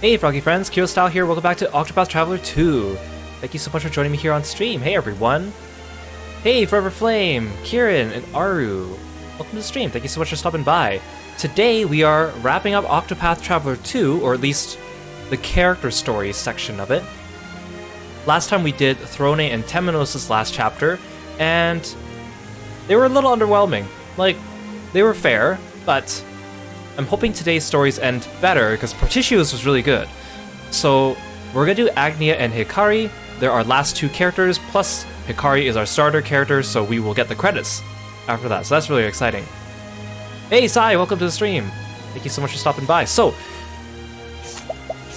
Hey Froggy friends, Kirostyle here, welcome back to Octopath Traveler 2. Thank you so much for joining me here on stream. Hey everyone. Hey Forever Flame, Kieran, and Aru. Welcome to the stream, thank you so much for stopping by. Today we are wrapping up Octopath Traveler 2, or at least the character story section of it. Last time we did Throne and Temenos' last chapter, and they were a little underwhelming. Like, they were fair, but I'm hoping today's stories end better, because Partitius was really good. So, we're gonna do Agnea and Hikari. They're our last two characters, plus Hikari is our starter character, so we will get the credits after that. So that's really exciting. Hey Sai, welcome to the stream. Thank you so much for stopping by. So,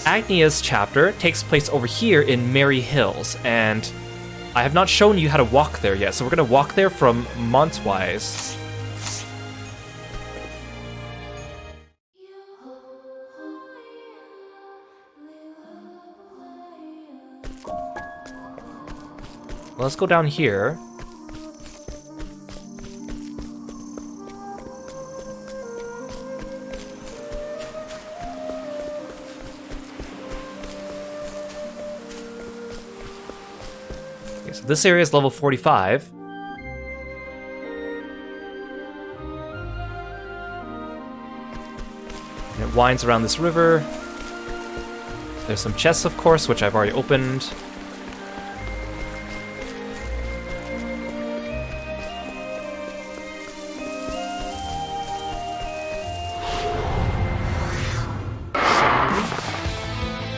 Agnea's chapter takes place over here in Merry Hills, and I have not shown you how to walk there yet, so we're gonna walk there from Montwise. Let's go down here. Okay, so this area is level 45. And it winds around this river. There's some chests, of course, which I've already opened.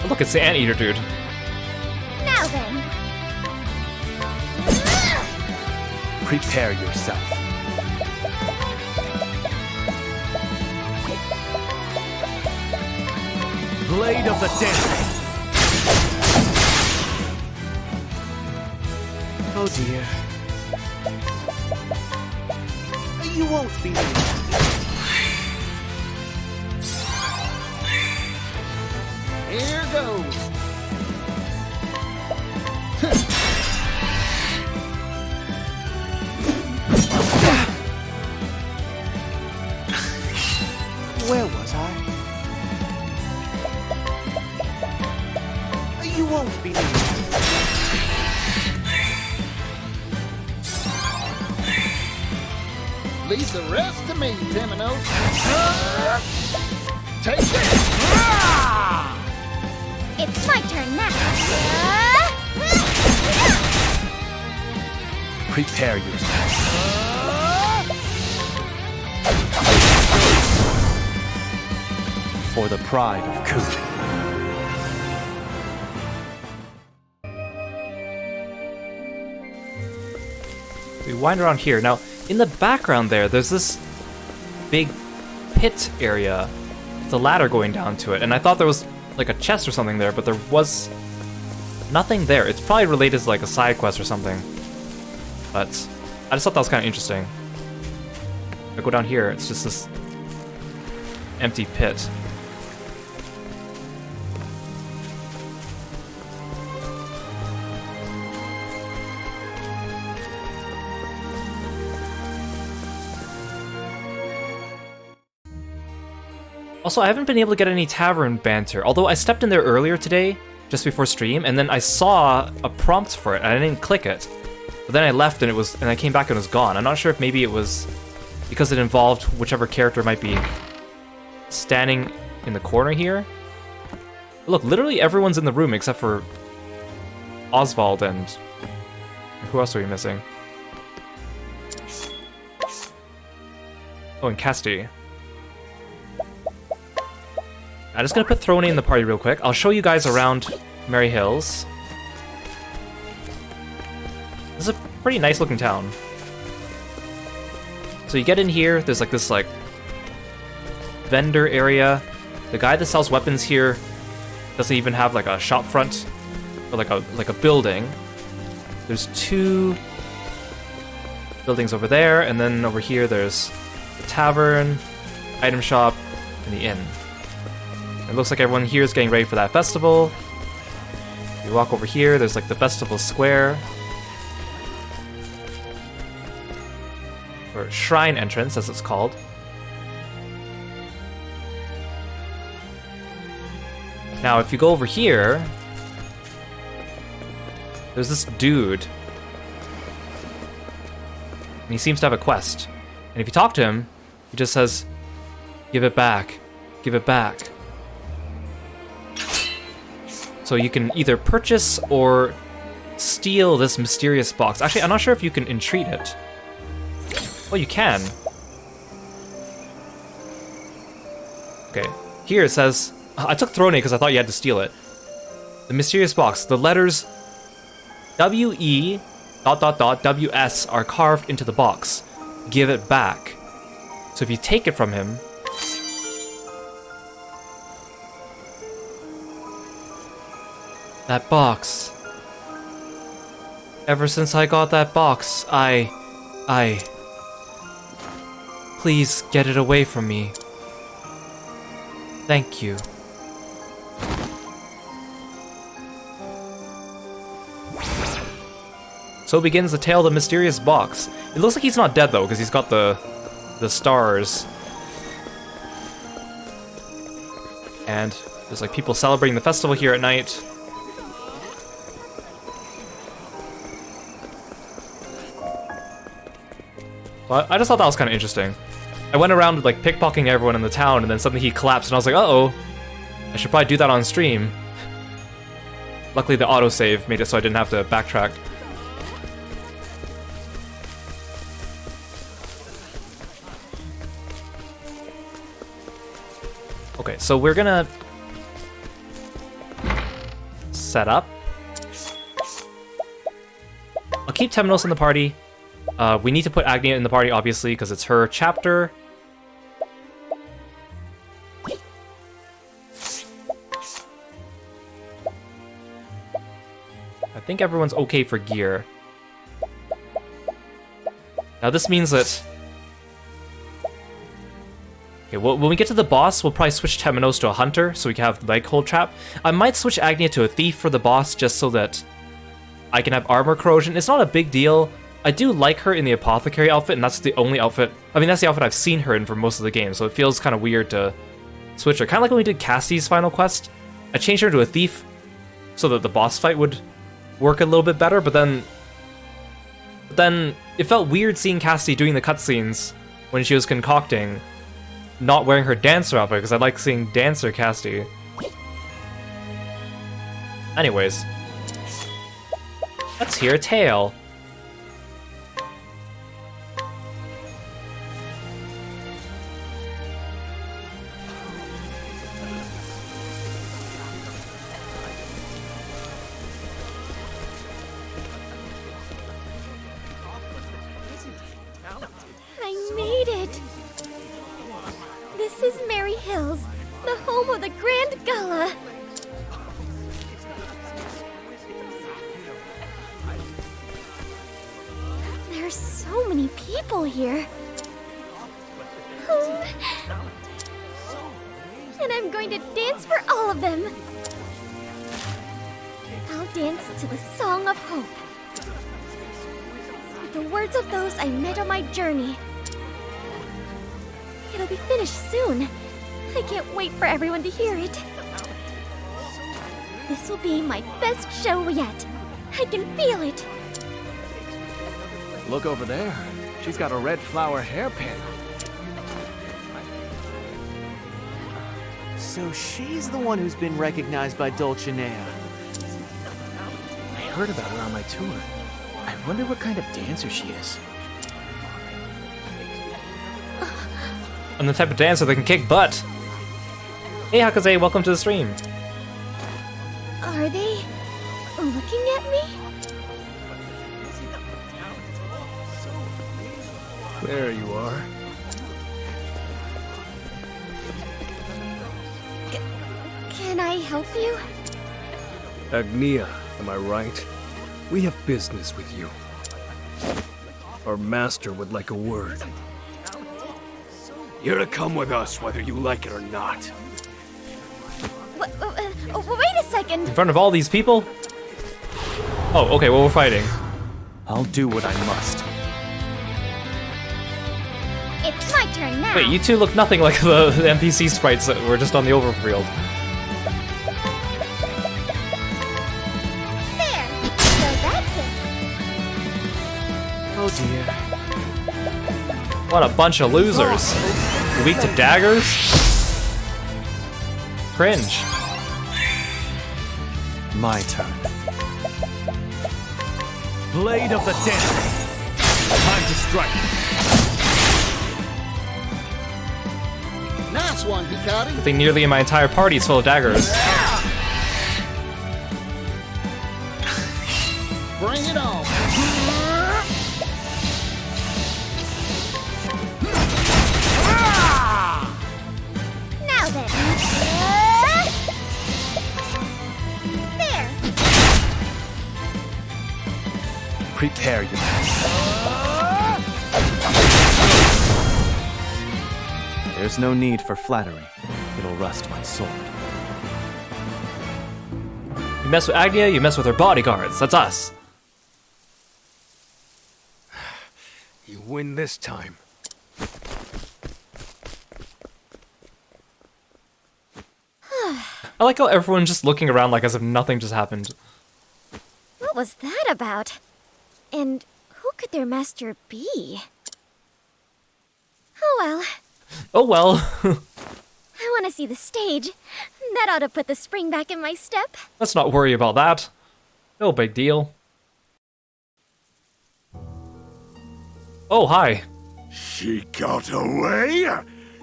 Look, it's the anteater dude. Now then. Prepare yourself. Blade of the Dead. Oh dear. You won't be Here goes. Where was I? You won't be Leave the rest to me, Temenos. Take it! It's my turn now. Prepare yourself. For the pride of Kiro. We wind around here. Now, in the background there's this big pit area. The ladder going down to it, and I thought there was like a chest or something there, but there was nothing there. It's probably related to like a side quest or something, but I just thought that was kind of interesting. If I go down here, it's just this empty pit. Also, I haven't been able to get any tavern banter, although I stepped in there earlier today, just before stream, and then I saw a prompt for it, and I didn't click it. But then I left, and I came back and it was gone. I'm not sure if maybe it was because it involved whichever character might be standing in the corner here. Look, literally everyone's in the room except for Oswald and... who else are we missing? Oh, and Casti. I'm just gonna put Throne in the party real quick. I'll show you guys around Merry Hills. This is a pretty nice looking town. So you get in here, there's like this like vendor area. The guy that sells weapons here doesn't even have like a shop front or like a building. There's two buildings over there, and then over here there's the tavern, item shop, and the inn. It looks like everyone here is getting ready for that festival. You walk over here, there's like the festival square. Or shrine entrance, as it's called. Now, if you go over here, there's this dude. And he seems to have a quest. And if you talk to him, he just says, "Give it back. Give it back." So you can either purchase or steal this mysterious box. Actually, I'm not sure if you can entreat it. Well, you can. Okay, here it says, I took Throne because I thought you had to steal it. The mysterious box, the letters WE.WS are carved into the box. Give it back. So if you take it from him, that box. Ever since I got that box, please get it away from me. Thank you. So begins the tale of the mysterious box. It looks like he's not dead though, because he's got the stars. And there's like people celebrating the festival here at night. So I just thought that was kind of interesting. I went around like pickpocketing everyone in the town, and then suddenly he collapsed, and I was like, uh-oh, I should probably do that on stream. Luckily the autosave made it so I didn't have to backtrack. Okay, so we're gonna set up. I'll keep Temenos in the party. We need to put Agnea in the party, obviously, because it's her chapter. I think everyone's okay for gear. Now this means that... Okay, well, when we get to the boss, we'll probably switch Temenos to a hunter, so we can have leg hold trap. I might switch Agnea to a thief for the boss, just so that I can have armor corrosion. It's not a big deal. I do like her in the apothecary outfit, and that's the only outfit... I mean, that's the outfit I've seen her in for most of the game, so it feels kind of weird to switch her. Kind of like when we did Cassie's final quest. I changed her to a thief so that the boss fight would work a little bit better, but then it felt weird seeing Cassie doing the cutscenes when she was concocting, not wearing her dancer outfit, because I like seeing dancer Cassie. Anyways, let's hear a tale. I made it! This is Merry Hills, the home of the Grand Gala. There's so many people here. And I'm going to dance for all of them. I'll dance to the Song of Hope, with the words of those I met on my journey. It'll be finished soon. I can't wait for everyone to hear it. This will be my best show yet. I can feel it. Look over there. She's got a red flower hairpin. So she's the one who's been recognized by Dulcinea. I heard about her on my tour. I wonder what kind of dancer she is. I'm the type of dancer that can kick butt. Hey Hakaze, welcome to the stream. Are they looking at me? There you are. Can I help you? Agnea, am I right? We have business with you. Our master would like a word. You're to come with us, whether you like it or not. Wait a second. In front of all these people? Oh, okay, well we're fighting. I'll do what I must. It's my turn now. Wait, you two look nothing like the NPC sprites that were just on the overfield. dear. What a bunch of losers. Weak to daggers? Cringe. My turn. Blade of the Dancer. Time to strike. Nice one, Hikari. I think nearly my entire party is full of daggers. Bring it on. Now then. There. Prepare you. There's no need for flattery. It'll rust my sword. You mess with Agnea, you mess with her bodyguards. That's us. You win this time. I like how everyone's just looking around like as if nothing just happened. What was that about? And who could their master be? Oh well. Oh well. I want to see the stage. That ought to put the spring back in my step. Let's not worry about that. No big deal. Oh, hi. She got away?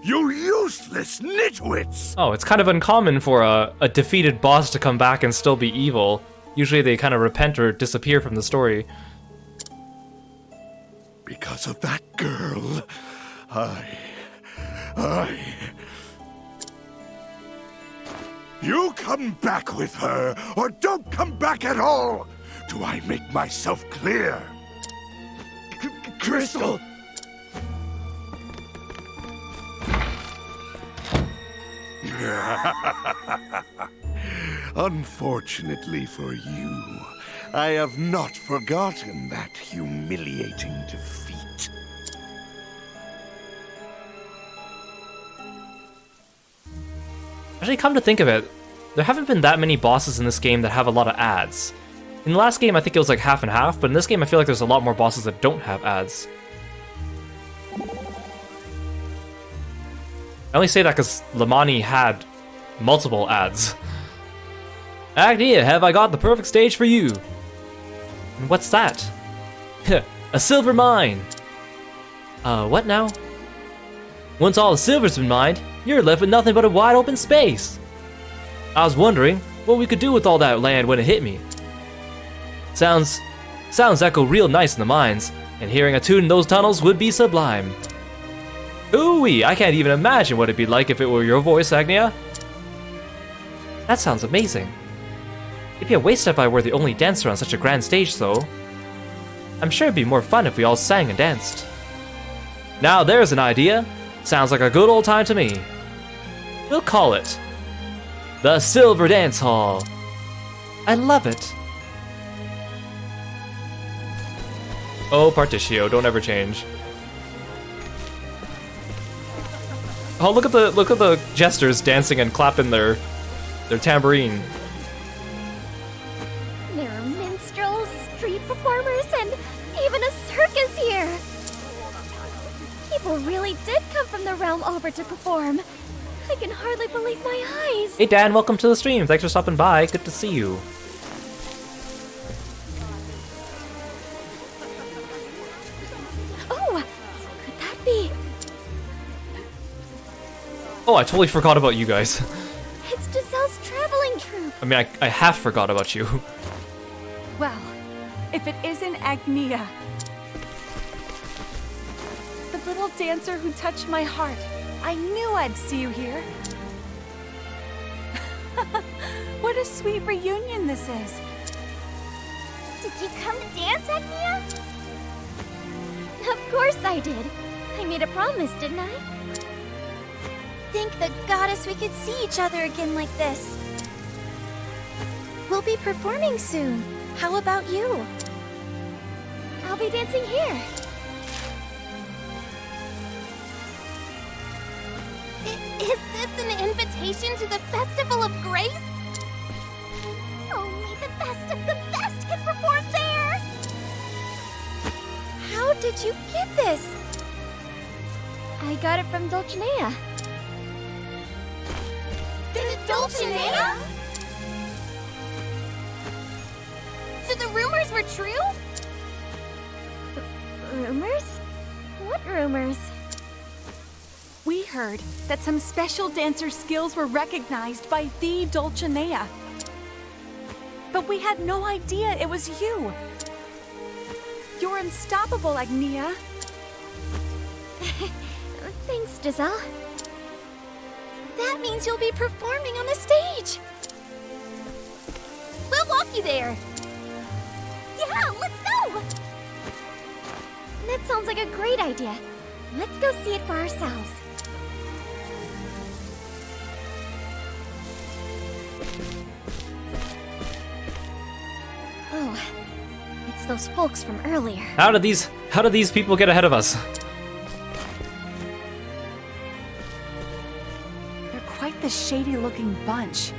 You useless nitwits! Oh, it's kind of uncommon for a defeated boss to come back and still be evil. Usually they kind of repent or disappear from the story. Because of that girl, You come back with her, or don't come back at all! Do I make myself clear? Crystal! Unfortunately for you, I have not forgotten that humiliating defeat. Actually, come to think of it, there haven't been that many bosses in this game that have a lot of ads. In the last game, I think it was like half and half, but in this game, I feel like there's a lot more bosses that don't have ads. I only say that because Lamani had multiple ads. Agnea, have I got the perfect stage for you? And what's that? A silver mine! What now? Once all the silver's been mined, you're left with nothing but a wide open space. I was wondering what we could do with all that land when it hit me. Sounds echo real nice in the mines, and hearing a tune in those tunnels would be sublime. Ooh-wee, I can't even imagine what it'd be like if it were your voice, Agnea. That sounds amazing. It'd be a waste if I were the only dancer on such a grand stage, though. I'm sure it'd be more fun if we all sang and danced. Now there's an idea. Sounds like a good old time to me. We'll call it the Silver Dance Hall. I love it. Oh, Partitio, don't ever change. Oh, look at the jesters dancing and clapping their tambourine. There are minstrels, street performers, and even a circus here. People really did come from the realm over to perform. I can hardly believe my eyes. Hey Dan, welcome to the stream. Thanks for stopping by. Good to see you. Oh, could that be? Oh, I totally forgot about you guys. It's Giselle's traveling troupe. I mean, I half forgot about you. Well, if it isn't Agnea, the little dancer who touched my heart, I knew I'd see you here. What a sweet reunion this is. Did you come to dance, Agnea? Of course I did. I made a promise, didn't I? Thank the goddess we could see each other again like this. We'll be performing soon. How about you? I'll be dancing here. Is this an invitation to the Festival of Grace? Only the best of the best can perform there! How did you get this? I got it from Dulcinea. Dulcinea? So the rumors were true? Rumors? What rumors? We heard that some special dancer skills were recognized by the Dulcinea. But we had no idea it was you. You're unstoppable, Agnea. Thanks, Giselle. That means you'll be performing on the stage. We'll walk you there. Yeah, let's go! That sounds like a great idea. Let's go see it for ourselves. Oh, it's those folks from earlier. How did these people get ahead of us? They're quite the shady-looking bunch.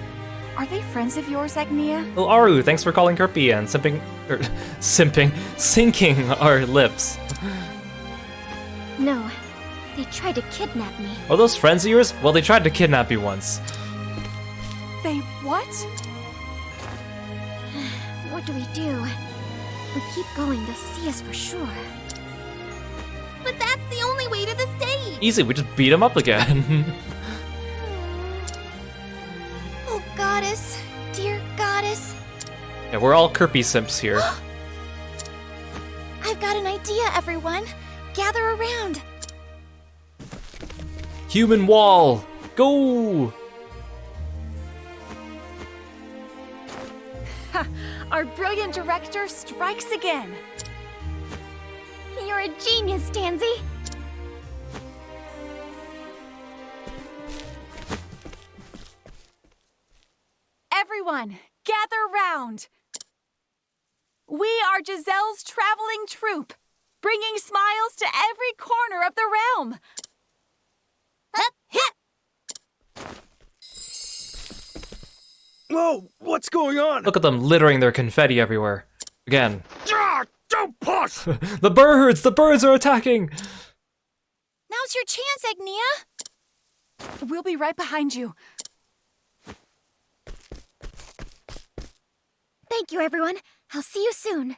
Are they friends of yours, Agnea? Oh, Aru, thanks for calling Kirby and sinking our lips. No, they tried to kidnap me. Are those friends of yours? Well, they tried to kidnap you once. They what? What do we do? If we keep going, they'll see us for sure. But that's the only way to the stage! Easy, we just beat them up again. Oh, goddess. Dear goddess. Yeah, we're all Kirby simps here. I've got an idea, everyone. Gather around. Human wall! Go! Our brilliant director strikes again. You're a genius, Tansy. Everyone, gather round. We are Giselle's traveling troupe, bringing smiles to every corner of the realm. Whoa, what's going on? Look at them littering their confetti everywhere. Again. Ah, don't push! The birds! The birds are attacking! Now's your chance, Agnea. We'll be right behind you. Thank you, everyone. I'll see you soon.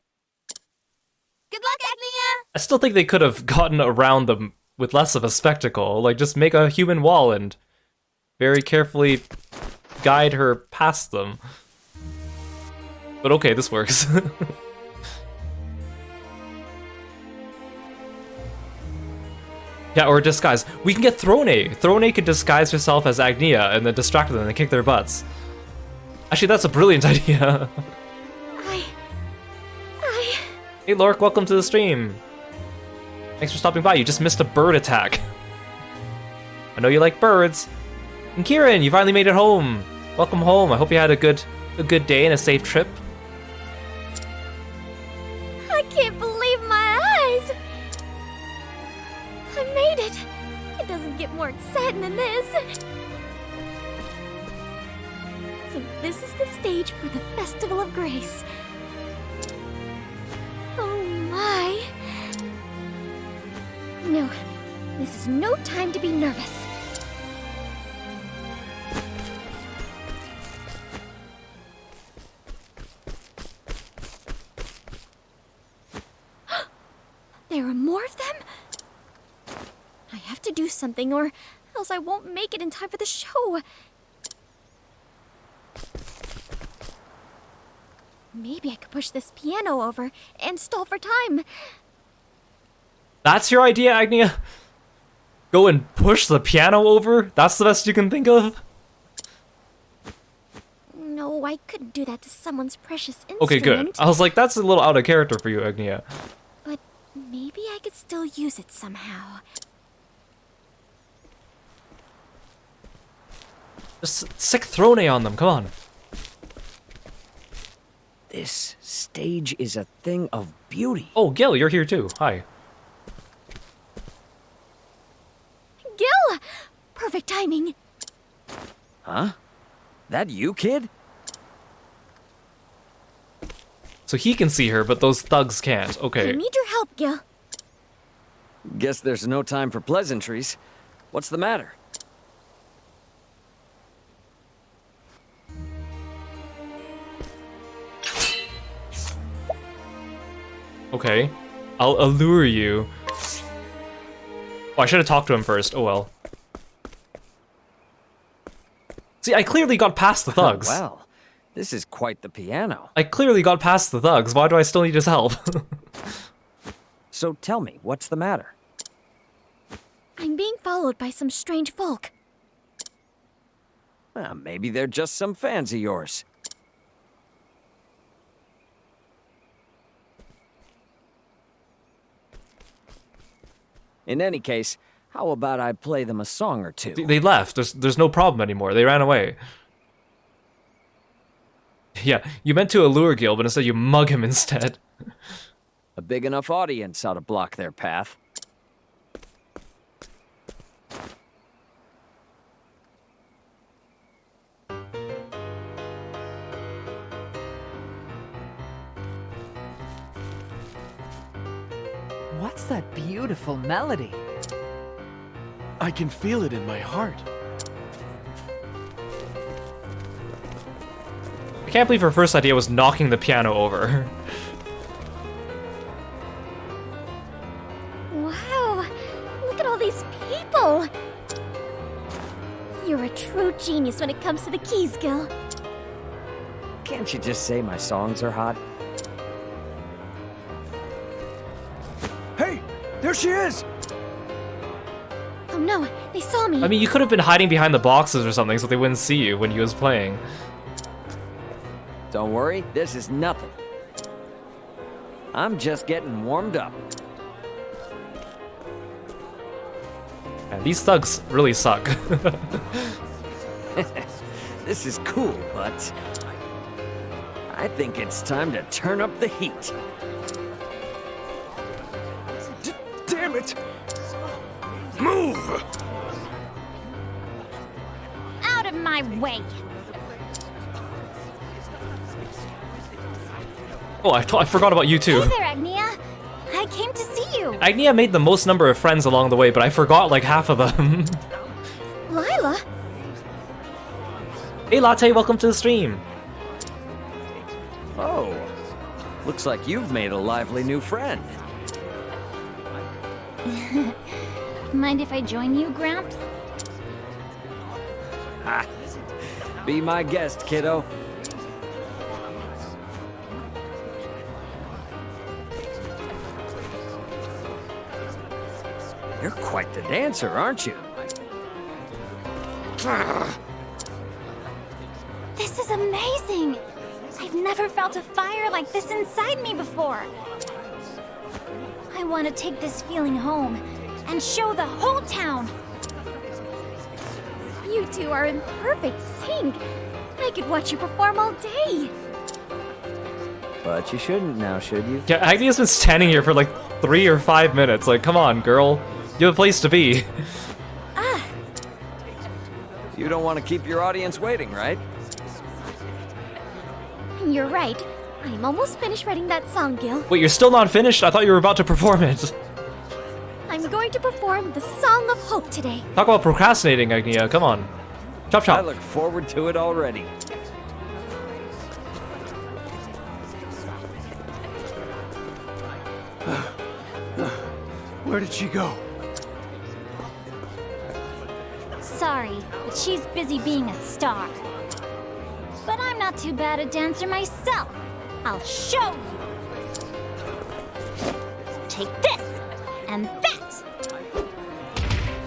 Good luck, Agnea! I still think they could have gotten around them with less of a spectacle. Like, just make a human wall and very carefully guide her past them. But okay, this works. Yeah, or disguise. We can get Throne. Throne could disguise herself as Agnea and then distract them and kick their butts. Actually, that's a brilliant idea. Hey Lork, welcome to the stream. Thanks for stopping by. You just missed a bird attack. I know you like birds. And Kieran, you finally made it home. Welcome home. I hope you had a good day and a safe trip. I can't believe my eyes! I made it! It doesn't get more exciting than this! So this is the stage for the Festival of Grace. Oh my! No, this is no time to be nervous. There are more of them? I have to do something or else I won't make it in time for the show. Maybe I could push this piano over and stall for time. That's your idea, Agnea? Go and push the piano over? That's the best you can think of? No, I couldn't do that to someone's precious instrument. Okay, good. I was like, that's a little out of character for you, Agnea. But maybe I could still use it somehow. Just sick Throne on them, come on. This stage is a thing of beauty. Oh, Gil, you're here too. Hi. Gil! Perfect timing. Huh? That you, kid? So he can see her, but those thugs can't. I Okay. need your help, Gil. Guess there's no time for pleasantries. What's the matter? Okay. I'll allure you. Oh, I should have talked to him first. Oh well. See, I clearly got past the thugs. Well, this is quite the piano. I clearly got past the thugs. Why do I still need his help? So tell me, what's the matter? I'm being followed by some strange folk. Well, maybe they're just some fans of yours. In any case, how about I play them a song or two? They left. There's no problem anymore. They ran away. Yeah, you meant to allure Gil, but instead you mug him instead. A big enough audience ought to block their path. What's that beautiful melody? I can feel it in my heart. I can't believe her first idea was knocking the piano over. Wow, look at all these people. You're a true genius when it comes to the keys, Gil. Can't you just say my songs are hot? Hey, there she is! Oh no, they saw me. I mean, you could have been hiding behind the boxes or something so they wouldn't see you when you was playing. Don't worry, this is nothing. I'm just getting warmed up. Man, these thugs really suck. This is cool, but I think it's time to turn up the heat. Damn it! Move! Out of my way. Oh, I forgot about you too. Hey there, Agnea. I came to see you. Agnea made the most number of friends along the way, but I forgot like half of them. Lila? Hey Latte, welcome to the stream. Oh, looks like you've made a lively new friend. Mind if I join you, Gramps? Ha! Be my guest, kiddo. You're quite the dancer, aren't you? This is amazing. I've never felt a fire like this inside me before. I want to take this feeling home and show the whole town. You two are in perfect sync. I could watch you perform all day. But you shouldn't now, should you? Yeah, Agnea's been standing here for like 3 or 5 minutes. Like, come on, girl. You have a place to be. You don't want to keep your audience waiting, right? You're right. I'm almost finished writing that song, Gil. Wait, you're still not finished? I thought you were about to perform it. I'm going to perform the Song of Hope today. Talk about procrastinating, Agnea. Come on. Chop I chop. look forward to it already. Where did she go? Sorry, but she's busy being a star. But I'm not too bad a dancer myself. I'll show you. Take this, and that,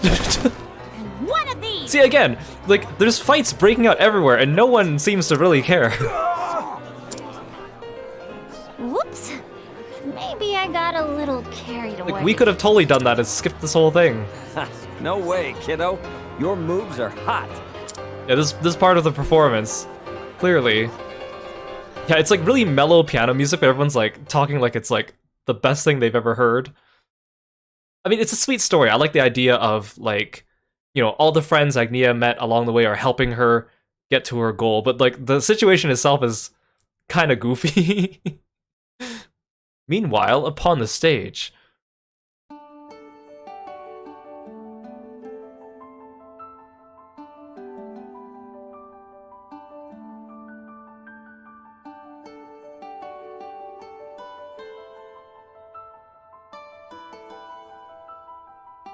and one of these. See, again, like, there's fights breaking out everywhere, and no one seems to really care. Whoops. Maybe I got a little carried away. Like, we could have totally done that and skipped this whole thing. No way, kiddo. Your moves are hot. Yeah, this part of the performance, clearly. Yeah, it's like really mellow piano music, but everyone's like talking like it's like the best thing they've ever heard. I mean, it's a sweet story. I like the idea of like, you know, all the friends Agnea met along the way are helping her get to her goal, but like the situation itself is kind of goofy. Meanwhile, upon the stage.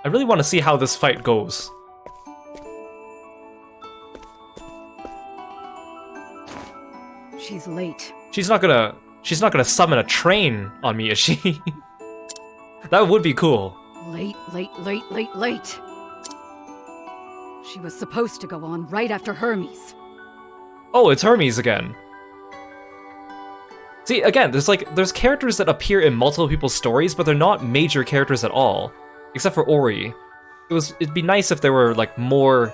I really want to see how this fight goes. She's late. She's not gonna summon a train on me, is she? That would be cool. Late. She was supposed to go on right after Hermes. Oh, it's Hermes again. See, again, there's characters that appear in multiple people's stories, but they're not major characters at all. Except for Ori. It'd be nice if there were, like, more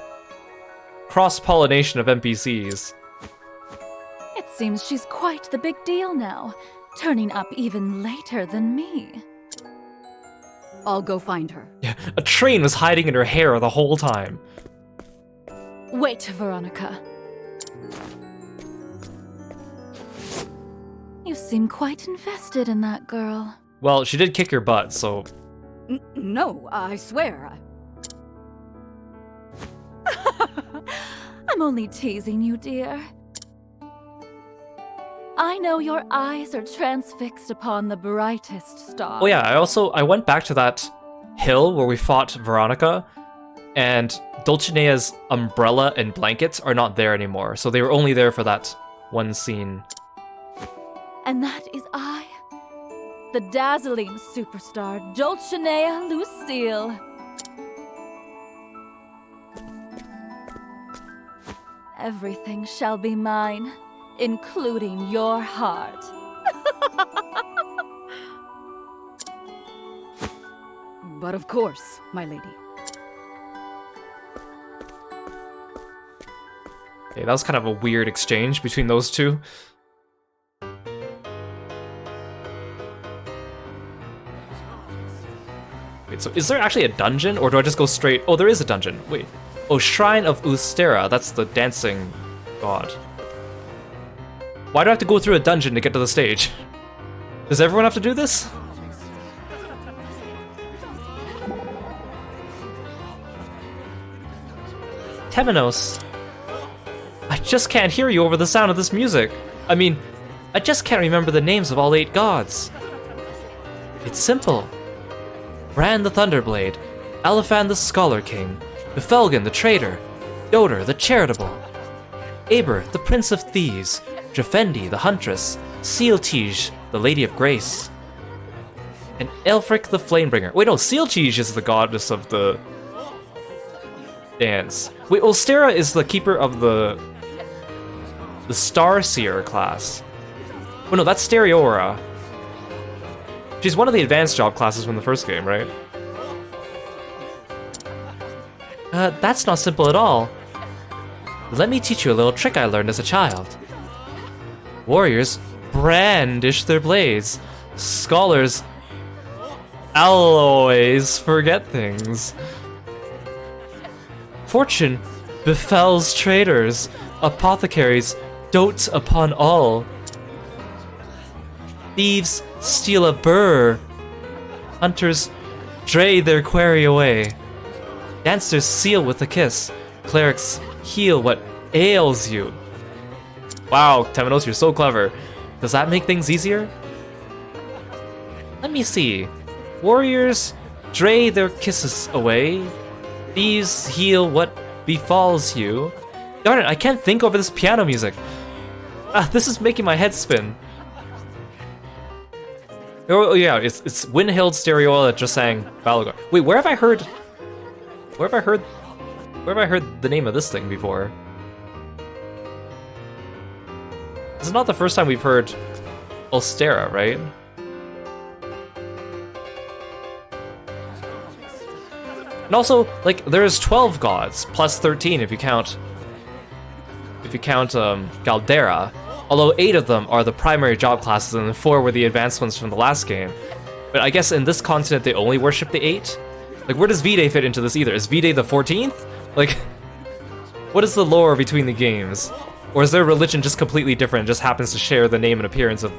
cross-pollination of NPCs. It seems she's quite the big deal now, turning up even later than me. I'll go find her. Yeah, a train was hiding in her hair the whole time. Wait, Veronica. You seem quite invested in that girl. Well, she did kick your butt, so... No, I swear. I'm only teasing you, dear. I know your eyes are transfixed upon the brightest star. Oh yeah, I went back to that hill where we fought Veronica, and Dulcinea's umbrella and blankets are not there anymore, so they were only there for that one scene. And that is I, the dazzling superstar Dulcinea Lucille. Everything shall be mine, including your heart. But of course, my lady. Okay, that was kind of a weird exchange between those two. Wait, so is there actually a dungeon, or do I just go straight? Oh, there is a dungeon. Wait. Oh, Shrine of Ustera. That's the dancing god. Why do I have to go through a dungeon to get to the stage? Does everyone have to do this? Temenos. I just can't hear you over the sound of this music. I mean, I just can't remember the names of all 8 gods. It's simple. Ran the Thunderblade, Aliphan the Scholar King, Befelgan the Traitor, Yoder the Charitable, Aber the Prince of Thieves, Jafendi the Huntress, Sealtige the Lady of Grace, and Elfric the Flamebringer. Wait, no, Sealtige is the goddess of the dance. Wait, Ustera is the keeper of the Starseer class. Oh no, that's Stereora. She's one of the advanced job classes from the first game, right? That's not simple at all. Let me teach you a little trick I learned as a child. Warriors brandish their blades. Scholars always forget things. Fortune befalls traders. Apothecaries dote upon all. Thieves steal a burr. Hunters dray their quarry away. Dancers seal with a kiss. Clerics heal what ails you. Wow, Temenos, you're so clever. Does that make things easier? Let me see. Warriors dray their kisses away. Thieves heal what befalls you. Darn it, I can't think over this piano music. This is making my head spin. Oh yeah, it's Windhild Stereola that just sang Balagor. Wait, where have I heard the name of this thing before? This is not the first time we've heard Ustera, right? And also, like, there's 12 gods plus 13 if you count Galdera. Although 8 of them are the primary job classes and the 4 were the advanced ones from the last game. But I guess in this continent they only worship the 8? Like, where does V-Day fit into this either? Is V-Day the 14th? Like, what is the lore between the games? Or is their religion just completely different and just happens to share the name and appearance of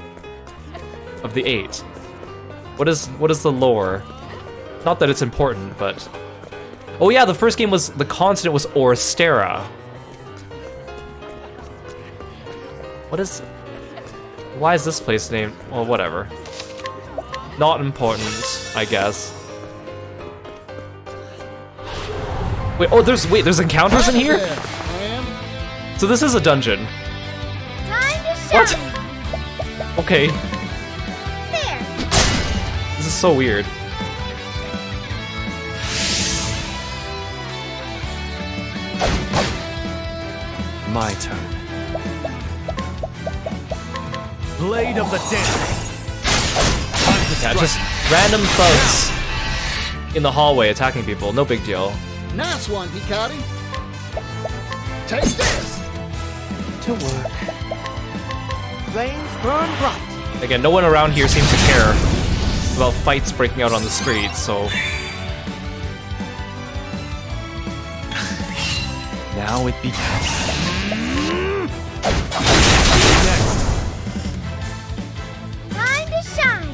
the 8? What is the lore? Not that it's important, but... Oh yeah, the first game was... the continent was Orstera. Why is this place named? Well, whatever. Not important, I guess. Wait, oh, there's encounters in here? So this is a dungeon. Time to What? shine. Okay, There. this is so weird. My turn. Blade of the Dead. Yeah, just random thugs in the hallway attacking people. No big deal. Nice one, Hikari. Take this. To work. Flames burn bright. Again, no one around here seems to care about fights breaking out on the streets, so... Now it begins. Time to shine.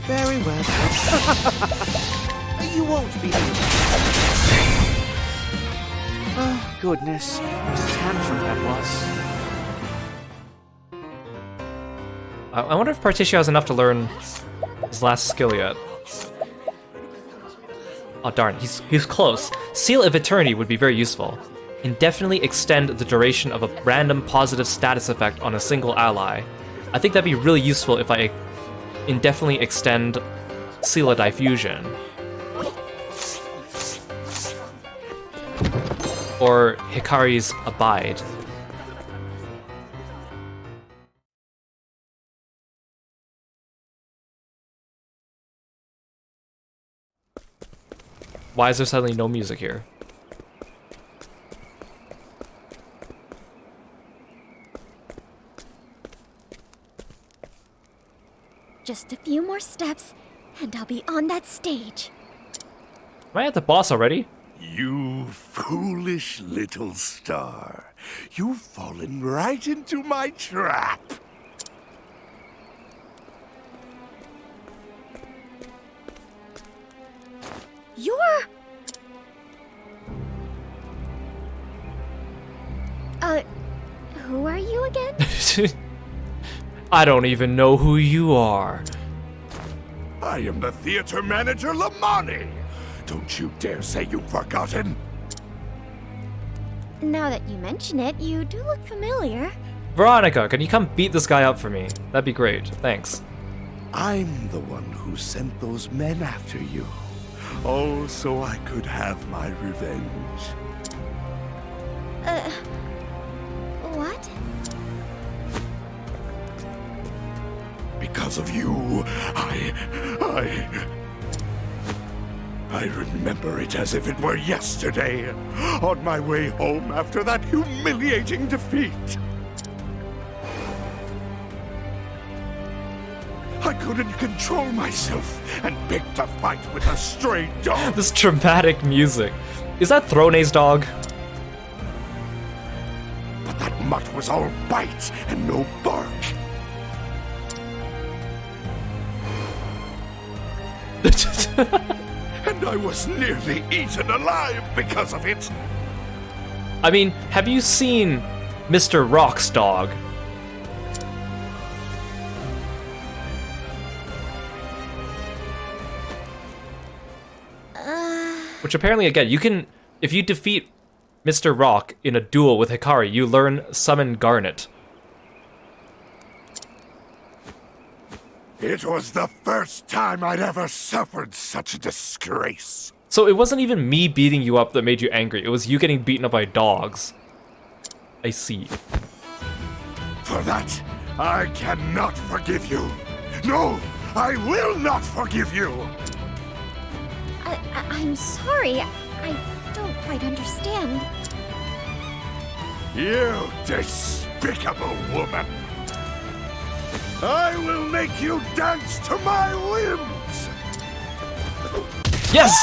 Very well. You won't be. Oh, goodness. What a tantrum that was. I wonder if Particio has enough to learn his last skill yet. Oh darn, he's close. Seal of Eternity would be very useful. Indefinitely extend the duration of a random positive status effect on a single ally. I think that'd be really useful if I indefinitely extend Seal of Diffusion. Or Hikari's Abide. Why is there suddenly no music here? Just a few more steps, and I'll be on that stage. Am I at the boss already? You foolish little star. You've fallen right into my trap. You're... who are you again? I don't even know who you are. I am the theater manager, Lamani. Don't you dare say you've forgotten. Now that you mention it, you do look familiar. Veronica, can you come beat this guy up for me? That'd be great. Thanks. I'm the one who sent those men after you. Oh, so I could have my revenge. What? Because of you, I remember it as if it were yesterday, on my way home after that humiliating defeat. I couldn't control myself and picked a fight with a stray dog. This dramatic music. Is that Throne's dog? But that mutt was all bite and no bark. And I was nearly eaten alive because of it. I mean, have you seen Mr. Rock's dog? Which apparently, again, you can... If you defeat Mr. Rock in a duel with Hikari, you learn Summon Garnet. It was the first time I'd ever suffered such a disgrace. So it wasn't even me beating you up that made you angry. It was you getting beaten up by dogs. I see. For that, I cannot forgive you. No, I will not forgive you. I'm sorry. I don't quite understand. You despicable woman. I will make you dance to my limbs. Yes!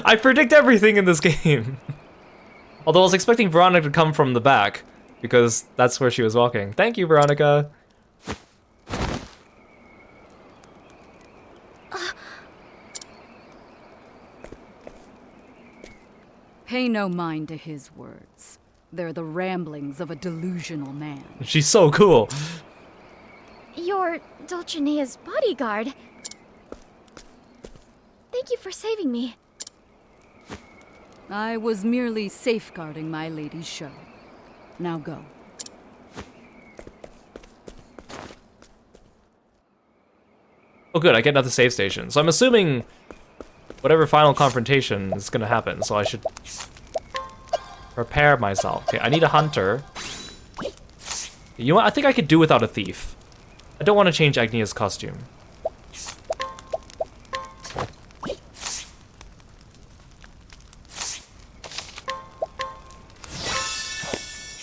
I predict everything in this game. Although I was expecting Veronica to come from the back, because that's where she was walking. Thank you, Veronica. Pay no mind to his words. They're the ramblings of a delusional man. She's so cool. You're Dulcinea's bodyguard. Thank you for saving me. I was merely safeguarding my lady's show. Now go. Oh good, I get another save station. So I'm assuming whatever final confrontation is gonna happen, so I should prepare myself. Okay, I need a hunter. You know what? I think I could do without a thief. I don't want to change Agnea's costume.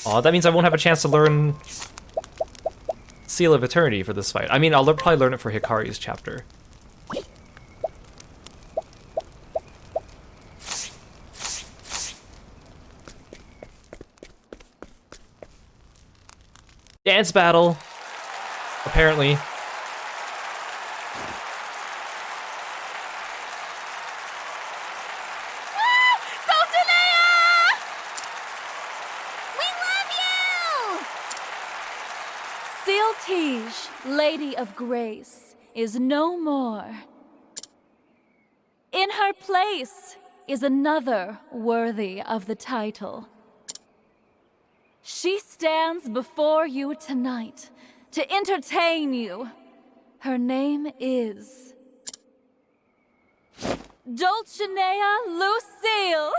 Oh, that means I won't have a chance to learn Seal of Eternity for this fight. I mean, I'll probably learn it for Hikari's chapter. Dance battle! Apparently. Siltige, Lady of Grace, is no more. In her place is another worthy of the title. She stands before you tonight to entertain you. Her name is Dulcinea Lucille.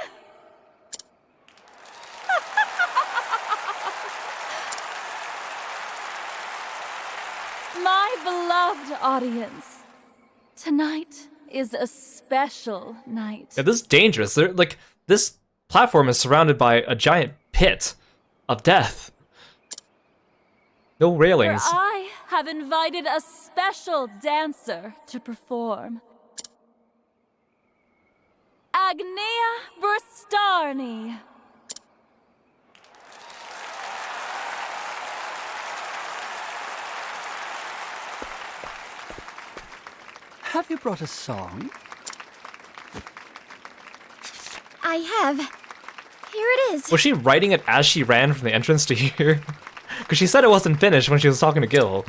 My beloved audience, tonight is a special night. Yeah, this is dangerous. This platform is surrounded by a giant pit of death. No railings. For I have invited a special dancer to perform. Agnea Brustarni. Have you brought a song? I have. Here it is. Was she writing it as she ran from the entrance to here? Because she said it wasn't finished when she was talking to Gil.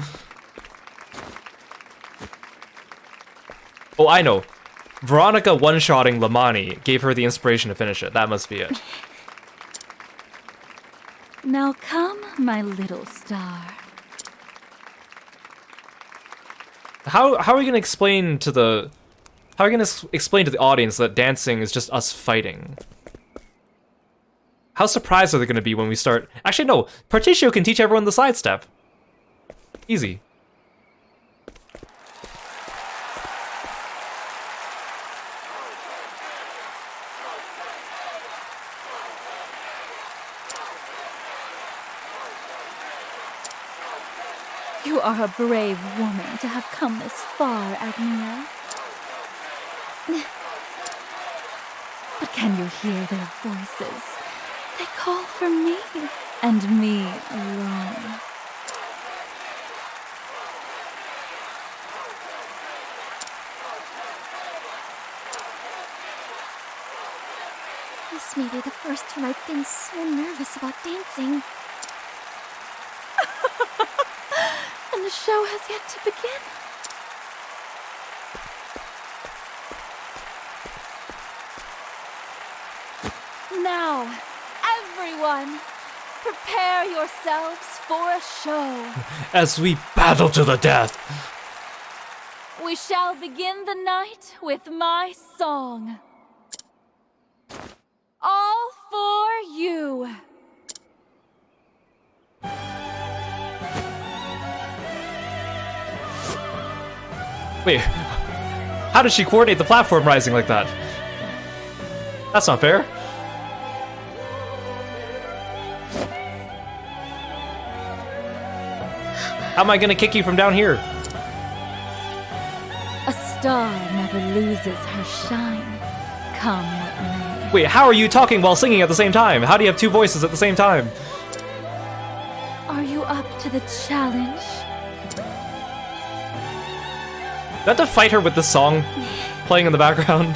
Oh, I know. Veronica one-shotting Lamani gave her the inspiration to finish it. That must be it. Now come, my little star. How are we gonna explain to the audience that dancing is just us fighting? How surprised are they gonna be when we start? Actually, no. Particio can teach everyone the sidestep. Easy. You are a brave woman to have come this far, Agnea. But can you hear their voices? They call for me, and me alone. This may be the first time I've been so nervous about dancing. And the show has yet to begin. Now, everyone, prepare yourselves for a show. As we battle to the death. We shall begin the night with my song. All for you. Wait, how does she coordinate the platform rising like that? That's not fair. How am I gonna kick you from down here? A star never loses her shine. Come what may. Wait, how are you talking while singing at the same time? How do you have two voices at the same time? Are you up to the challenge? Do I have to fight her with this song playing in the background?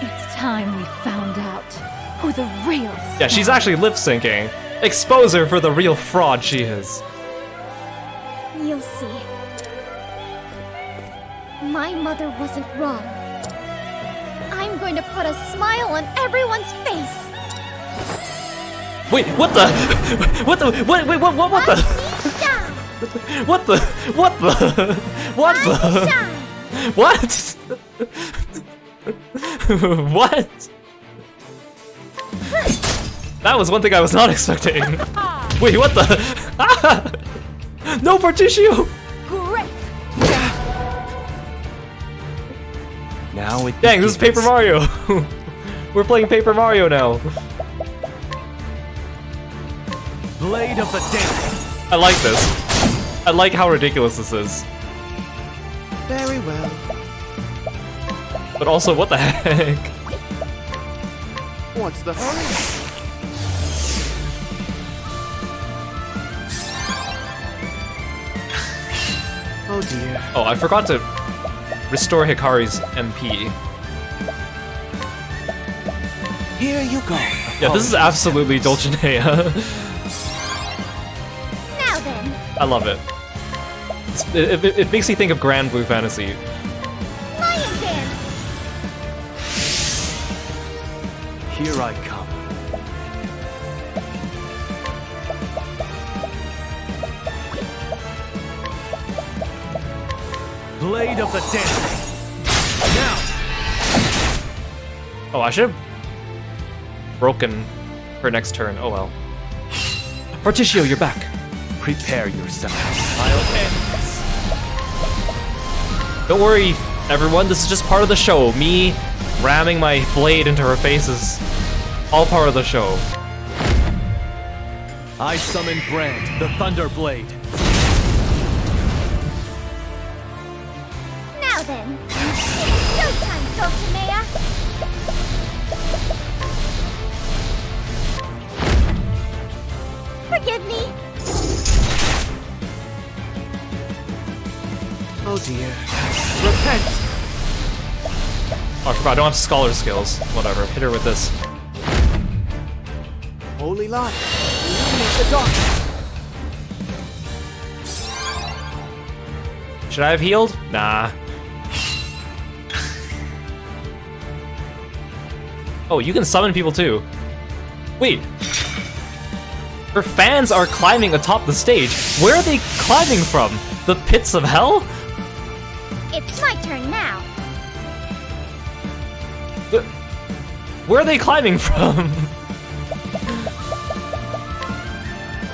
It's time we found out who the real Yeah, she's actually lip syncing. Expose her for the real fraud she is. You'll see. My mother wasn't wrong. I'm going to put a smile on everyone's face. Wait, what the? What the? Wait, what the? What the? What the? What the? What? What? That was one thing I was not expecting. Wait, what the? No, Particio! Great! Now it Dang, this is Paper Mario! We're playing Paper Mario now. Blade of the Damned. I like this. I like how ridiculous this is. Very well. But also, what the heck? What's the hurry? Oh dear. Oh, I forgot to restore Hikari's MP. Here you go. Yeah, this is absolutely Dulcinea. Now then. I love it. It makes me think of Grand Blue Fantasy. Lion dance. Here I come. Blade of the Damned. Now. Oh, I should have broken her next turn. Oh well. Particio, you're back. Prepare yourself. I'll end this. Don't worry, everyone. This is just part of the show. Me ramming my blade into her face is all part of the show. I summon Brand, the Thunder Blade. Now then. It's showtime, Dulcinea. Forgive me. Oh dear. Repent! Oh, I forgot. I don't have scholar skills. Whatever. Hit her with this. Holy light. Illuminate the darkness. Should I have healed? Nah. Oh, you can summon people too. Wait. Her fans are climbing atop the stage. Where are they climbing from? The pits of hell? It's my turn now. Where are they climbing from?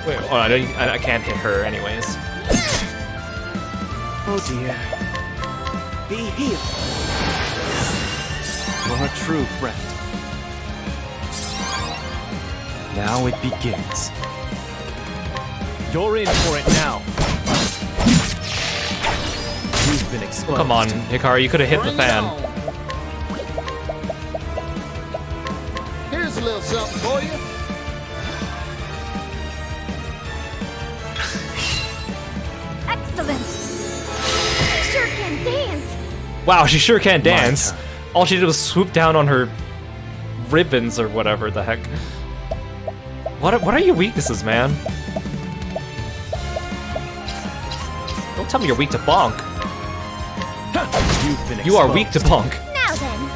Wait, oh, I can't hit her anyways. Oh dear. Be healed. You're a true friend. Now it begins. You're in for it now. You've been exposed. Oh, come on, Hikari, you could have hit the fan. Here's a little something for you. Excellent. You sure can dance. Wow, she sure can dance. All she did was swoop down on her ribbons or whatever the heck. What are your weaknesses, man? Don't tell me you're weak to bonk. You've been You are weak to bonk. Now then.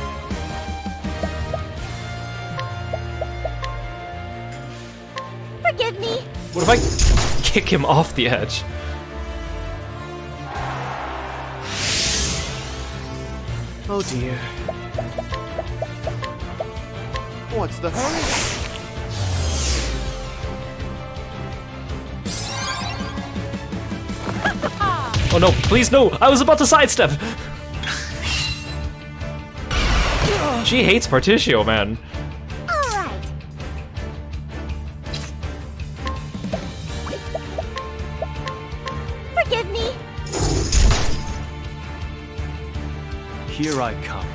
Forgive me. What if I kick him off the edge? Oh dear. What's the hurry? Oh no, please no! I was about to sidestep! She hates Particio, man. Alright. Forgive me. Here I come.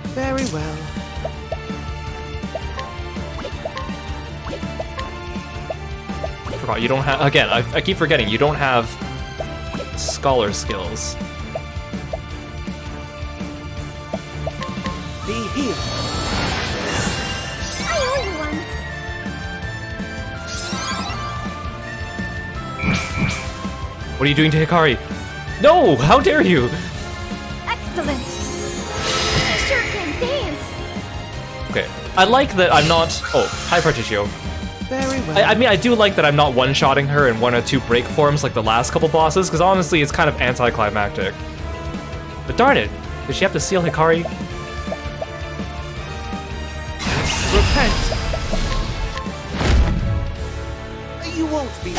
Very well. I forgot, you don't have... Again, I keep forgetting, you don't have scholar skills. Be healed. I owe you What are you doing to Hikari? No! How dare you! Excellent. You sure can dance. Okay. I like that I'm not... Oh, hi, Partitio. Very well. I mean, I do like that I'm not one-shotting her in 1 or 2 break forms like the last couple bosses, because honestly, it's kind of anticlimactic. But darn it, did she have to seal Hikari? Repent! You won't be.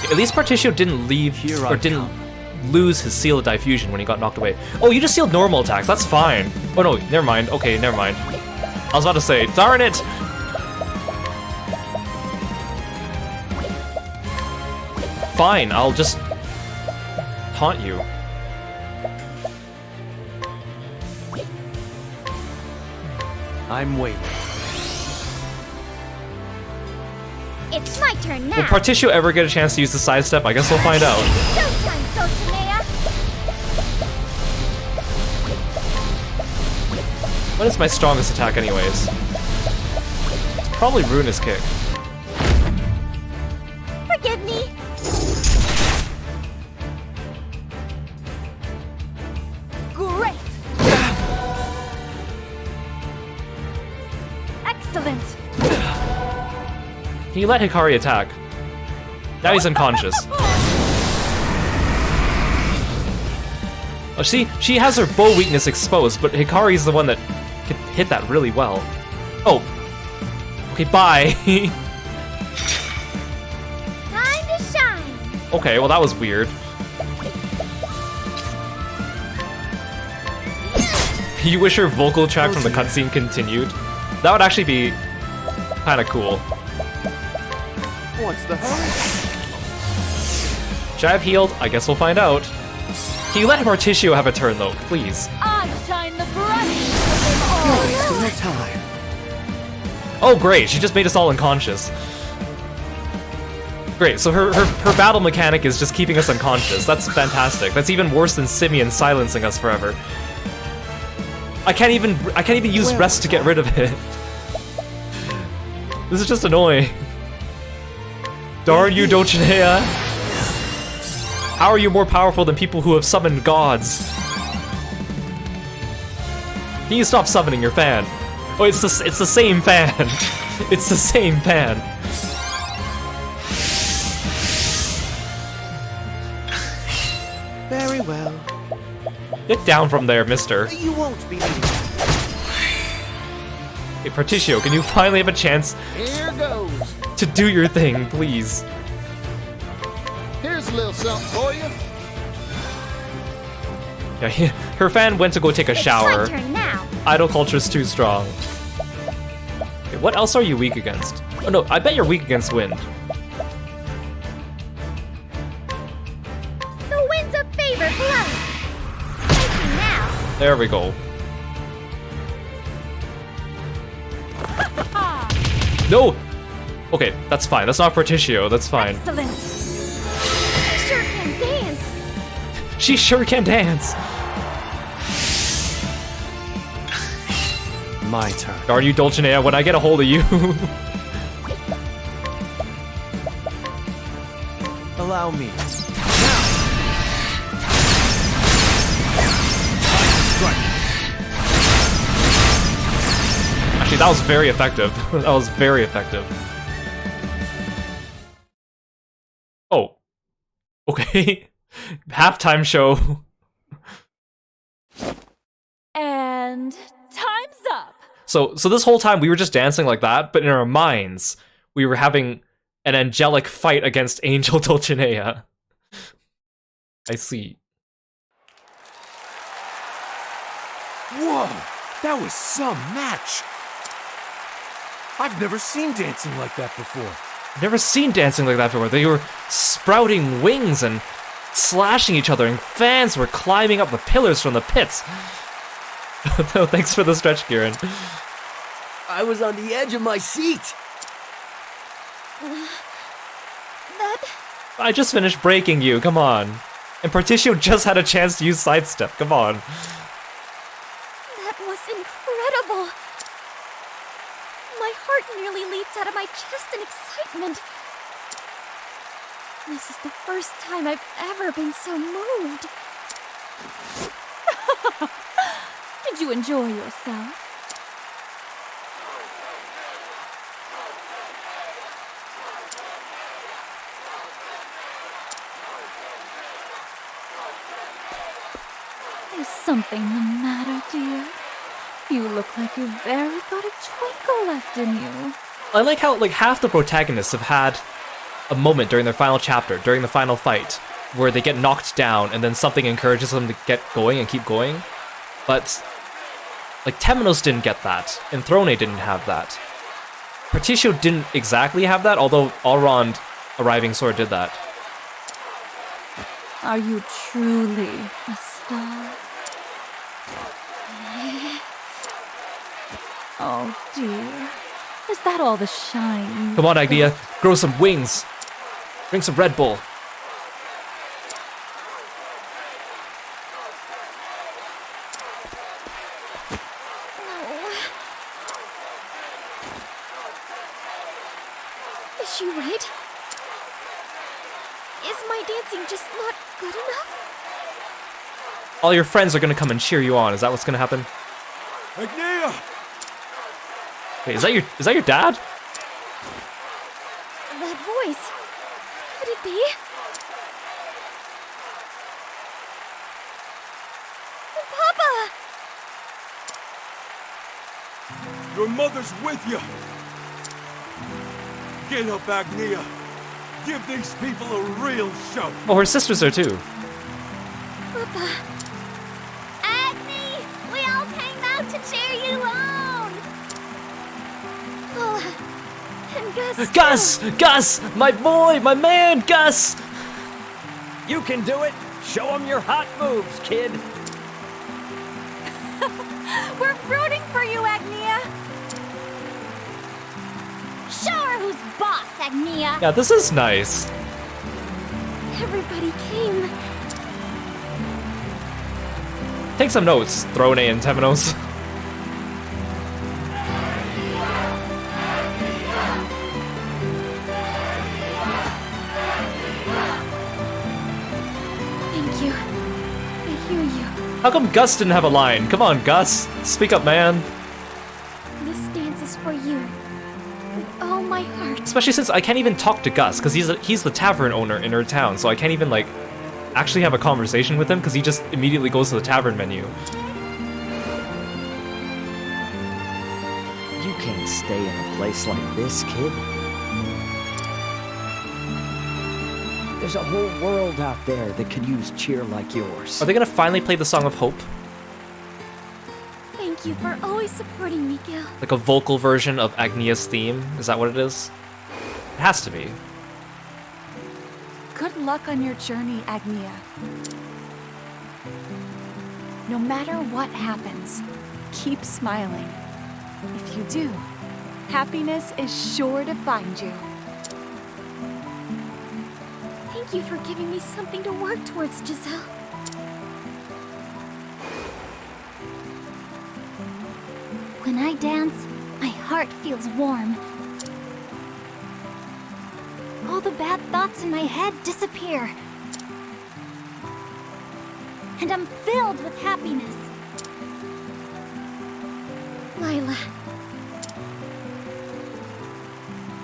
At least Partitio didn't leave or didn't lose his seal of diffusion when he got knocked away. Oh, you just sealed normal attacks, that's fine. Oh no, never mind. Okay, never mind. I was about to say, darn it! Fine, I'll just taunt you. I'm waiting. It's my turn now. Will Partitio ever get a chance to use the sidestep? I guess we'll find out. Showtime, Dulcinea. What is my strongest attack anyways? It's probably Ruinous Kick. Forgive me. Great! Excellent! Can you let Hikari attack? Now he's unconscious. Oh, see, she has her bow weakness exposed, but Hikari's the one that can hit that really well. Oh. Okay, bye. Time to shine. Okay, well that was weird. You wish her vocal track from the cutscene continued? That would actually be kind of cool. What's the hurry? Should I have healed? I guess we'll find out. Can you let Partitio have a turn though, please? I shine the brightest of them all! No time. Oh great, she just made us all unconscious. Great, so her battle mechanic is just keeping us unconscious. That's fantastic. That's even worse than Simeon silencing us forever. I can't even use rest to get rid of it. This is just annoying. Darn you, Dulcinea! How are you more powerful than people who have summoned gods? Can you stop summoning your fan? Oh, it's the same fan. It's the same fan. Very well. Get down from there, mister. You won't be. Hey, Partitio, can you finally have a chance Here goes. to do your thing, please? Here's a little something for you. Yeah, her fan went to go take a shower. It's my turn now. Idol culture's too strong. Okay, what else are you weak against? Oh no, I bet you're weak against wind. The winds of favor blow. I see now. There we go. No! Okay, that's fine. That's not Partitio. That's fine. Excellent! I sure can dance. She sure can dance! My turn. Darn you, Dulcinea, when I get a hold of you. Allow me. Actually, that was very effective. That was very effective. Oh. Okay. Halftime show. And time's up! So this whole time we were just dancing like that, but in our minds, we were having an angelic fight against Angel Dulcinea. I see. Whoa! That was some match! I've never seen dancing like that before. I've never seen dancing like that before. They were sprouting wings and slashing each other, and fans were climbing up the pillars from the pits. Oh, thanks for the stretch, Kieran. I was on the edge of my seat. That I just finished breaking you, come on. And Partitio just had a chance to use sidestep, come on. was incredible. My heart nearly leaped out of my chest in excitement. This is the first time I've ever been so moved. Did you enjoy yourself? Is something the matter, dear? You look like you've barely got a twinkle left in you. I like how like half the protagonists have had a moment during their final chapter, during the final fight, where they get knocked down and then something encourages them to get going and keep going. But like Temenos didn't get that, and Throne didn't have that. Particio didn't exactly have that, although Elrond arriving sword did that. Are you truly a star? Oh dear. Is that all the shine? Come on, Agnea, grow some wings. Drink some Red Bull. No. Is she right? Is my dancing just not good enough? All your friends are gonna come and cheer you on. Is that what's gonna happen? Agnea! Wait, is that your dad? That voice. Could it be? Papa! Your mother's with you! Get up, Agnea! Give these people a real show! Oh, her sister's there too. Papa. Agni! We all came out to cheer you on! Paula. And Gus. Gus! Gus! My boy! My man! Gus! You can do it! Show them your hot moves, kid! We're rooting for you, Agnea! Show her who's boss, Agnea! Yeah, this is nice. Everybody came. Take some notes, Throne and Temenos. Thank you. I hear you. How come Gus didn't have a line? Come on, Gus. Speak up, man. This dance is for you. With all my heart. Especially since I can't even talk to Gus, because he's the tavern owner in her town, so I can't even, like, actually have a conversation with him, because he just immediately goes to the tavern menu. You can't stay in a place like this, kid. There's a whole world out there that could use cheer like yours. Are they gonna finally play the Song of Hope? Thank you for always supporting me, Gil. Like a vocal version of Agnea's theme? Is that what it is? It has to be. Good luck on your journey, Agnea. No matter what happens, keep smiling. If you do, happiness is sure to find you. Thank you for giving me something to work towards, Giselle. When I dance, my heart feels warm. All the bad thoughts in my head disappear. And I'm filled with happiness. Lila.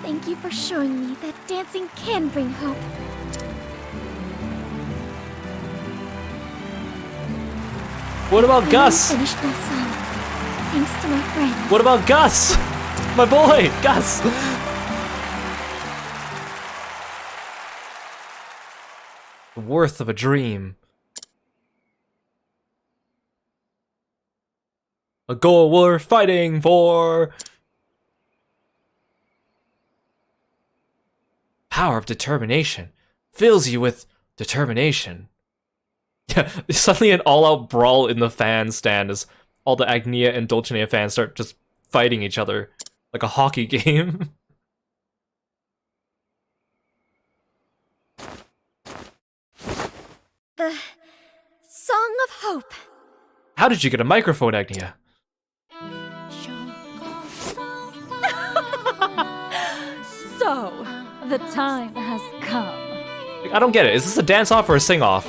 Thank you for showing me that dancing can bring hope. What about Gus? I finished my song, thanks to my friends. What about Gus? My boy, Gus! The worth of a dream. A goal worth fighting for. Power of determination fills you with determination. Yeah, suddenly an all-out brawl in the fan stand as all the Agnea and Dulcinea fans start just fighting each other like a hockey game. The Song of Hope. How did you get a microphone, Agnea? So, the time has come. I don't get it. Is this a dance-off or a sing-off?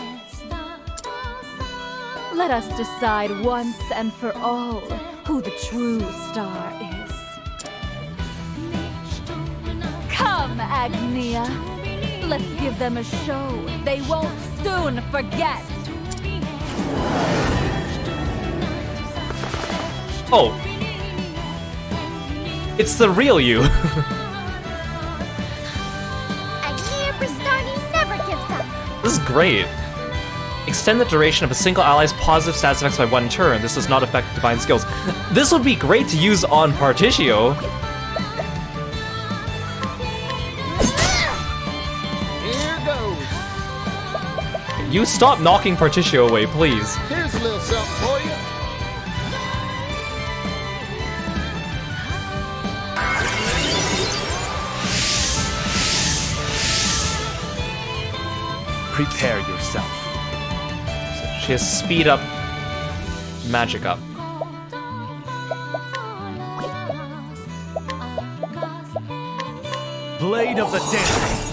Let us decide once and for all who the true star is. Come, Agnea. Let's give them a show they won't soon forget. Oh. It's the real you. Agnea Bristani never gives up. This is great. Extend the duration of a single ally's positive stats effects by 1 turn. This does not affect divine skills. This would be great to use on Particio. Here goes. You stop knocking Particio away, please. Here's a little something for you. Prepare yourself. She has speed up, magic up. Blade of the Dance.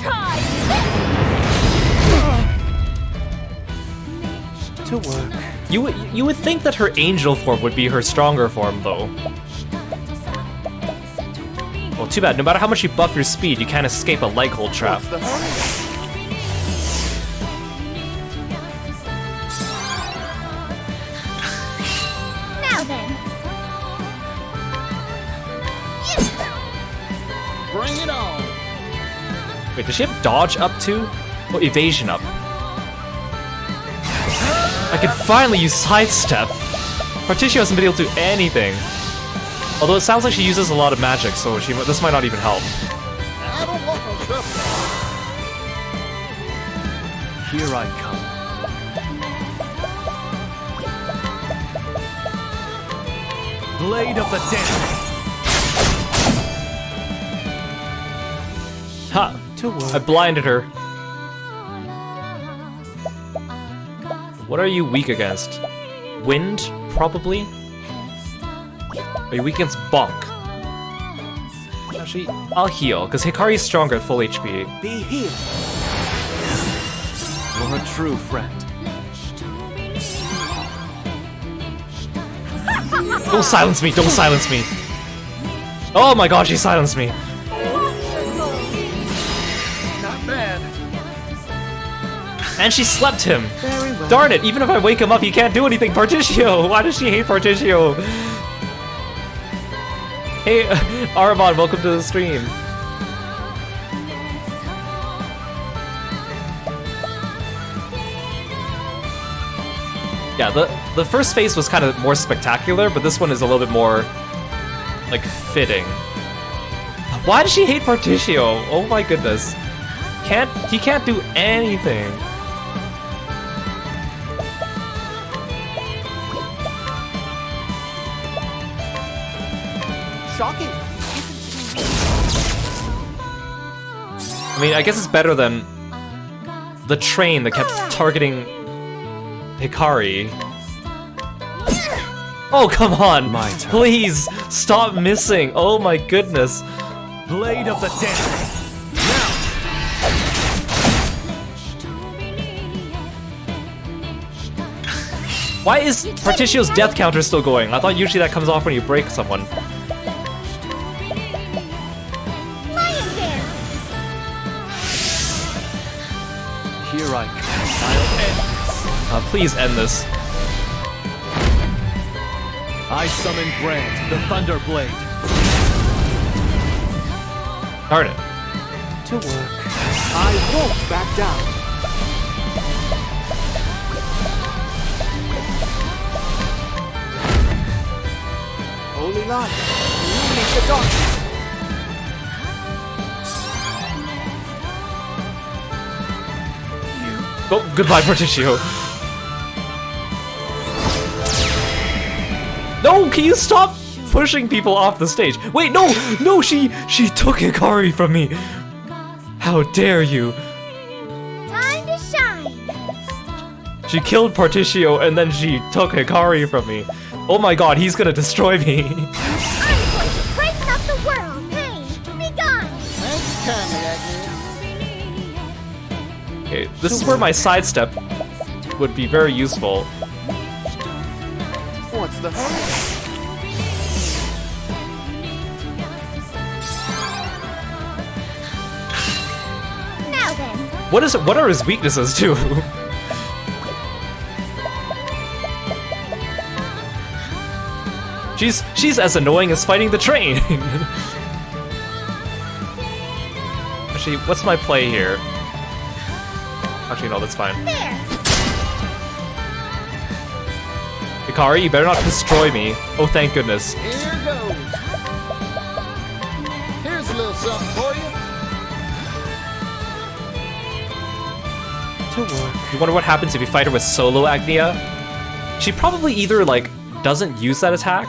Try To work. You would think that her angel form would be her stronger form, though. Well, too bad. No matter how much you buff your speed, you can't escape a leg hold trap. What's the hurry? Now then. Bring it on. Wait, does she have dodge up too? Oh, evasion up. I can finally use sidestep. Particio hasn't been able to do anything. Although it sounds like she uses a lot of magic, so this might not even help. I don't want no trouble. Here I come. Blade of the Dance. Ha! To work. I blinded her. What are you weak against? Wind, probably? Are you weak against Bonk? Actually, I'll heal, because Hikari's stronger at full HP. Be healed. You're a true friend. Don't silence me! Don't silence me! Oh my god, she silenced me! Not bad. And she slept him! Very well. Darn it, even if I wake him up, he can't do anything! Particio! Why does she hate Particio? Hey, Aramon, welcome to the stream. Yeah, the first phase was kind of more spectacular, but this one is a little bit more, like, fitting. Why does she hate Particio? Oh my goodness. He can't do anything. Shocking. I mean, I guess it's better than the train that kept targeting Hikari. Oh, come on! My turn. Please, stop missing! Oh my goodness. Blade of the Dance. Why is Particio's death counter still going? I thought usually that comes off when you break someone. Lion dance. Here I come. I'll end this. Please end this. I summon Grant, the Thunder Blade. Darn it. To work. I won't back down. Holy light, illuminate the darkness. Oh, goodbye, Particio. No, can you stop pushing people off the stage? Wait, no, no, she took Hikari from me. How dare you? Time to shine. She killed Particio and then she took Hikari from me. Oh my god, he's gonna destroy me. I'm going to brighten up the world. kindly, Agnea. Okay, this is where my sidestep would be very useful. What's the hurry? Now then. What are his weaknesses too? She's as annoying as fighting the train. Actually, what's my play here? Actually, no, that's fine. There. Hikari, you better not destroy me. Oh, thank goodness. Here goes. Here's a little something for you. To work. You wonder what happens if you fight her with solo Agnea? She probably either, like, doesn't use that attack.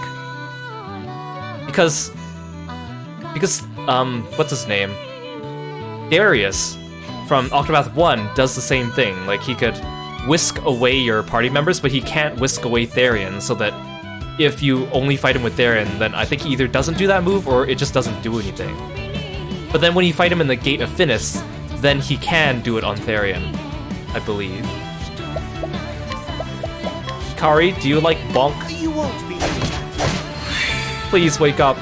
Because, what's his name? Darius from Octopath 1 does the same thing. Like, he could whisk away your party members, but he can't whisk away Therian, so that if you only fight him with Therian, then I think he either doesn't do that move or it just doesn't do anything. But then when you fight him in the Gate of Finis, then he can do it on Therian, I believe. Kari, do you like bonk? You won't be. Please wake up.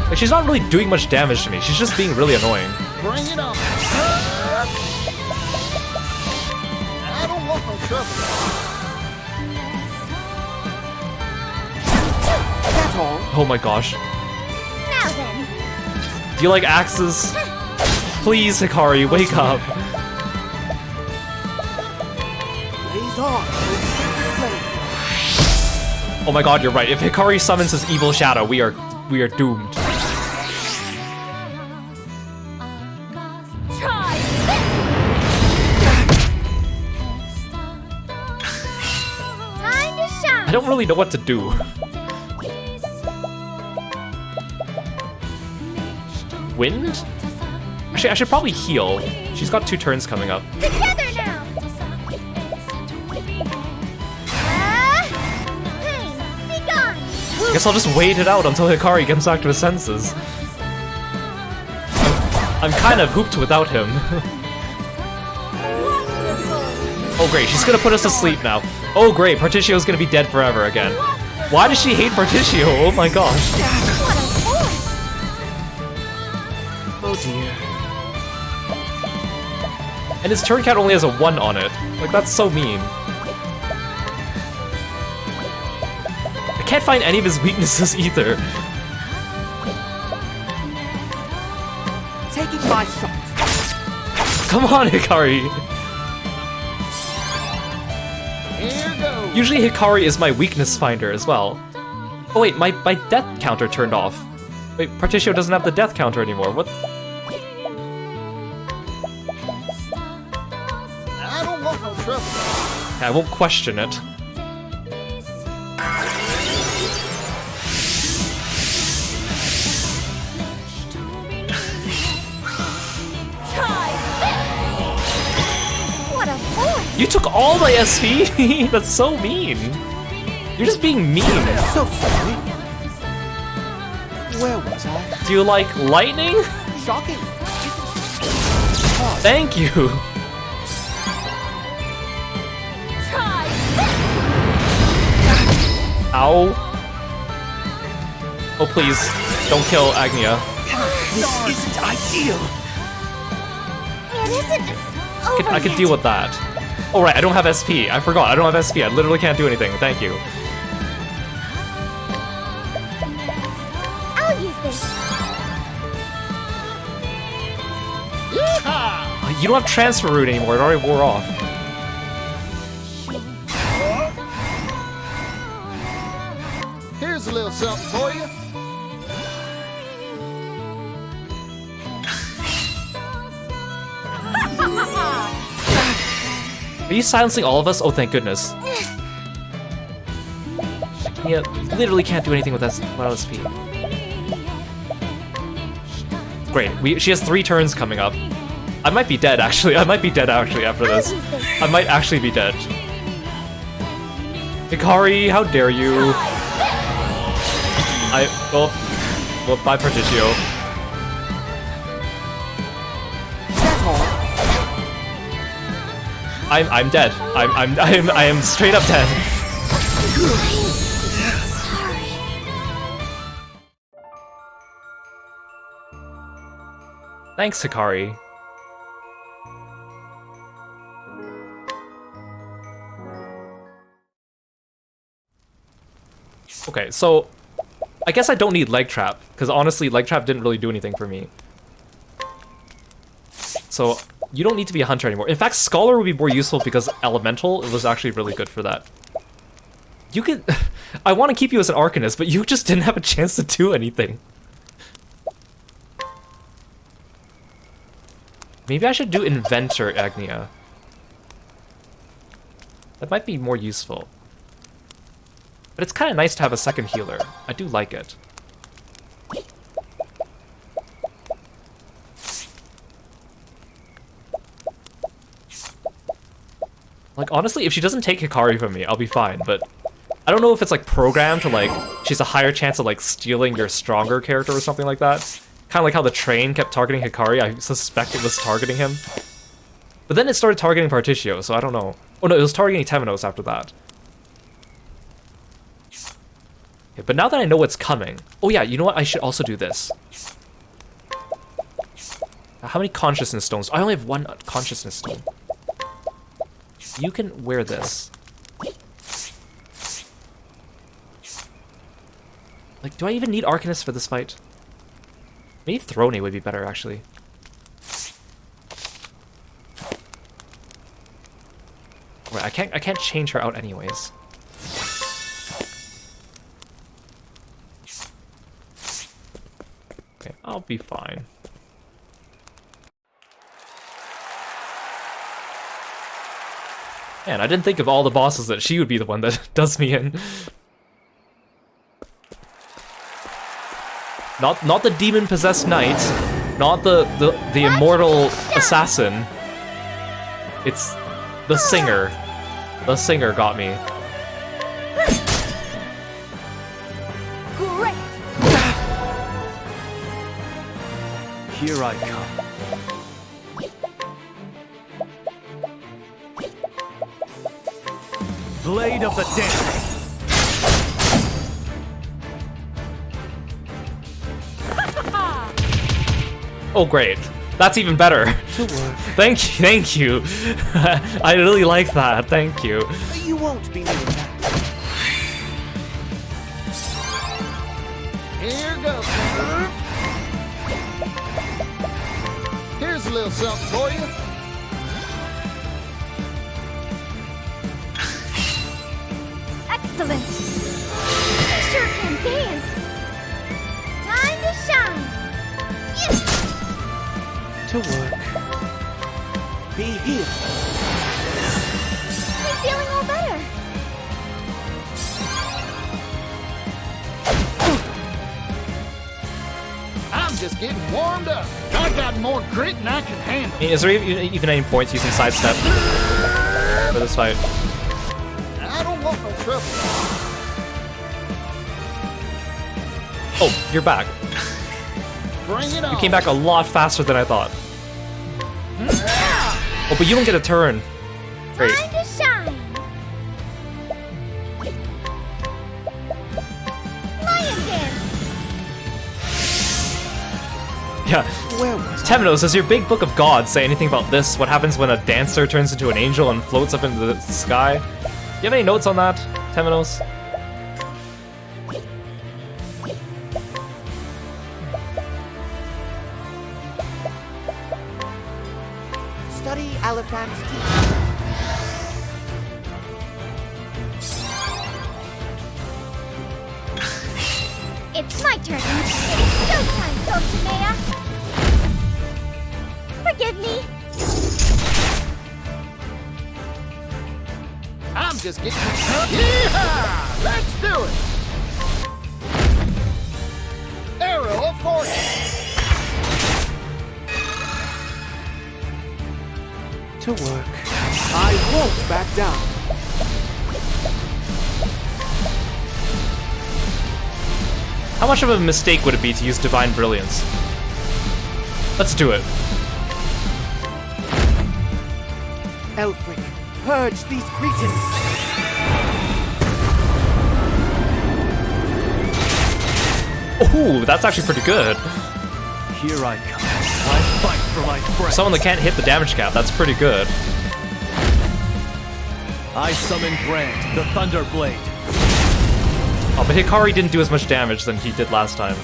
Like, she's not really doing much damage to me. She's just being really annoying. Bring it on. I don't want no trouble. That's all. Oh my gosh. Now then. Do you like axes? Please, Hikari, wake up. Blaze on. Oh my god, you're right. If Hikari summons his evil shadow, we are doomed. Time to shine. I don't really know what to do. Wind? Actually, I should probably heal. She's got 2 turns coming up. Together now. Pain, be gone. I guess I'll just wait it out until Hikari comes back to his senses. I'm kind of hooped without him. Oh great, she's gonna put us to sleep now. Oh great, Partitio's gonna be dead forever again. Why does she hate Partitio? Oh my gosh. What a force. Oh dear. And his turn count only has a 1 on it. Like, that's so mean. I can't find any of his weaknesses either. Taking my shot. Come on, Hikari. Here goes. Usually Hikari is my weakness finder as well. Oh wait, my death counter turned off. Wait, Partitio doesn't have the death counter anymore. What? I don't want no trouble. I won't question it. What a force. You took all my SP? That's so mean. You're just being mean. So sorry. Where was I? Do you like lightning? Shocking. Thank you. Ow. Oh please, don't kill Agnea. This isn't ideal. It isn't I could deal with that. Oh right, I don't have SP. I forgot, I don't have SP. I literally can't do anything. Thank you. I'll use this. You don't have transfer route anymore. It already wore off. Here's a little something for you. Are you silencing all of us? Oh, thank goodness. Yeah, literally can't do anything with that without SP. Great. She has 3 turns coming up. I might be dead, actually. I might be dead, actually, after this. I might actually be dead. Hikari, how dare you? Well, bye, Particio. I'm dead. I am straight up dead. Sorry. Thanks, Hikari. Okay, so I guess I don't need leg trap, because honestly, leg trap didn't really do anything for me. So you don't need to be a hunter anymore. In fact, scholar would be more useful because elemental was actually really good for that. You could... I want to keep you as an arcanist, but you just didn't have a chance to do anything. Maybe I should do inventor, Agnea. That might be more useful. But it's kind of nice to have a second healer. I do like it. Like, honestly, if she doesn't take Hikari from me, I'll be fine, but I don't know if it's, like, programmed to, like, she's a higher chance of, like, stealing your stronger character or something like that. Kind of like how the train kept targeting Hikari. I suspect it was targeting him. But then it started targeting Particio, so I don't know. Oh no, it was targeting Temenos after that. Okay, but now that I know what's coming... Oh yeah, you know what? I should also do this. How many consciousness stones? I only have one consciousness stone. You can wear this. Like, do I even need Arcanist for this fight? Maybe Throne would be better, actually. Wait, I can't change her out anyways. Okay, I'll be fine. Man, I didn't think of all the bosses that she would be the one that does me in. Not the demon-possessed knight, not the immortal assassin. It's the singer. The singer got me. Great. Here I come. Blade of the Dead. Oh great, that's even better. Thank you. I really like that. Thank you. You won't be needing that. Here goes. Here's a little something for you. Excellent. You sure can dance. Time to shine. Yes. To work. Be healed. I'm feeling all better. I'm just getting warmed up. I got more grit than I can handle. I mean, is there even any points using sidestep for this fight? I don't want no trouble. Oh, you're back. Bring it on. You came back a lot faster than I thought. Oh, but you don't get a turn. Great. Time to shine. Lion dance. Yeah. Temenos, does your big book of gods say anything about this? What happens when a dancer turns into an angel and floats up into the sky? Do you have any notes on that, Temenos? Study Elephant's teeth. It's my turn. Showtime, Dulcinea. Forgive me. I'm just getting... Yeehaw! Let's do it! Arrow of fortune! To work. I won't back down. How much of a mistake would it be to use Divine Brilliance? Let's do it. Elfric, purge these cretins! Ooh, that's actually pretty good. Here I come. I fight for my friends. Someone that can't hit the damage cap, that's pretty good. I summon Brand, the Thunder Blade. Oh, but Hikari didn't do as much damage than he did last time.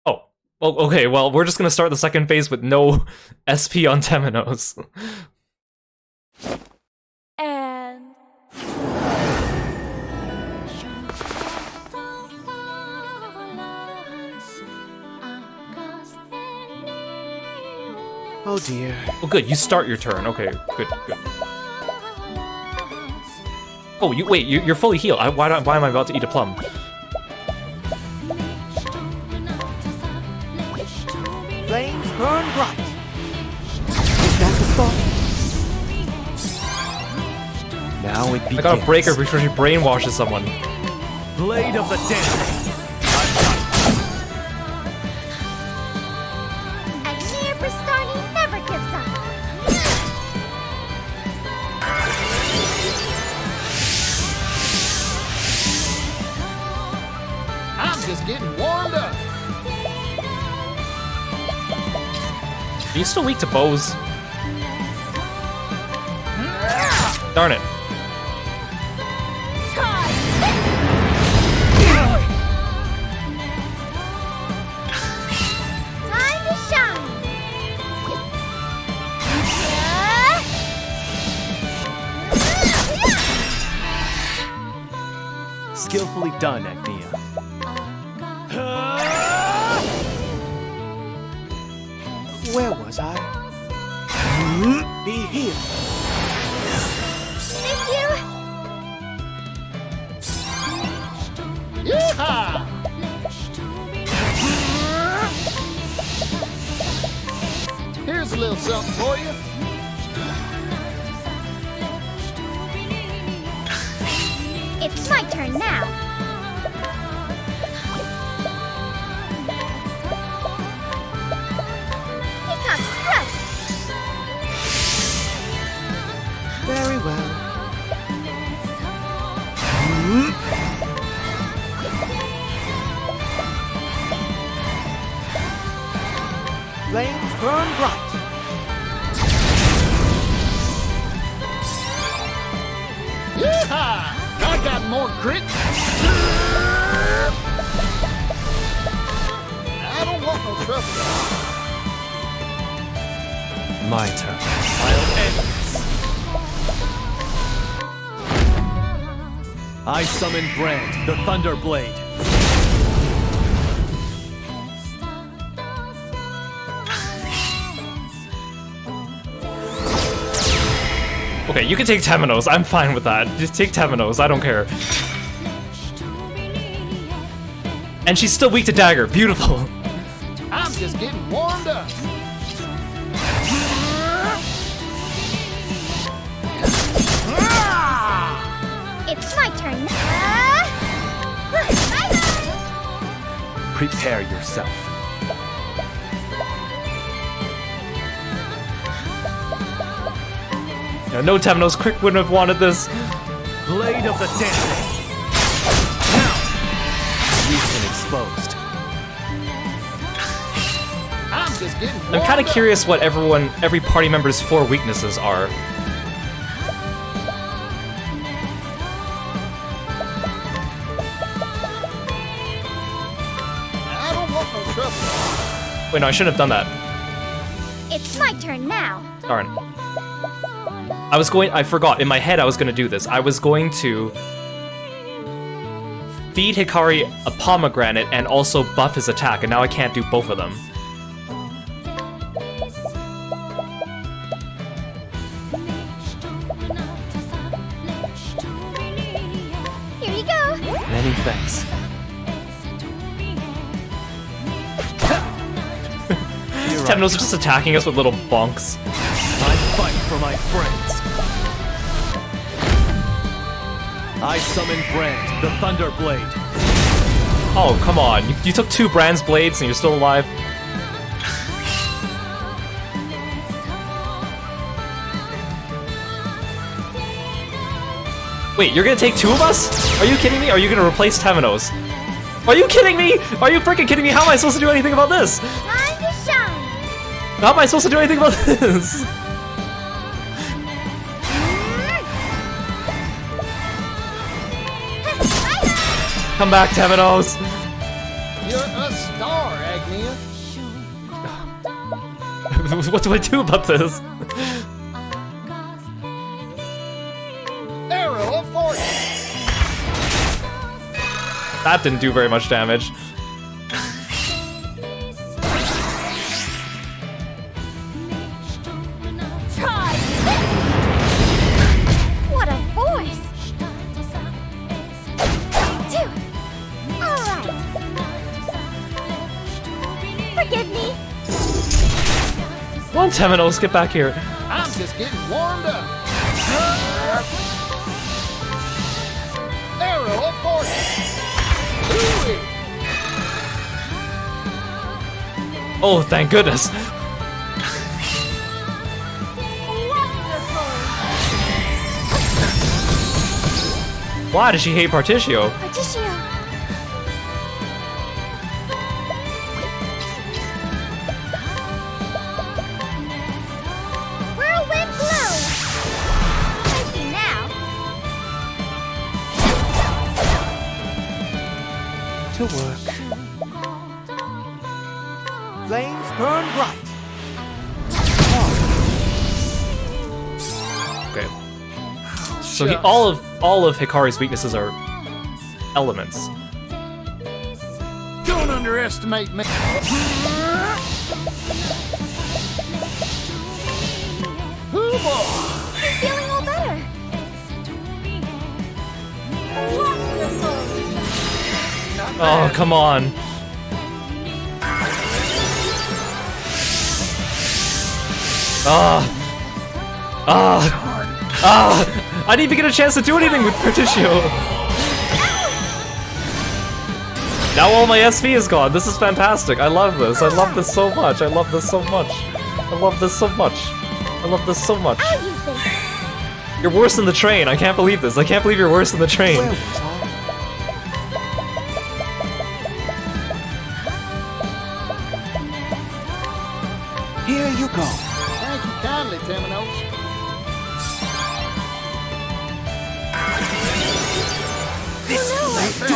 Oh. Well, okay, well, we're just gonna start the second phase with no SP on Temenos. And Oh dear. Oh, good, you start your turn. Okay, good, good. Oh, you're fully healed. Why am I about to eat a plum? Flames burn bright. Is that the spot? Now it begins. I gotta break her before she brainwashes someone. Blade of the Dancer. Agnea Bristani never gives up. I'm just getting warmed up. Are you still weak to bows? Darn it. Time to shine. Skillfully done, Agnea. Where was I? Be healed. Thank you. Yeehaw! Here's a little something for you. It's my turn now. Peacock strut. Very well. Flames burn bright. Yeehaw! I got more grit. I don't want no trouble. My turn. I'll end this. I summon Brand, the Thunder Blade. Okay, you can take Temenos. I'm fine with that. Just take Temenos. I don't care. And she's still weak to dagger. Beautiful. I'm just getting warmed up. It's my turn now. Prepare yourself. No, Temenos. Crick wouldn't have wanted this. Blade of the Dancer. Now! You've been exposed. I'm just getting warmed I'm kind of up. curious what every party member's 4 weaknesses are. I don't want no trouble. Wait, no, I shouldn't have done that. It's my turn now. Darn. I forgot. In my head, I was going to do this. I was going to feed Hikari a pomegranate and also buff his attack, and now I can't do both of them. Here you go. Many thanks. Temenos are just attacking us with little bonks. I fight for my friends. I summon Brand, the Thunder Blade. Oh, come on. You took 2 Brand's blades and you're still alive? Wait, you're gonna take 2 of us? Are you kidding me? Are you gonna replace Temenos? Are you kidding me? Are you freaking kidding me? How am I supposed to do anything about this? Time to shine. How am I supposed to do anything about this? Come back, Temenos! You're a star, Agnea. What do I do about this? Arrow of fortune. That didn't do very much damage. What a voice! Alright. Forgive me. Come on, Temenos, get back here. I'm just getting warmed up. Arrow of fortune. Ooh-wee. Oh, thank goodness. Why does she hate Partitio? Partitio. Whirlwind blow. I see now. To work. Flames burn bright. Okay. So all of Hikari's weaknesses are elements. Don't underestimate me. I'm feeling all better. Oh, come on. I didn't even get a chance to do anything with Partitio. Now all my SV is gone. This is fantastic. I love this. I love this so much. I love this so much. I love this so much. I love this so much. I'll use this. You're worse than the train. I can't believe this. I can't believe you're worse than the train. Where was I? Here you go. Thank you kindly, Temenos. This will do.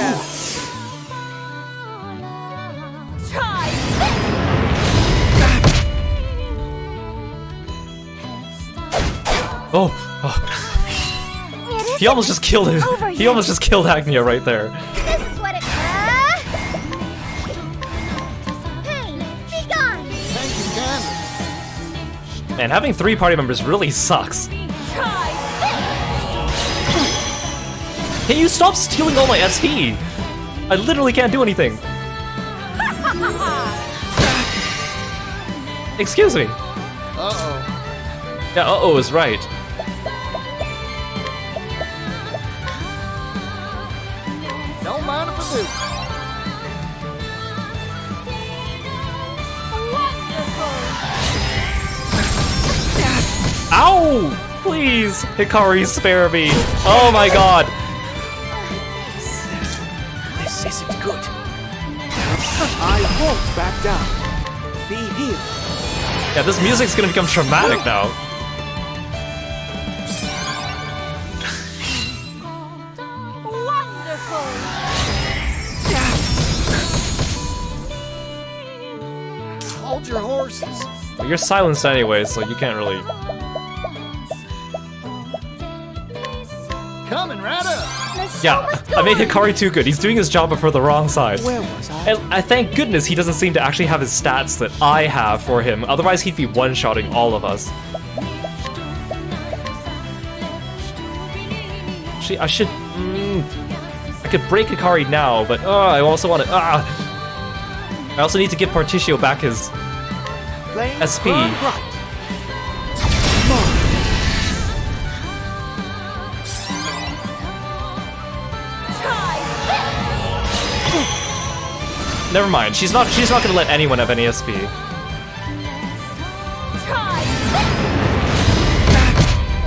Oh. He almost just killed him. He almost just killed Agnea right there. This is what it. Pain, be gone. Thank you kindly. Man, having 3 party members really sucks. Can you stop stealing all my SP? I literally can't do anything. Excuse me. Uh-oh. Yeah, uh-oh is right. Don't mind if I do. Ow! Please, Hikari, spare me. Oh my god. This isn't good. I won't back down. Be healed. Yeah, this music's gonna become traumatic now. Hold your horses. Well, you're silenced anyway, so you can't really... Coming right up. Yeah, I made Hikari too good. He's doing his job but for the wrong side. Where was I? And I thank goodness he doesn't seem to actually have his stats that I have for him. Otherwise, he'd be one-shotting all of us. Actually, I should... I could break Hikari now, but I also want to... I also need to give Partitio back his Flames SP. burn bright. Never mind. She's not gonna let anyone have any SP.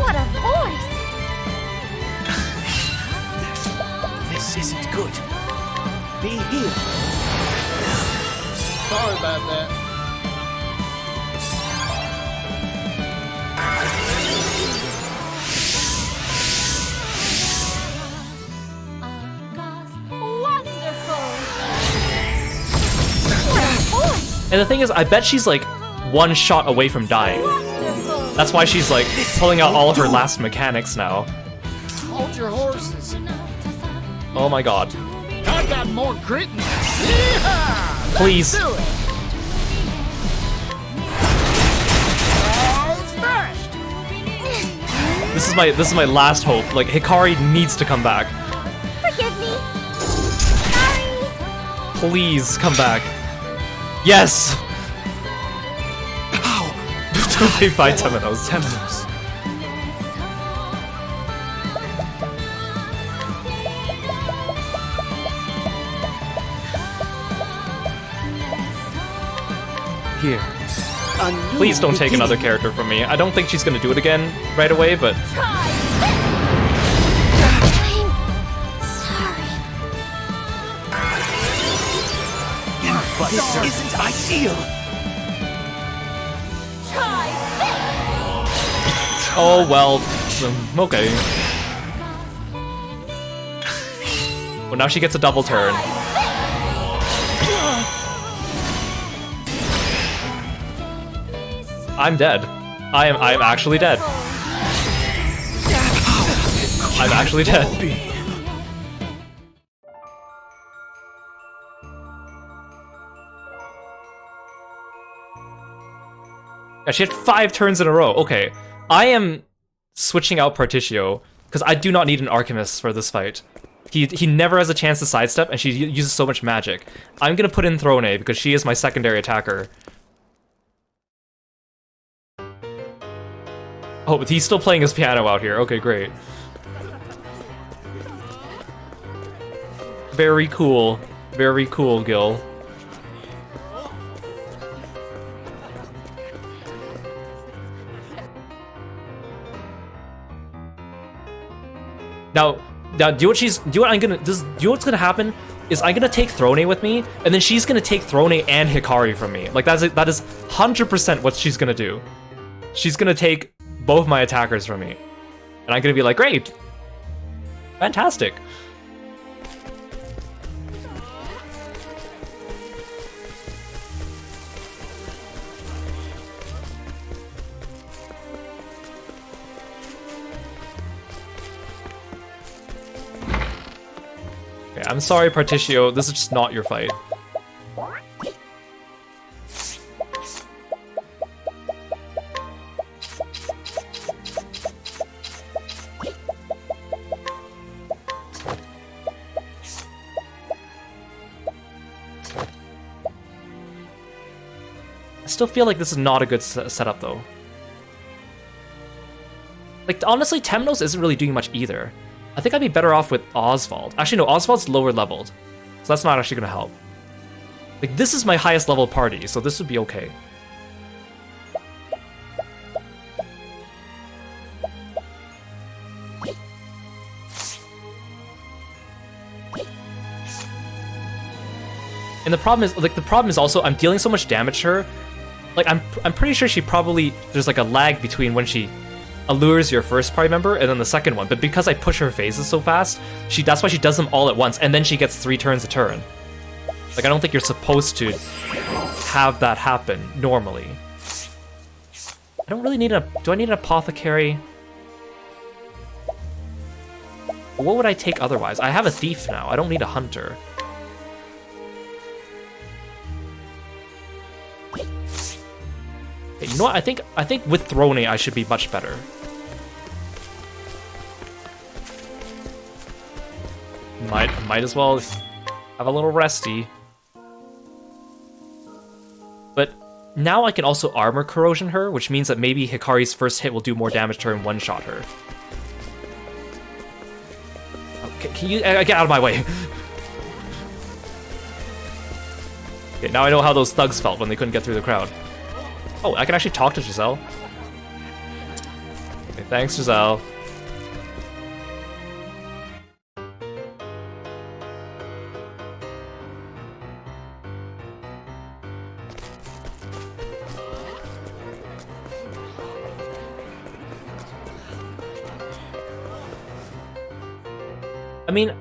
What a force! This isn't good. Be healed. Sorry about that. And the thing is, I bet she's like one shot away from dying. That's why she's like pulling out all of her last mechanics now. Hold your horses. Oh my god. I got more grit than Yeehaw! Please. Let's do it. Oh, smashed! This is my last hope. Like, Hikari needs to come back. Forgive me. Sorry. Please come back. Yes! Ow! They fight Temenos. Temenos. Here. Please don't take another character from me. I don't think she's gonna do it again right away, but... I'm sorry. But this isn't ideal. Oh, well. Okay. Well, now she gets a double turn. I'm dead. I'm actually dead. I'm actually dead. Yeah, she had 5 turns in a row. Okay, I am switching out Particio because I do not need an Archimist for this fight. He never has a chance to sidestep, and she uses so much magic. I'm gonna put in Throne because she is my secondary attacker. Oh, he's still playing his piano out here. Okay, great. Very cool. Very cool, Gil. Now, do what's gonna happen is I'm gonna take Throne with me, and then she's gonna take Throne and Hikari from me. Like that is 100% what she's gonna do. She's gonna take both my attackers from me, and I'm gonna be like, great, fantastic. Okay, I'm sorry, Particio. This is just not your fight. I still feel like this is not a good setup, though. Like, honestly, Temenos isn't really doing much either. I think I'd be better off with Oswald. Actually, no, Oswald's lower leveled, so that's not actually gonna help. Like, this is my highest level party, so this would be okay. And the problem is also I'm dealing so much damage to her. Like, I'm pretty sure there's like a lag between when she allures your first party member and then the second one, but because I push her phases so fast, that's why she does them all at once, and then she gets 3 turns a turn. Like, I don't think you're supposed to have that happen normally. I don't really need do I need an apothecary? What would I take otherwise? I have a thief now, I don't need a hunter. You know what? I think with Throne I should be much better. Might as well have a little resty. But now I can also armor corrosion her, which means that maybe Hikari's first hit will do more damage to her and one-shot her. Okay, can you get out of my way? Okay, now I know how those thugs felt when they couldn't get through the crowd. Oh, I can actually talk to Giselle. Okay, thanks, Giselle. I mean,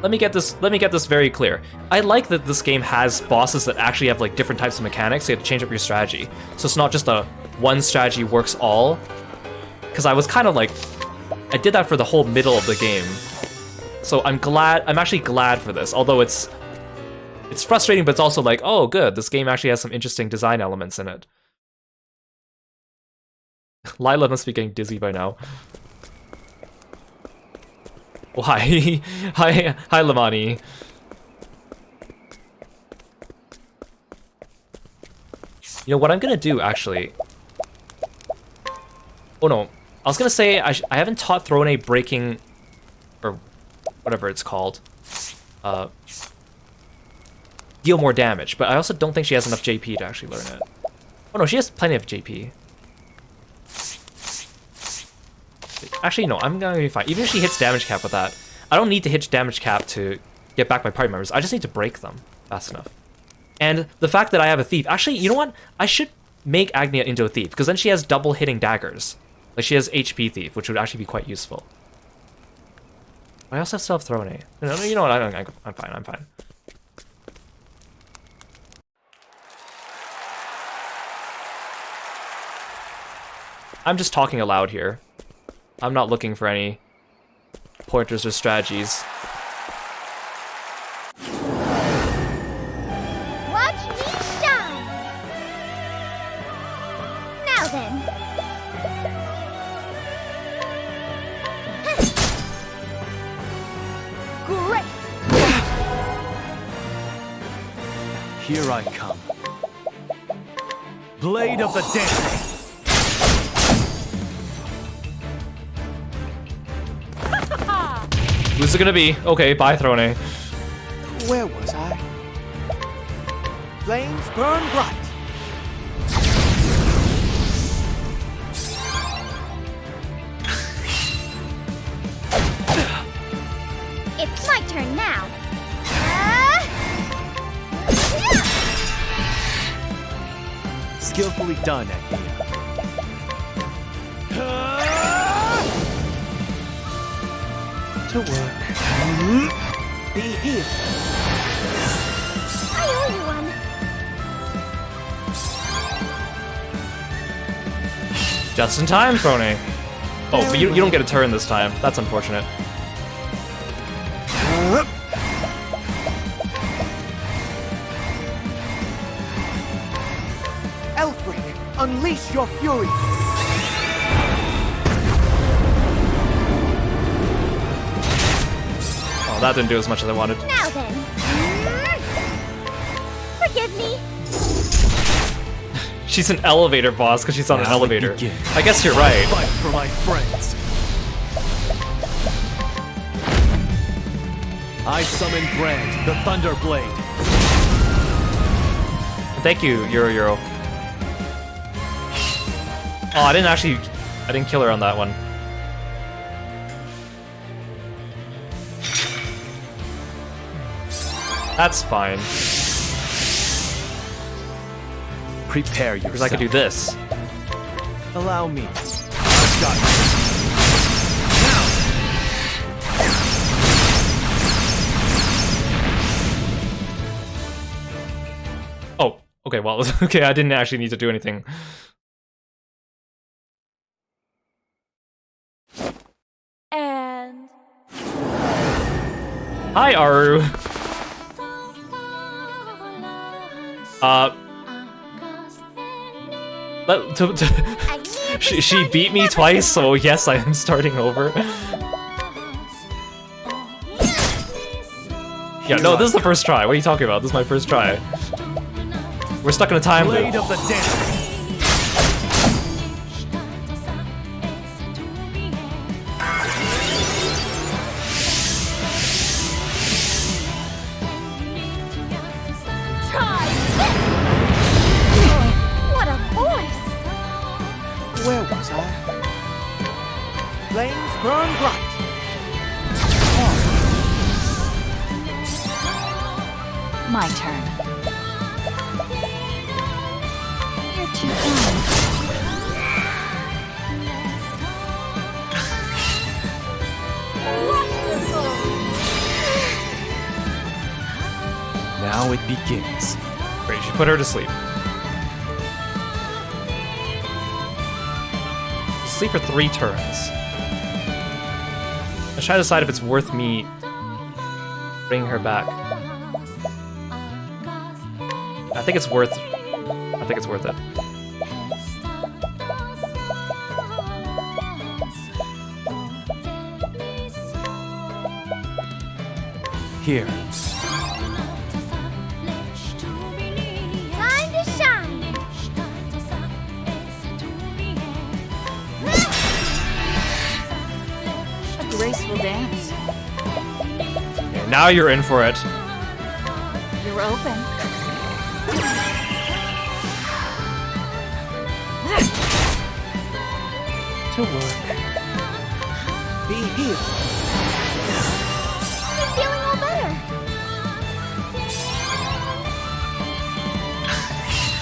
let me get this very clear. I like that this game has bosses that actually have like different types of mechanics, so you have to change up your strategy. So it's not just a one strategy works all. Because I was kind of like, I did that for the whole middle of the game. So I'm actually glad for this, although it's frustrating, but it's also like, oh good, this game actually has some interesting design elements in it. Lila must be getting dizzy by now. Oh, hi. Hi, Lamani. You know what I'm gonna do, actually? Oh no, I was gonna say I haven't taught Throne breaking, or whatever it's called, deal more damage, but I also don't think she has enough JP to actually learn it. Oh no, she has plenty of JP. Actually, no, I'm gonna be fine. Even if she hits damage cap with that, I don't need to hit damage cap to get back my party members. I just need to break them fast enough. And the fact that I have a thief, actually, you know what? I should make Agnea into a thief, because then she has double hitting daggers. Like, she has HP thief, which would actually be quite useful. I also still have Throne. You know what? I'm fine. I'm fine. I'm just talking aloud here. I'm not looking for any pointers or strategies. Watch me shine! Now then. Great! Here I come. Blade of the Dead. Who's it gonna be? Okay, bye, Throne. Where was I? Flames burn bright. It's my turn now. Skillfully done, Agnea. To work. Be healed. I owe you one. Just in time, Throne. Oh, but you don't get a turn this time. That's unfortunate. Elfric, unleash your fury. Oh, that didn't do as much as I wanted. Now then. Forgive me. She's an elevator boss because she's on an elevator. I guess you're right. Fight for my friends. I summon Brand, the Thunder Blade. Thank you, Euro. Oh, I didn't kill her on that one. That's fine. Prepare yourself. Because I could do this. Allow me. I've got you. Oh, okay, well, okay, I didn't actually need to do anything. And... Hi, Aru! She beat me twice, so yes, I am starting over. Yeah, no, this is the first try. What are you talking about? This is my first try. We're stuck in a time loop. Blade of the Dead. Try! flames burn bright. My turn. You're too kind. Now it begins. Great, she put her to sleep. Sleep for 3 turns. Let's try to decide if it's worth me bringing her back. I think it's worth it. Here. Time to shine. A graceful dance. Okay, now you're in for it. You're open. To work. Be healed. I'm feeling all better.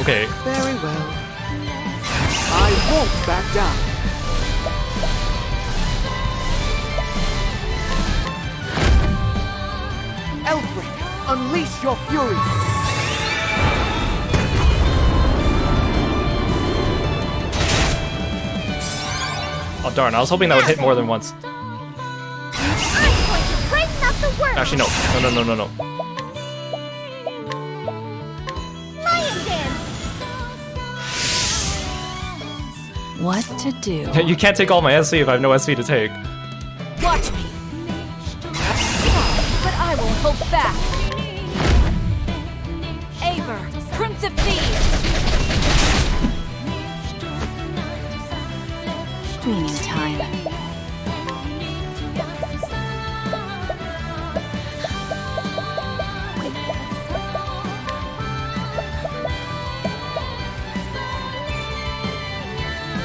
Okay, Very well. I won't back down. Elfric, unleash your fury. oh darn, I was hoping that would hit more than once. I'm going to brighten up the world. Actually, no. No. Lion dance. What to do? You can't take all my SV if I have no SV to take. Watch me. But I won't hold back. Aver, Prince of Thieves. Cleaning time.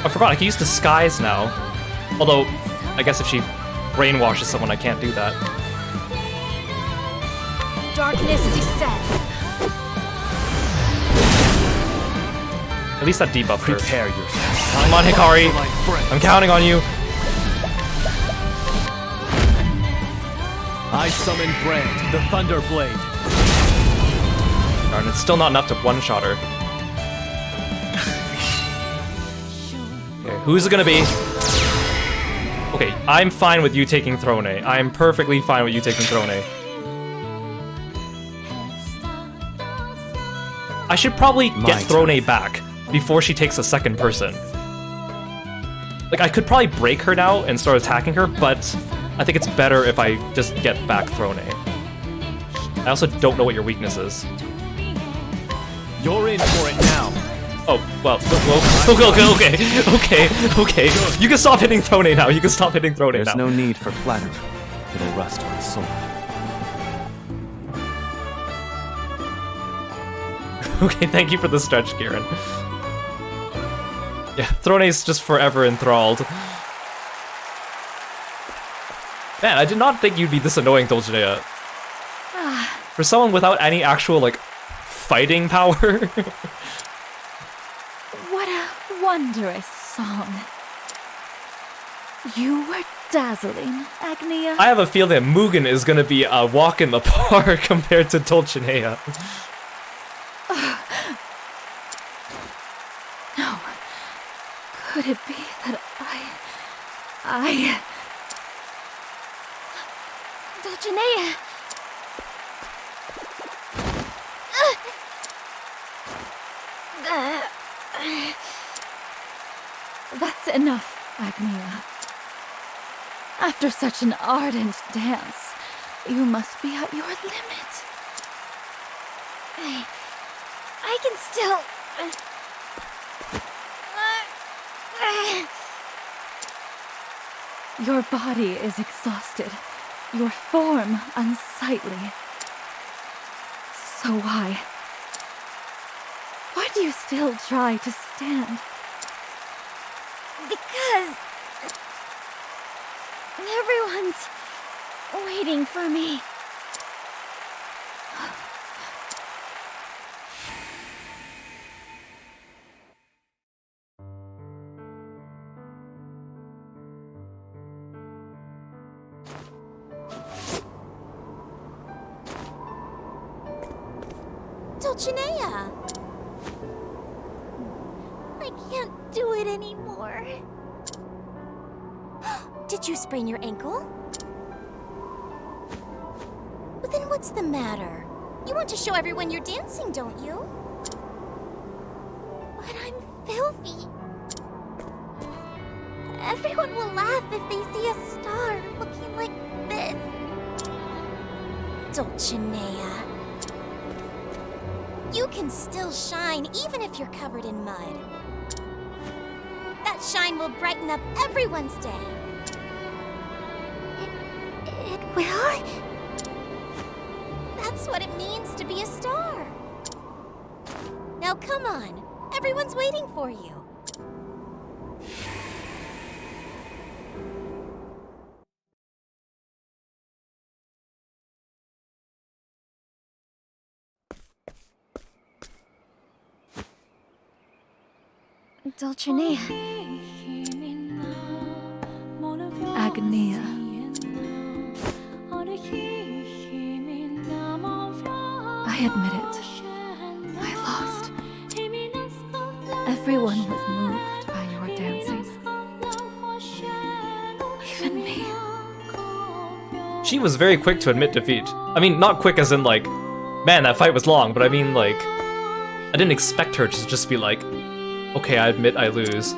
I forgot, I can use disguise now. Although, I guess if she brainwashes someone, I can't do that. Darkness descend. At least that debuffed her. Prepare yourself. Come on, Hikari. I'm counting on you. I summon Brand, the Thunder Blade. Darn, it's still not enough to one-shot her. Okay, who's it gonna be? Okay, I'm fine with you taking Throne. I'm perfectly fine with you taking Throne. I should probably get Throne back before she takes a second person. Like, I could probably break her now and start attacking her, but I think it's better if I just get back Throne. I also don't know what your weakness is. You're in for it now. Oh, well, okay. You can stop hitting Throne now. You can stop hitting Throne now. There's no need for flattery. It'll rust my soul. Okay, thank you for the stretch, Kieran. Yeah, Throne's just forever enthralled. Man, I did not think you'd be this annoying, Dulcinea. For someone without any actual, like, fighting power. What a wondrous song. You were dazzling, Agnea. I have a feeling that Mugen is gonna be a walk in the park compared to Dulcinea. No. Could it be that I... Dulcinea. That's enough, Agnea. After such an ardent dance, you must be at your limit. I can still... Your body is exhausted, your form unsightly. So why do you still try to stand? Because... Everyone's waiting for me. Dulcinea! I can't do it anymore. Did you sprain your ankle? But then what's the matter? You want to show everyone you're dancing, don't you? But I'm filthy. Everyone will laugh if they see a star looking like this. Dulcinea. You can still shine even if you're covered in mud. That shine will brighten up everyone's day. It will? That's what it means to be a star. Now come on, everyone's waiting for you. Dulcinea. Agnea. I admit it. I lost. Everyone was moved by your dancing. Even me. She was very quick to admit defeat. I mean, not quick as in like, man, that fight was long, but I mean like, I didn't expect her to just be like, okay, I admit I lose.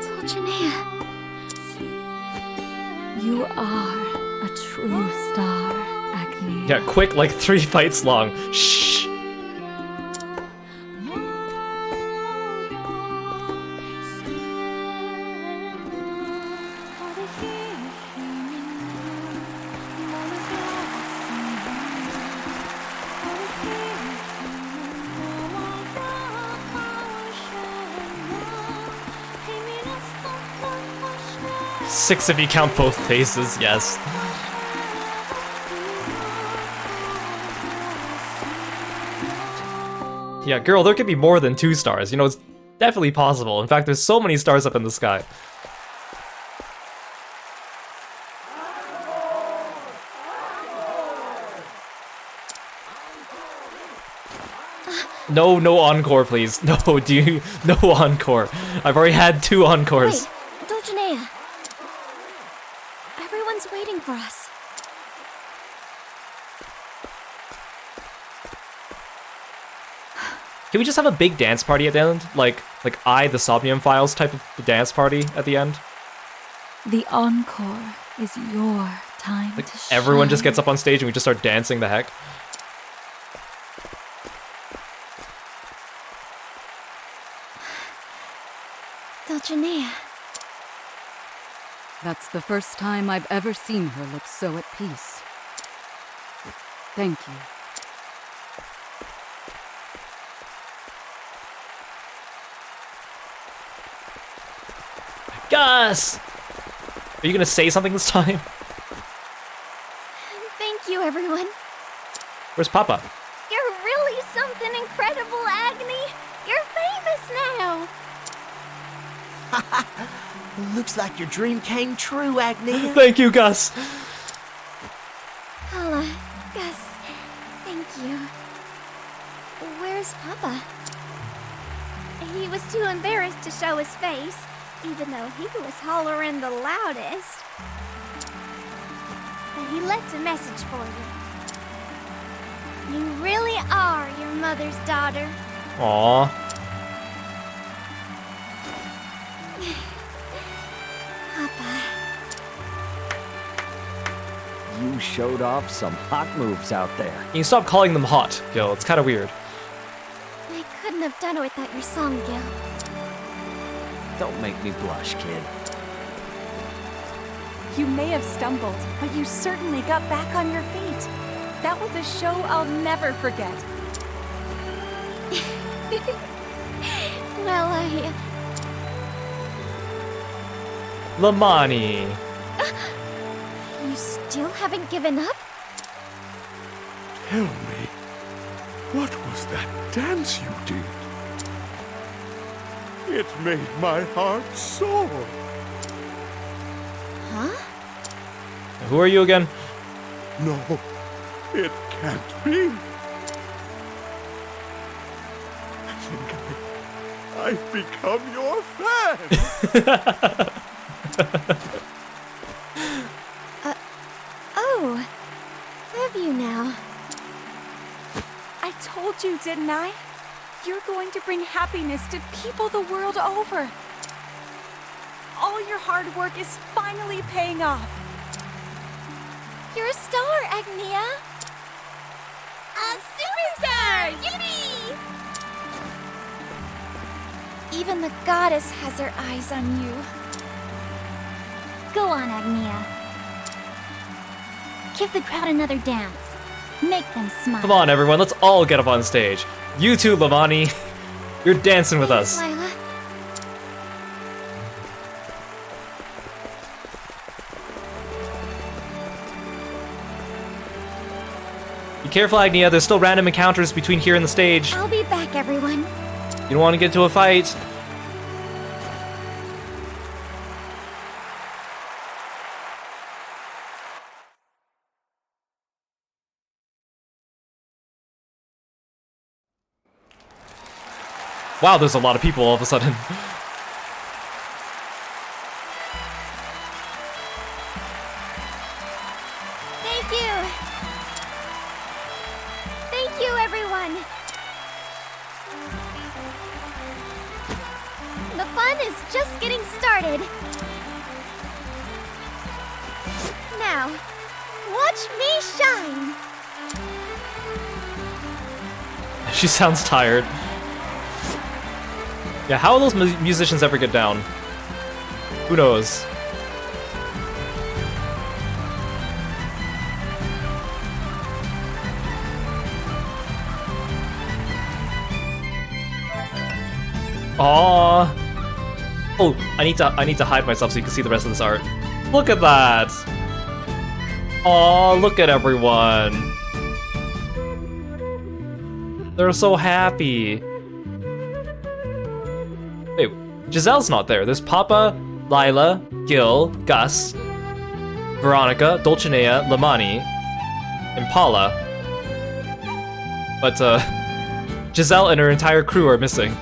Dulcinea. You are a true star, Agnea. Yeah, quick, like 3 fights long. Shh. Six if you count both phases, yes. Yeah, girl, there could be more than 2 stars. You know, it's definitely possible. In fact, there's so many stars up in the sky. No, no encore, please. No, no encore. I've already had 2 encores. Wait, Dulcinea. Everyone's waiting for us. Can we just have a big dance party at the end? Like the Somnium Files type of dance party at the end? The encore is your time Like to shine. everyone just gets up on stage and we just start dancing the heck? Dulcinea. That's the first time I've ever seen her look so at peace. Thank you. Gus! Are you gonna say something this time? Thank you, everyone. Where's Papa? You're really something incredible, Agni. You're famous now. Looks like your dream came true, Agnea. Thank you, Gus! Paula, Gus, thank you. Where's Papa? He was too embarrassed to show his face, even though he was hollering the loudest. But he left a message for you. You really are your mother's daughter. Aww. Papa. You showed off some hot moves out there. Can you stop calling them hot, Gil? It's kind of weird. I couldn't have done it without your song, Gil. Don't make me blush, kid. You may have stumbled, but you certainly got back on your feet. That was a show I'll never forget. Well, Lamani. You still haven't given up? Tell me, what was that dance you did? It made my heart soar. Huh? Who are you again? No, it can't be. I think I've become your fan. Oh. Have you now? I told you, didn't I? You're going to bring happiness to people the world over. All your hard work is finally paying off. You're a star, Agnea. A superstar! Yippee! Even the goddess has her eyes on you. Go on, Agnea. Give the crowd another dance. Make them smile. Come on, everyone, let's all get up on stage. You too, Lamani. You're dancing with us. Lila. Be careful, Agnea. There's still random encounters between here and the stage. I'll be back, everyone. You don't want to get into a fight. Wow, there's a lot of people all of a sudden. Thank you. Thank you, everyone. The fun is just getting started. Now, watch me shine. She sounds tired. Yeah, how will those musicians ever get down? Who knows? Aww. Oh, I need to hide myself so you can see the rest of this art. Look at that. Aww, look at everyone. They're so happy. Wait, Giselle's not there. There's Papa, Lila, Gil, Gus, Veronica, Dulcinea, Lamani, and Paula. But, Giselle and her entire crew are missing.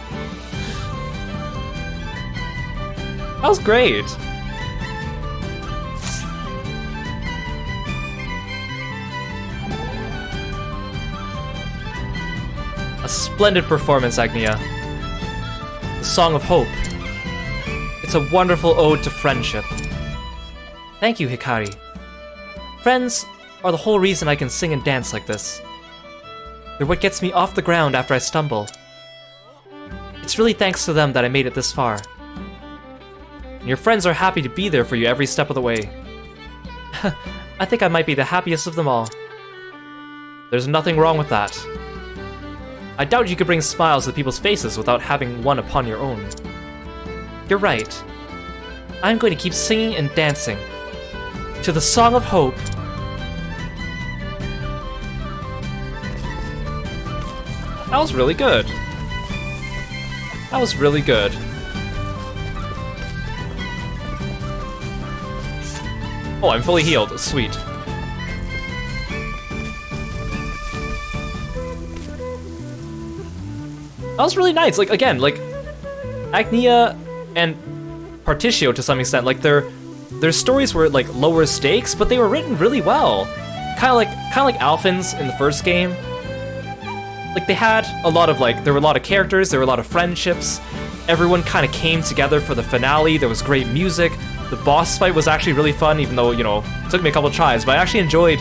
That was great. A splendid performance, Agnea. The Song of Hope. It's a wonderful ode to friendship. Thank you, Hikari. Friends are the whole reason I can sing and dance like this. They're what gets me off the ground after I stumble. It's really thanks to them that I made it this far. And your friends are happy to be there for you every step of the way. I think I might be the happiest of them all. There's nothing wrong with that. I doubt you could bring smiles to people's faces without having one upon your own. You're right. I'm going to keep singing and dancing to the Song of Hope. That was really good. That was really good. Oh, I'm fully healed. Sweet. That was really nice. Like, again, like, Agnea and Particio to some extent, like, their stories were, like, lower stakes, but they were written really well. Kind of like Alphin's in the first game. Like, they had a lot of, like, there were a lot of characters, there were a lot of friendships. Everyone kind of came together for the finale. There was great music. The boss fight was actually really fun, even though, you know, it took me a couple of tries, but I actually enjoyed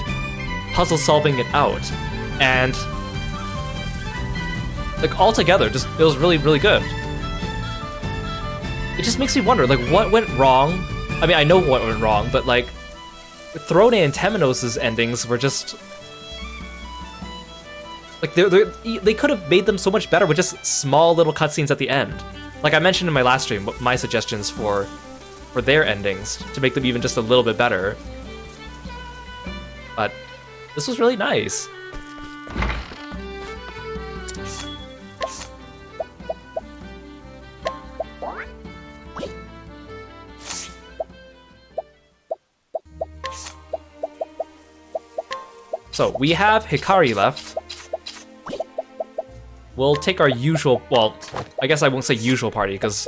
puzzle solving it out. And like, all together, just, it was really, really good. It just makes me wonder, like, what went wrong? I mean, I know what went wrong, but, like, Throne and Temenos' endings were just... Like, they could have made them so much better with just small little cutscenes at the end. Like I mentioned in my last stream, my suggestions for for their endings to make them even just a little bit better. But this was really nice. So we have Hikari left. We'll take our usual, well, I guess I won't say usual party, because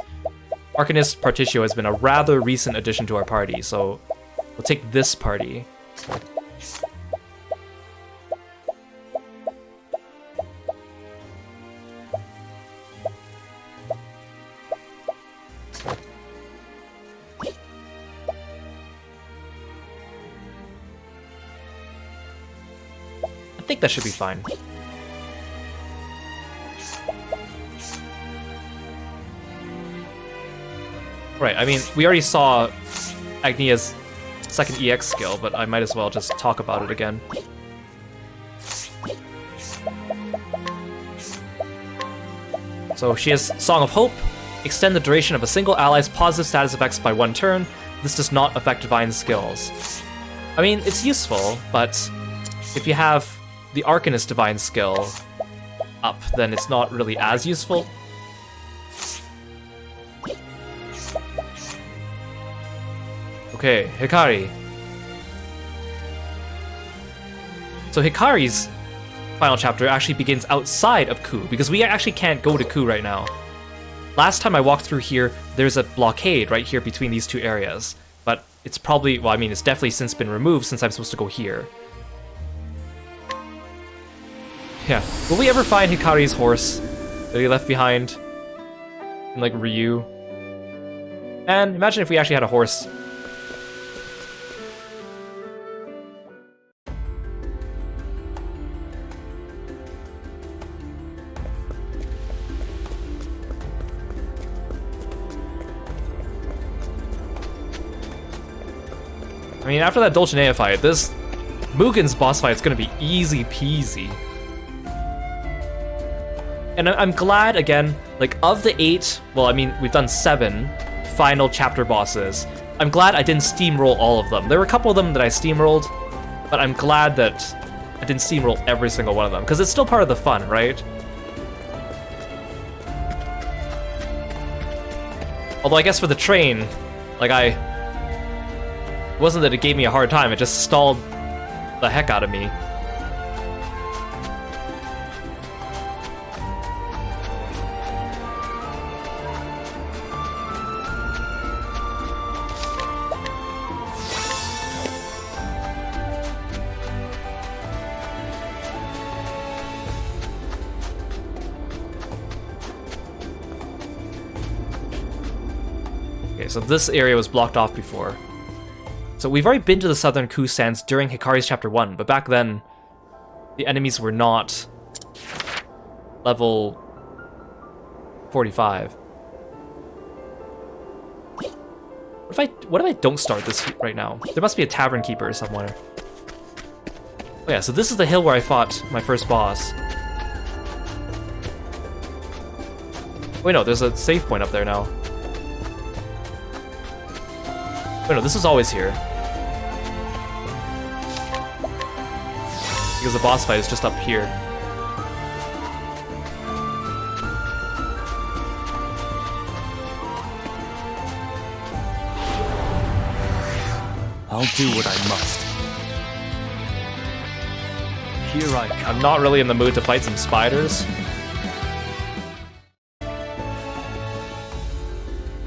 Arcanist Particio has been a rather recent addition to our party, so we'll take this party. I think that should be fine. Right, I mean, we already saw Agnea's second EX skill, but I might as well just talk about it again. So she has Song of Hope. Extend the duration of a single ally's positive status effects by 1 turn. This does not affect divine skills. I mean, it's useful, but if you have the Arcanist divine skill up, then it's not really as useful. Okay, Hikari. So Hikari's final chapter actually begins outside of Ku, because we actually can't go to Ku right now. Last time I walked through here, there's a blockade right here between these two areas. But it's probably, well, I mean, it's definitely since been removed since I'm supposed to go here. Yeah, will we ever find Hikari's horse that he left behind in, like, Ryu? And imagine if we actually had a horse. I mean, after that Dulcinea fight, this Mugen's boss fight is gonna be easy peasy. And I'm glad, again, like, of the 8, well, I mean, we've done 7 final chapter bosses. I'm glad I didn't steamroll all of them. There were a couple of them that I steamrolled, but I'm glad that I didn't steamroll every single one of them, because it's still part of the fun, right? Although I guess for the train, like, it wasn't that it gave me a hard time, it just stalled the heck out of me. Okay, so this area was blocked off before. So we've already been to the southern Ku Sands during Hikari's Chapter 1, but back then, the enemies were not level 45. What if I don't start this right now? There must be a tavern keeper somewhere. Oh yeah, so this is the hill where I fought my first boss. Wait, no, there's a save point up there now. Wait, no, this was always here. Because the boss fight is just up here. I'll do what I must. Here I come. I'm not really in the mood to fight some spiders.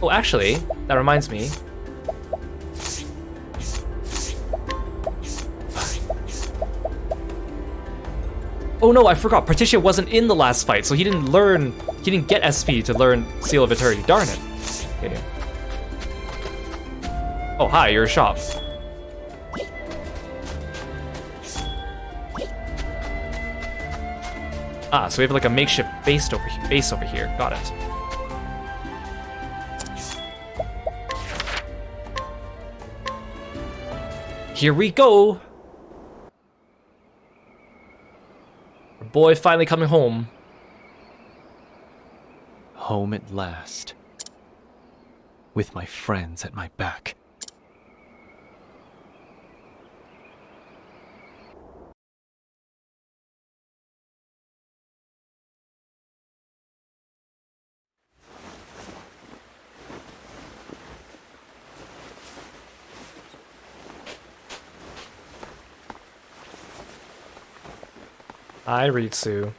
Oh, actually, that reminds me. Oh no, I forgot. Particia wasn't in the last fight, so he didn't get SP to learn Seal of Eternity. Darn it. Okay. Oh, hi, you're a shop. Ah, so we have like a makeshift base over here. Got it. Here we go. Our boy finally coming home. Home at last. with my friends at my back. Hi, Ritsu.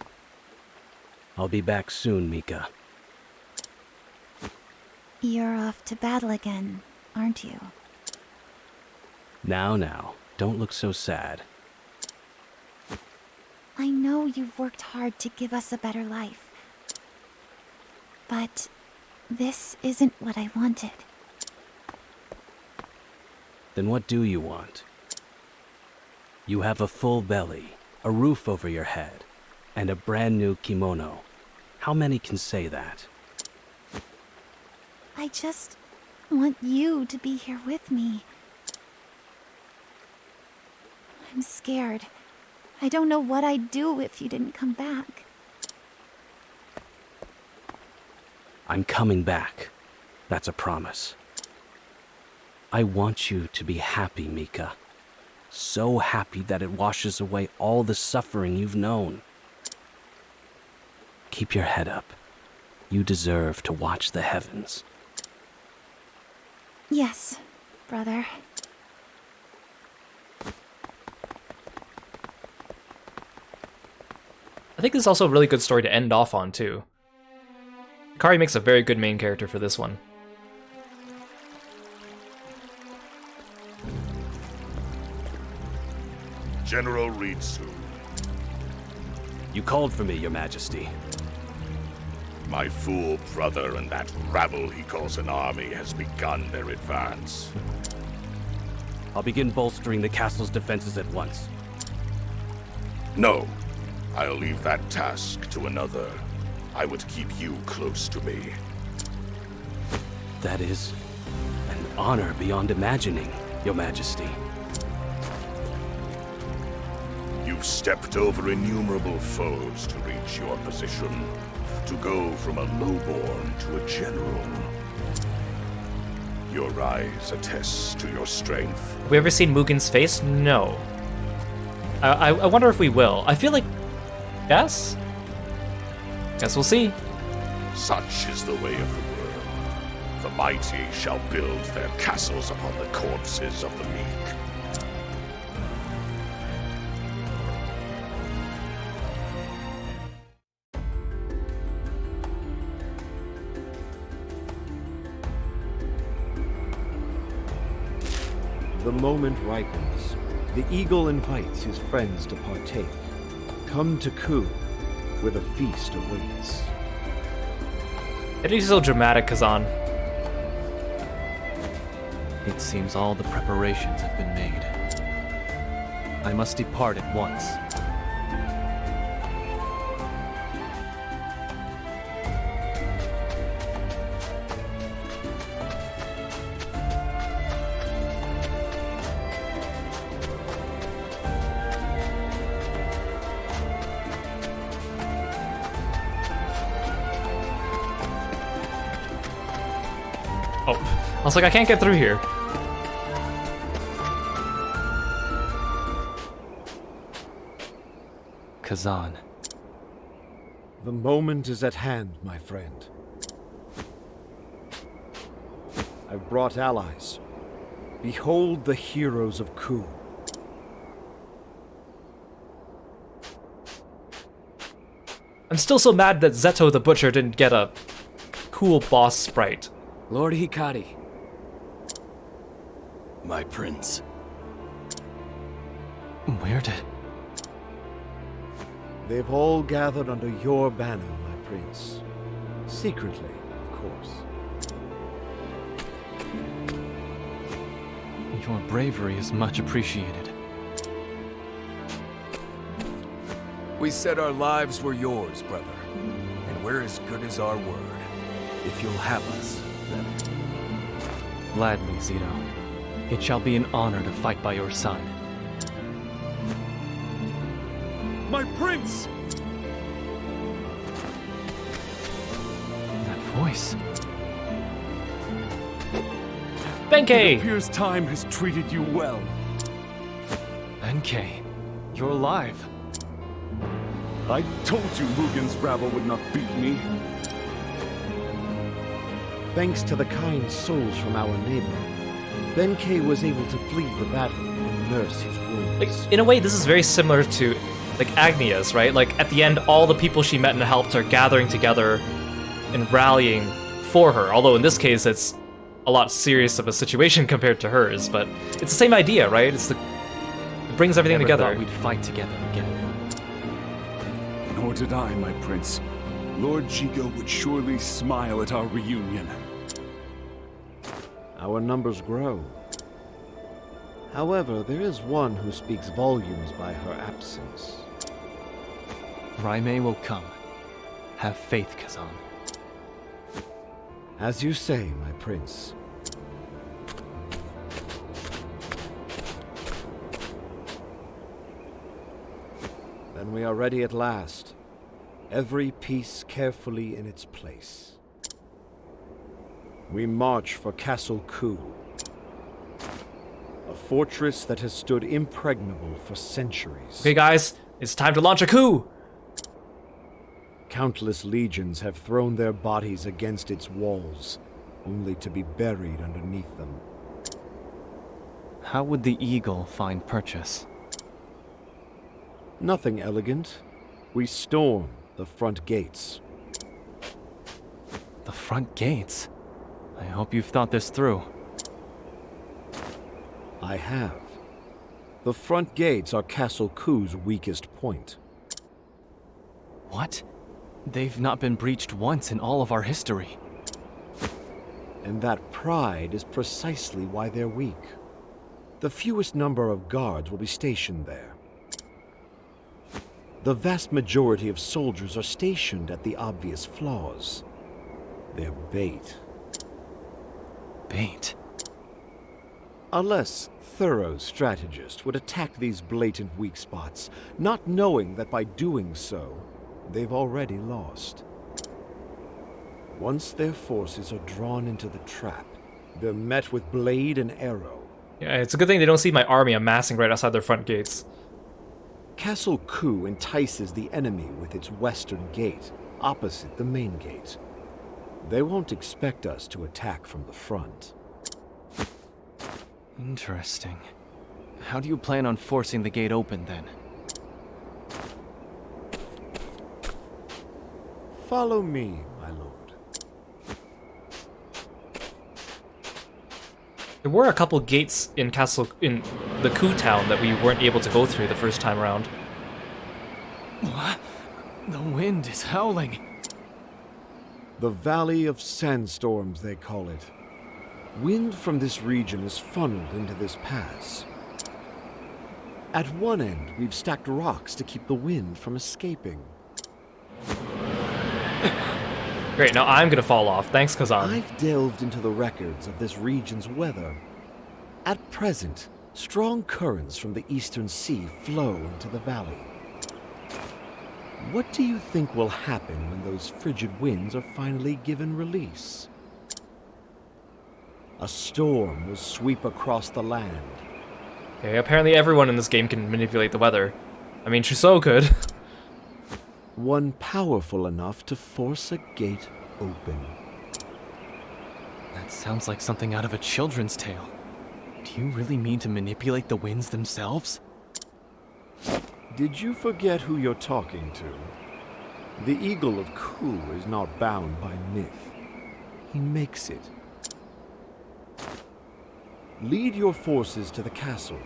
I'll be back soon, Mika. You're off to battle again, aren't you? Now, don't look so sad. I know you've worked hard to give us a better life. But this isn't what I wanted. Then what do you want? You have a full belly, a roof over your head, and a brand new kimono. How many can say that? I just want you to be here with me. I'm scared. I don't know what I'd do if you didn't come back. I'm coming back. That's a promise. I want you to be happy, Mika. So happy that it washes away all the suffering you've known. Keep your head up. You deserve to watch the heavens. Yes, brother. I think this is also a really good story to end off on, too. Hikari makes a very good main character for this one. General Ritsu. You called for me, Your Majesty. My fool brother and that rabble he calls an army has begun their advance. I'll begin bolstering the castle's defenses at once. No, I'll leave that task to another. I would keep you close to me. That is an honor beyond imagining, Your Majesty. You've stepped over innumerable foes to reach your position. To go from a lowborn to a general. Your eyes attest to your strength. Have we ever seen Mugen's face? No. I wonder if we will. I feel like... yes? Guess we'll see. Such is the way of the world. The mighty shall build their castles upon the corpses of the meek. The moment ripens. The eagle invites his friends to partake. Come to Ku, where the feast awaits. It is so dramatic, Kazan. It seems all the preparations have been made. I must depart at once. Oh, I was like, I can't get through here. Kazan. The moment is at hand, my friend. I've brought allies. Behold the heroes of Ku. I'm still so mad that Zeto the Butcher didn't get a cool boss sprite. Lord Hikari. My prince. Where did... They've all gathered under your banner, my prince. Secretly, of course. Your bravery is much appreciated. We said our lives were yours, brother. And we're as good as our word. If you'll have us, then. Gladly, Zito. It shall be an honor to fight by your side. My prince! That voice. Benkei! It appears time has treated you well. Benkei, you're alive. I told you Mugen's rabble would not beat me. Thanks to the kind souls from our neighbor, Benkei was able to flee the battle and nurse his wounds. Like, in a way, this is very similar to, like, Agnea's, right? Like, at the end, all the people she met and helped are gathering together and rallying for her. Although, in this case, it's a lot serious of a situation compared to hers. But it's the same idea, right? It brings everything Never together. thought we'd fight together again. Nor did I, my prince. Lord Jigo would surely smile at our reunion. Our numbers grow. However, there is one who speaks volumes by her absence. Raimei will come. Have faith, Kazan. As you say, my prince. Then we are ready at last. Every piece carefully in its place. We march for Castle Ku, a fortress that has stood impregnable for centuries. Okay, guys, it's time to launch a coup! Countless legions have thrown their bodies against its walls, only to be buried underneath them. How would the eagle find purchase? Nothing elegant. We storm the front gates. The front gates? I hope you've thought this through. I have. The front gates are Castle Ku's weakest point. What? They've not been breached once in all of our history. And that pride is precisely why they're weak. The fewest number of guards will be stationed there. The vast majority of soldiers are stationed at the obvious flaws. They're bait. Bait? A less thorough strategist would attack these blatant weak spots, not knowing that by doing so, they've already lost. Once their forces are drawn into the trap, they're met with blade and arrow. Yeah, it's a good thing they don't see my army amassing right outside their front gates. Castle Ku entices the enemy with its western gate, opposite the main gate. They won't expect us to attack from the front. Interesting. How do you plan on forcing the gate open, then? Follow me, my lord. There were a couple gates in the Ku town that we weren't able to go through the first time around. What? The wind is howling. The Valley of Sandstorms, they call it. Wind from this region is funneled into this pass. At one end, we've stacked rocks to keep the wind from escaping. Great, now I'm gonna fall off. Thanks, Kazan. I've delved into the records of this region's weather. At present, strong currents from the eastern sea flow into the valley. What do you think will happen when those frigid winds are finally given release? A storm will sweep across the land. Okay, apparently everyone in this game can manipulate the weather. I mean, Trousseau could. One powerful enough to force a gate open. That sounds like something out of a children's tale. Do you really mean to manipulate the winds themselves? Did you forget who you're talking to? The Eagle of Ku is not bound by myth. He makes it. Lead your forces to the castle.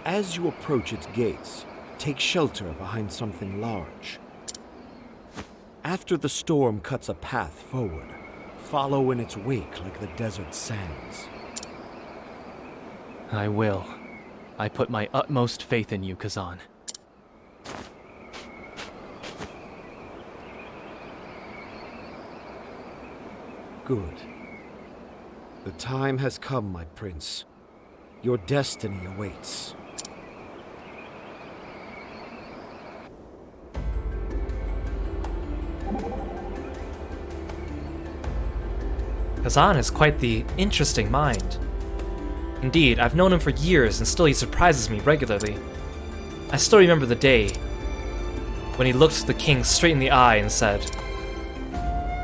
As you approach its gates, take shelter behind something large. After the storm cuts a path forward, follow in its wake like the desert sands. I will. I put my utmost faith in you, Kazan. Good. The time has come, my prince. Your destiny awaits. Kazan has quite the interesting mind. Indeed, I've known him for years and still he surprises me regularly. I still remember the day when he looked the king straight in the eye and said,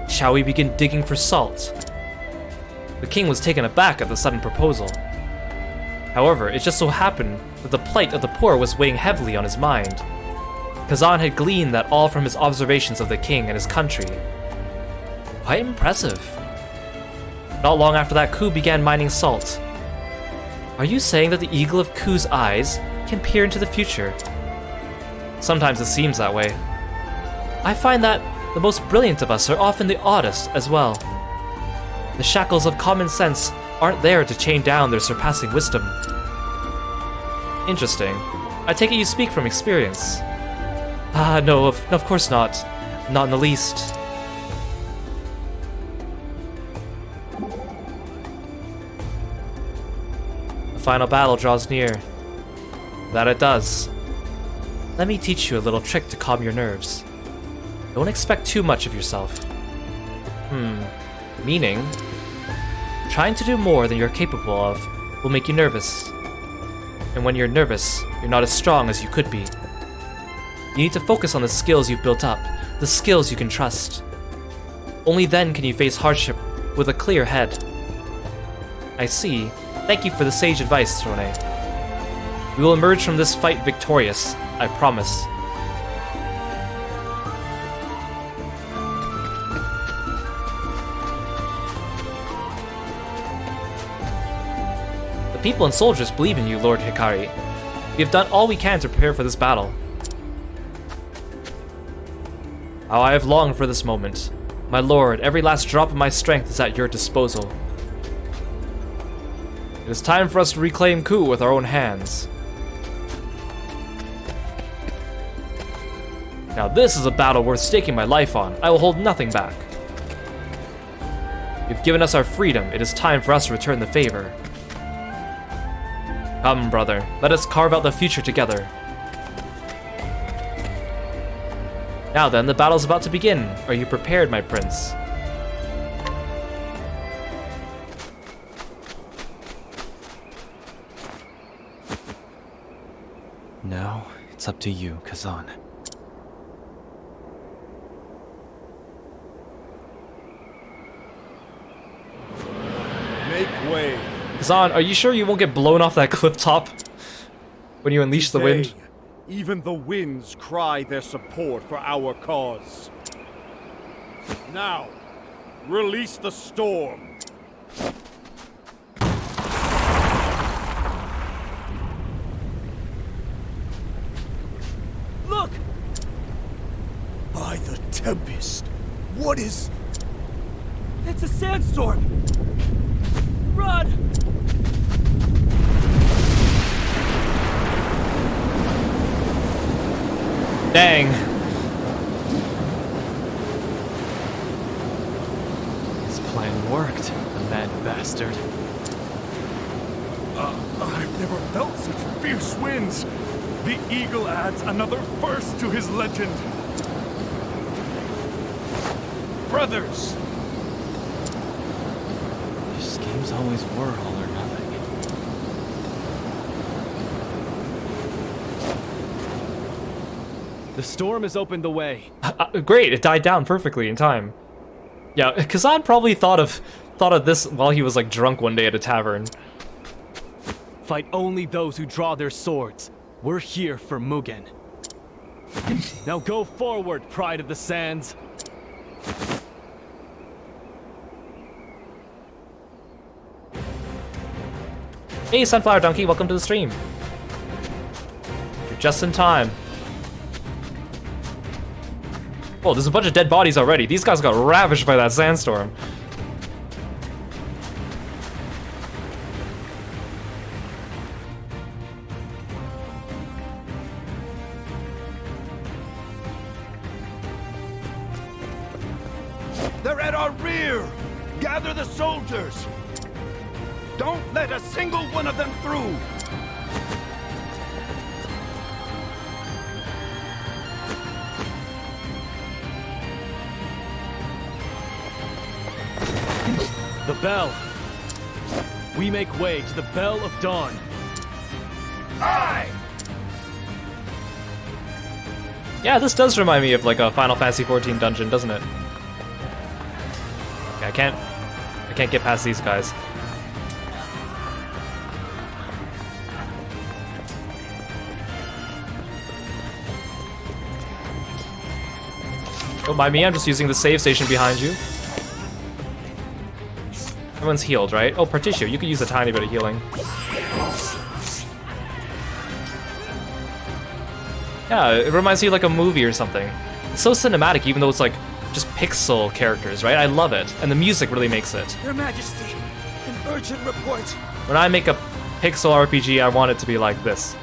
"Shall we begin digging for salt?" The king was taken aback at the sudden proposal. However, it just so happened that the plight of the poor was weighing heavily on his mind. Kazan had gleaned that all from his observations of the king and his country. Quite impressive. Not long after that, Ku began mining salt. Are you saying that the eagle of Ku's eyes can peer into the future? Sometimes it seems that way. I find that the most brilliant of us are often the oddest as well. The shackles of common sense aren't there to chain down their surpassing wisdom. Interesting. I take it you speak from experience. No, of course not. Not in the least. The final battle draws near. That it does. Let me teach you a little trick to calm your nerves. Don't expect too much of yourself. Meaning, trying to do more than you're capable of will make you nervous. And when you're nervous, you're not as strong as you could be. You need to focus on the skills you've built up, the skills you can trust. Only then can you face hardship with a clear head. I see. Thank you for the sage advice, Throne. We will emerge from this fight victorious, I promise. The people and soldiers believe in you, Lord Hikari. We have done all we can to prepare for this battle. How I have longed for this moment. My lord, every last drop of my strength is at your disposal. It is time for us to reclaim Ku with our own hands. Now this is a battle worth staking my life on. I will hold nothing back. You've given us our freedom. It is time for us to return the favor. Come, brother. Let us carve out the future together. Now then, the battle's about to begin. Are you prepared, my prince? Now, it's up to you, Kazan. Make way. Kazan, are you sure you won't get blown off that cliff top when you unleash the wind? Even the winds cry their support for our cause. Now, release the storm. Look! By the tempest, what is... It's a sandstorm! Run! Dang. His plan worked, the mad bastard. I've never felt such fierce winds. The eagle adds another verse to his legend. Brothers! Your schemes always were all or nothing. The storm has opened the way. Great, it died down perfectly in time. Yeah, Kazan probably thought of this while he was like drunk one day at a tavern. Fight only those who draw their swords. We're here for Mugen. Now go forward, Pride of the Sands. Hey, Sunflower Donkey, welcome to the stream. You're just in time. Oh, there's a bunch of dead bodies already. These guys got ravaged by that sandstorm. They're at our rear! Gather the soldiers! Don't let a single one of them through! The bell. we make way to the Bell of Dawn. Aye! Yeah, this does remind me of like a Final Fantasy XIV dungeon, doesn't it? Okay, I can't get past these guys. Don't mind me, I'm just using the save station behind you. Everyone's healed, right? Oh, Particio, you could use a tiny bit of healing. Yeah, it reminds me of like a movie or something. It's so cinematic, even though it's like just pixel characters, right? I love it, and the music really makes it. Your Majesty, an urgent report. When I make a pixel RPG, I want it to be like this.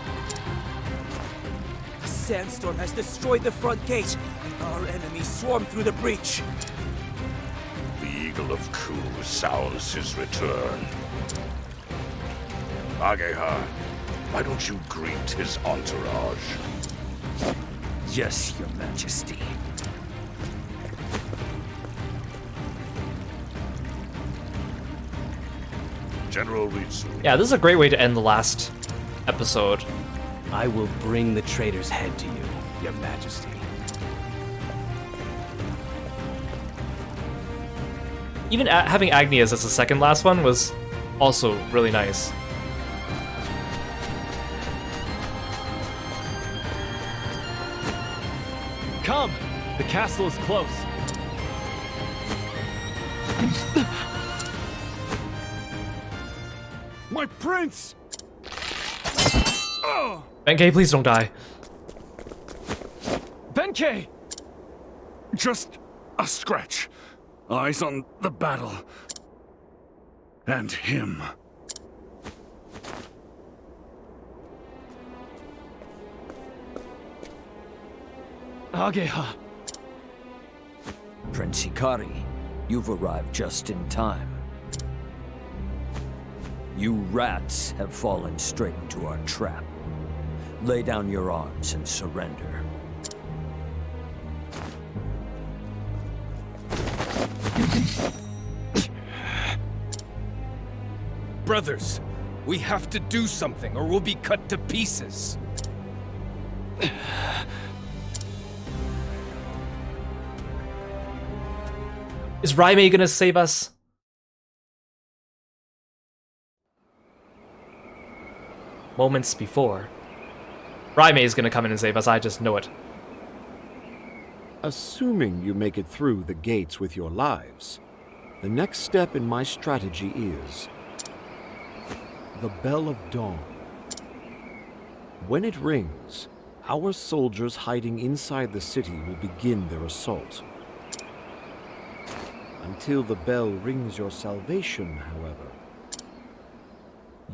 A sandstorm has destroyed the front gate, and our enemies swarm through the breach. The Eagle of Ku sounds his return. Agnea, why don't you greet his entourage? Yes, Your Majesty. General Ritsu. Yeah, this is a great way to end the last episode. I will bring the traitor's head to you, Your Majesty. Even having Agnea's as the second last one was also really nice. Come! The castle is close. My prince! Benkei, please don't die. Benkei! Just a scratch. Eyes on the battle. And him. Agnea. Prince Hikari, you've arrived just in time. You rats have fallen straight into our trap. Lay down your arms and surrender. Brothers, we have to do something or we'll be cut to pieces. Is Raimei gonna save us? Moments before. Raimei is gonna come in and save us, I just know it. Assuming you make it through the gates with your lives, the next step in my strategy is the Bell of Dawn. When it rings, our soldiers hiding inside the city will begin their assault. Until the bell rings your salvation, however,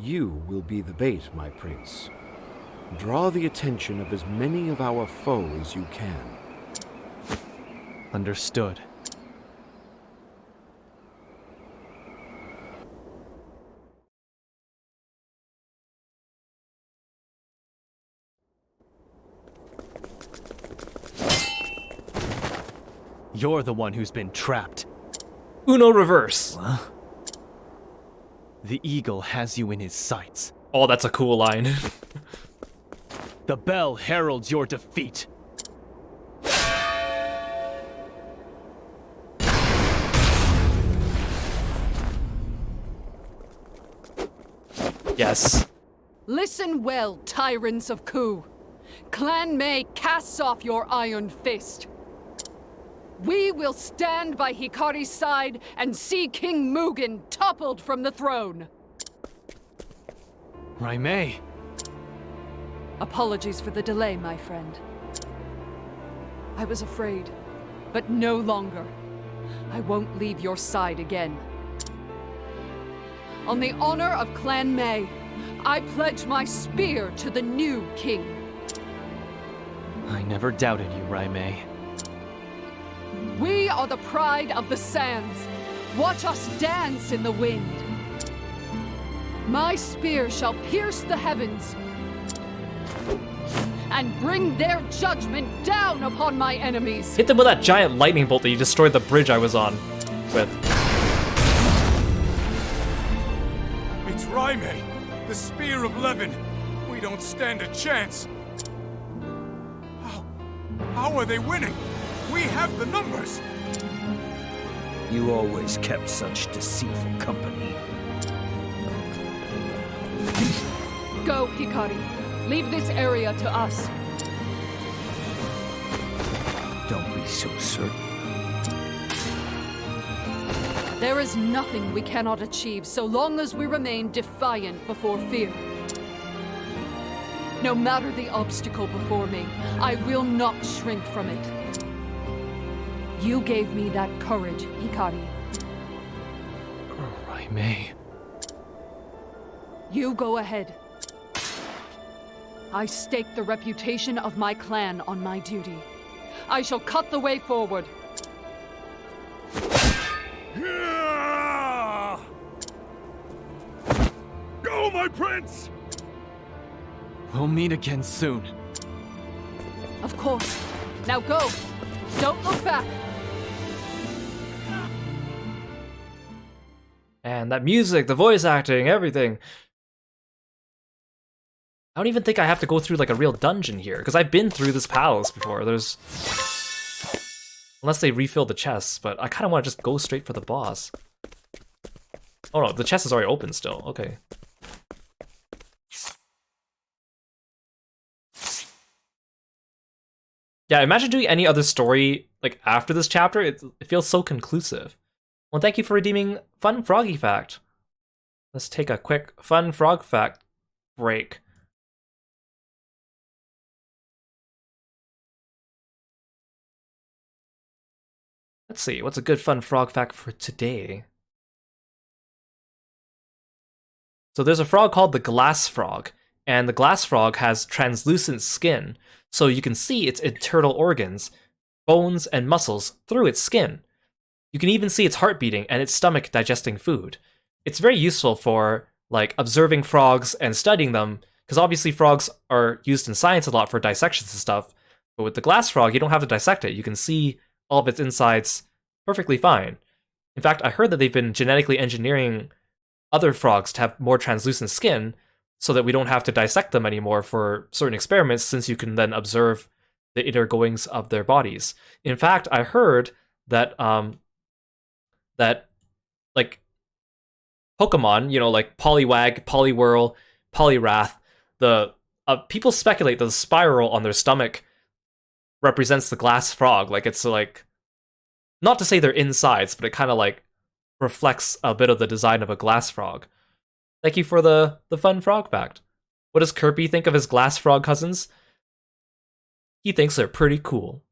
you will be the bait, my prince. Draw the attention of as many of our foes as you can. Understood. You're the one who's been trapped. Uno reverse. What? The eagle has you in his sights. Oh, that's a cool line. The bell heralds your defeat. Yes. Listen well, tyrants of Ku. Clan Mei casts off your iron fist. We will stand by Hikari's side and see King Mugen toppled from the throne. Raimei. Apologies for the delay, my friend. I was afraid, but no longer. I won't leave your side again. On the honor of Clan Mei, I pledge my spear to the new king. I never doubted you, Raimei. We are the pride of the sands. Watch us dance in the wind. My spear shall pierce the heavens and bring their judgment down upon my enemies. Hit them with that giant lightning bolt that you destroyed the bridge I was on with. It's Raime! The Spear of Levin! We don't stand a chance! How are they winning? We have the numbers! You always kept such deceitful company. Go, Hikari. Leave this area to us. Don't be so certain. There is nothing we cannot achieve so long as we remain defiant before fear. No matter the obstacle before me, I will not shrink from it. You gave me that courage, Hikari. Raime. You go ahead. I stake the reputation of my clan on my duty. I shall cut the way forward. Go, my prince! We'll meet again soon. Of course. Now go. Don't look back. And that music, the voice acting, everything. I don't even think I have to go through like a real dungeon here, because I've been through this palace before. There's... Unless they refill the chests, but I kind of want to just go straight for the boss. Oh no, the chest is already open still. Okay. Yeah, imagine doing any other story like after this chapter. It feels so conclusive. Well, thank you for redeeming Fun Froggy Fact. Let's take a quick Fun Frog Fact break. Let's see, what's a good Fun Frog Fact for today? So there's a frog called the glass frog, and the glass frog has translucent skin, so you can see its internal organs, bones, and muscles through its skin. You can even see its heart beating and its stomach digesting food. It's very useful for like observing frogs and studying them, because obviously frogs are used in science a lot for dissections and stuff, but with the glass frog, you don't have to dissect it. You can see all of its insides perfectly fine. In fact, I heard that they've been genetically engineering other frogs to have more translucent skin so that we don't have to dissect them anymore for certain experiments, since you can then observe the inner goings of their bodies. In fact, I heard that that like Pokemon, you know, like Poliwag, Poliwhirl, Poliwrath, the people speculate that the spiral on their stomach represents the glass frog. Like it's like, not to say they're insides, but it kind of like reflects a bit of the design of a glass frog. Thank you for the fun frog fact. What does Kirby think of his glass frog cousins? He thinks they're pretty cool.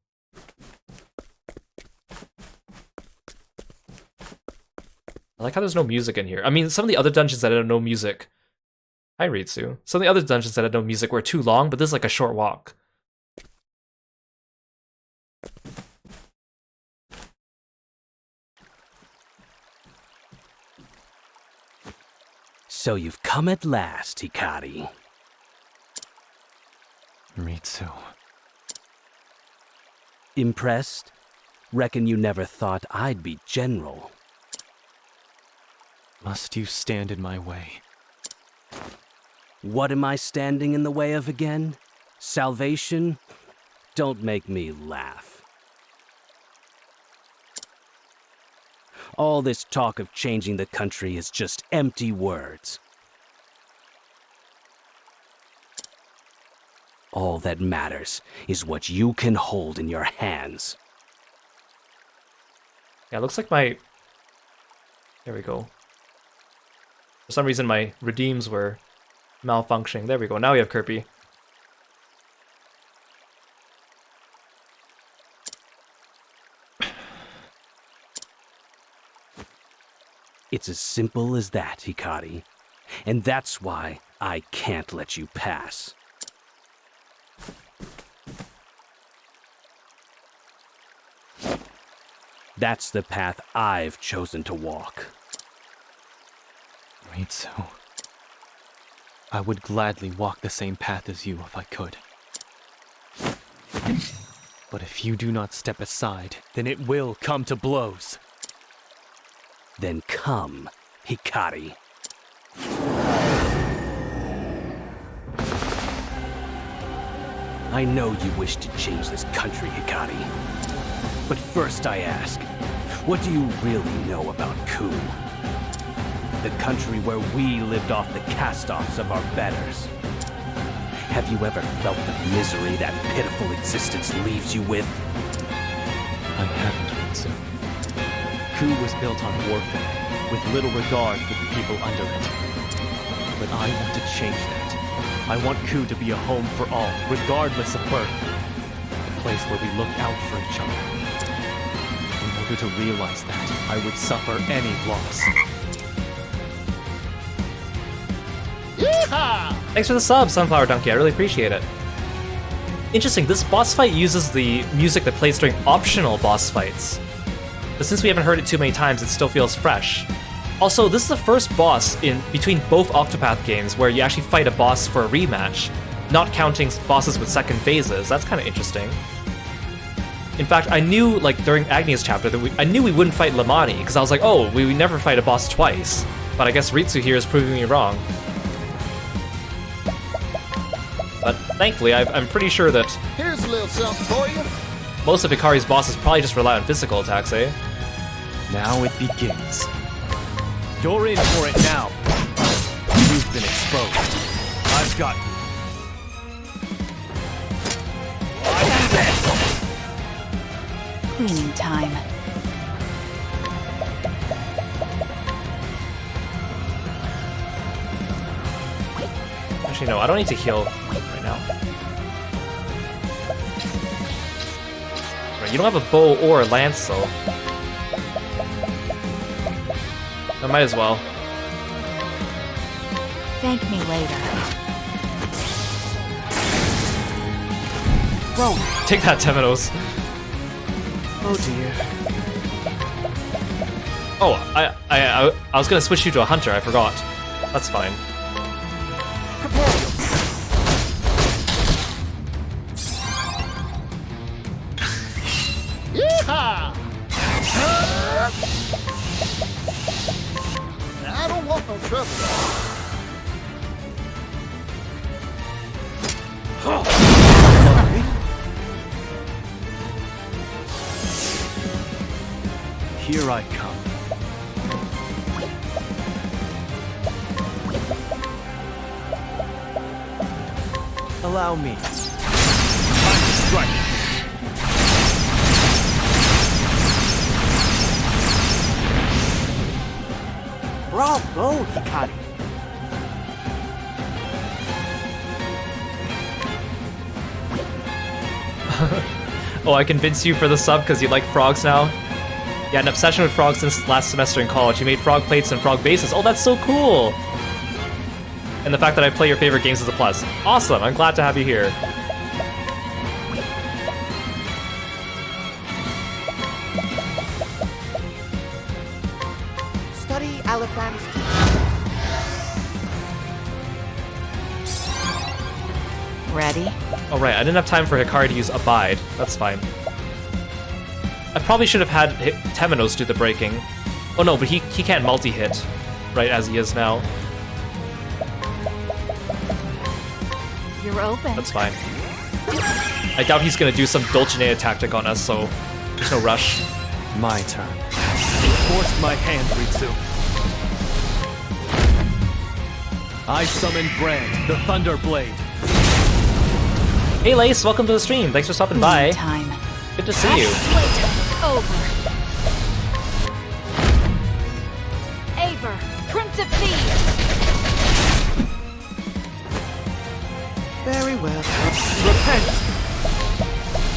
I like how there's no music in here. I mean, some of the other dungeons that had no music... Hi, Ritsu. Some of the other dungeons that had no music were too long, but this is like a short walk. So you've come at last, Hikari. Ritsu. Impressed? Reckon you never thought I'd be general. Must you stand in my way? What am I standing in the way of again? Salvation? Don't make me laugh. All this talk of changing the country is just empty words. All that matters is what you can hold in your hands. Yeah, it looks like my... There we go. For some reason my redeems were malfunctioning. There we go, now we have Kirby. It's as simple as that, Hikari. And that's why I can't let you pass. That's the path I've chosen to walk. Ritsu. I would gladly walk the same path as you if I could. But if you do not step aside, then it will come to blows. Then come, Hikari. I know you wish to change this country, Hikari. But first I ask, what do you really know about Ku? The country where we lived off the cast-offs of our betters. Have you ever felt the misery that pitiful existence leaves you with? I haven't, Ritsu. Ku was built on warfare, with little regard for the people under it. But I want to change that. I want Ku to be a home for all, regardless of birth. A place where we look out for each other. In order to realize that, I would suffer any loss. Yeehaw! Thanks for the sub, Sunflower Donkey. I really appreciate it. Interesting, this boss fight uses the music that plays during optional boss fights. But since we haven't heard it too many times, it still feels fresh. Also, this is the first boss in between both Octopath games where you actually fight a boss for a rematch, not counting bosses with second phases. That's kind of interesting. In fact, I knew, like, during Agnea's chapter, that I knew we wouldn't fight Lamani, because I was like, oh, we would never fight a boss twice. But I guess Ritsu here is proving me wrong. But thankfully, I'm pretty sure that Here's a little something for you. most of Hikari's bosses probably just rely on physical attacks, eh? Now it begins. You're in for it now. You've been exposed. I've got you. Cleaning time. Actually, no, I don't need to heal right now. Right, you don't have a bow or a lance, though. I might as well. Thank me later. Bro, take that, Temenos. Oh dear. Oh, I was gonna switch you to a hunter. I forgot. That's fine. Yeehaw! I don't want no trouble. Here I come. Allow me. Time to strike. Bravo, Hikari. Oh, I convinced you for the sub because you like frogs now? Yeah, an obsession with frogs since last semester in college. You made frog plates and frog bases. Oh, that's so cool! And the fact that I play your favorite games is a plus. Awesome, I'm glad to have you here. Study Alipham's. Ready? Oh right, I didn't have time for Hikari to use Abide. That's fine. I probably should have had Temenos do the breaking. Oh no, but he can't multi-hit, right, as he is now. You're open. That's fine. I doubt he's gonna do some Dulcinea tactic on us, so there's no rush. My turn. Force my hand, Ritsu. I summon Brand, the Thunder Blade. Hey Lace, welcome to the stream. Thanks for stopping by. Time. Good to see you. Over. Aver, Prince of Thieves. Very well. Repent!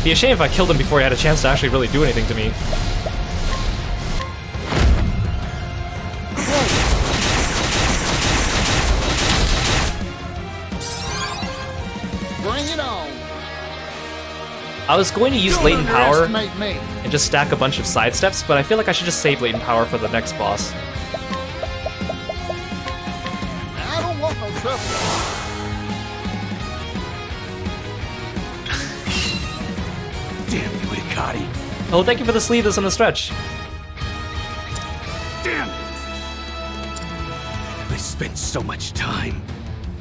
Be a shame if I killed him before he had a chance to actually really do anything to me. Bring it on. I was going to use Don't latent power underestimate me. and just stack a bunch of side steps, but I feel like I should just save latent power for the next boss. I don't want no trouble. Damn you, Hikari. Oh, thank you for the sleeveless and the stretch. Damn it! I spent so much time,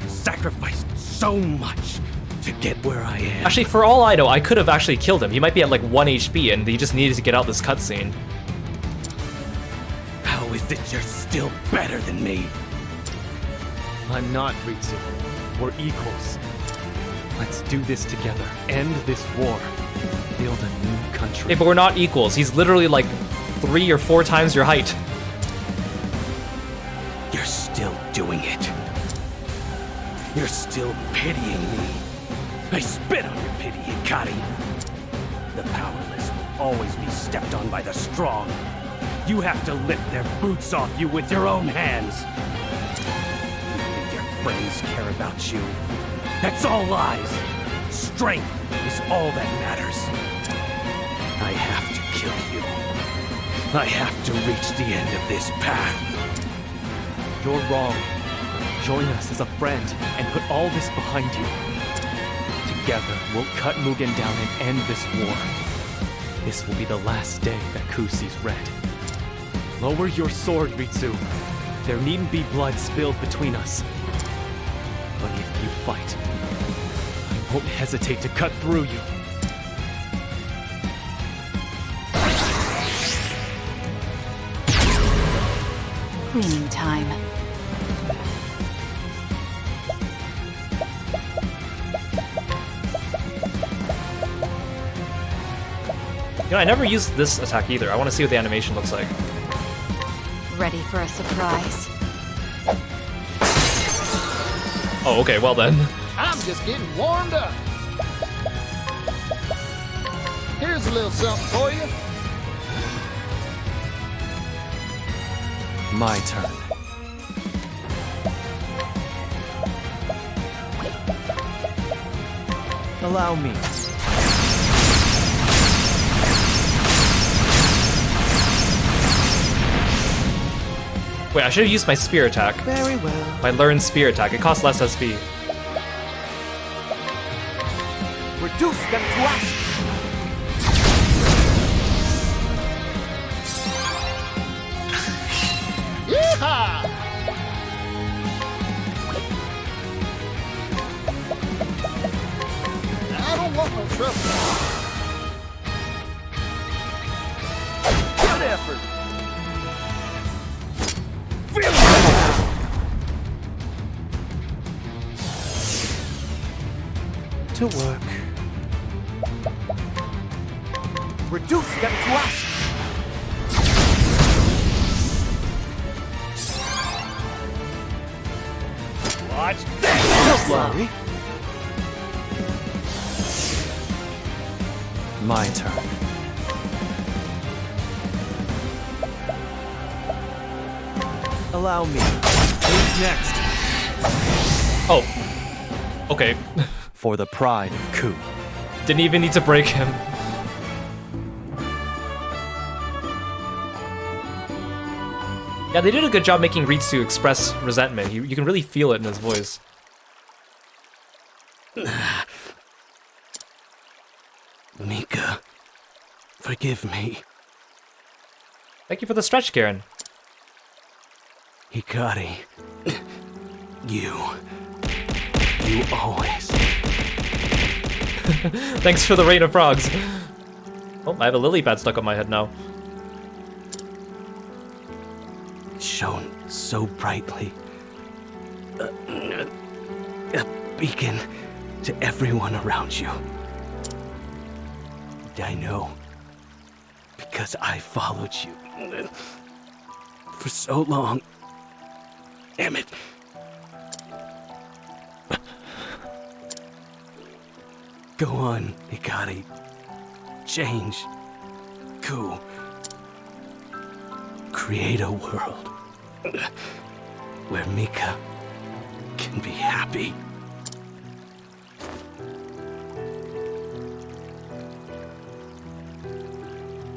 sacrificed so much to get where I am. Actually, for all I know, I could have actually killed him. He might be at like 1 HP and he just needed to get out this cutscene. How is it you're still better than me? I'm not, Ritsu. We're equals. Let's do this together. End this war. Build a new country. Hey, but we're not equals. He's literally like 3 or 4 times your height. You're still doing it. You're still pitying me. I spit on your pity, Hikari. The powerless will always be stepped on by the strong. You have to lift their boots off you with your own hands. You think your friends care about you? That's all lies. Strength is all that matters. I have to kill you. I have to reach the end of this path. You're wrong. Join us as a friend and put all this behind you. Together, we'll cut Mugen down and end this war. This will be the last day that Ku sees red. Lower your sword, Ritsu. There needn't be blood spilled between us. But if you fight, I won't hesitate to cut through you. Cleaning time. You know, I never used this attack either. I want to see what the animation looks like. Ready for a surprise? Oh, okay, well then. I'm just getting warmed up. Here's a little something for you. My turn. Allow me. Wait, I should have used my spear attack. Very well. My learned spear attack. It costs less SP. Reduce them to ash. Yeehaw! I don't want no trouble. Good effort. To work. Reduce them to ash. Watch this! Don't worry. My turn. Allow me. Who's next? Oh. Okay. For the pride of Ku. Didn't even need to break him. Yeah, they did a good job making Ritsu express resentment. You can really feel it in his voice. Mika, forgive me. Thank you for the stretch, Karen. Hikari, you always. Thanks for the rain of frogs. Oh, I have a lily pad stuck on my head now. Shone so brightly. A beacon to everyone around you. I know. Because I followed you for so long. Damn it. Go on, Hikari. Change. Ku. Create a world where Mika can be happy.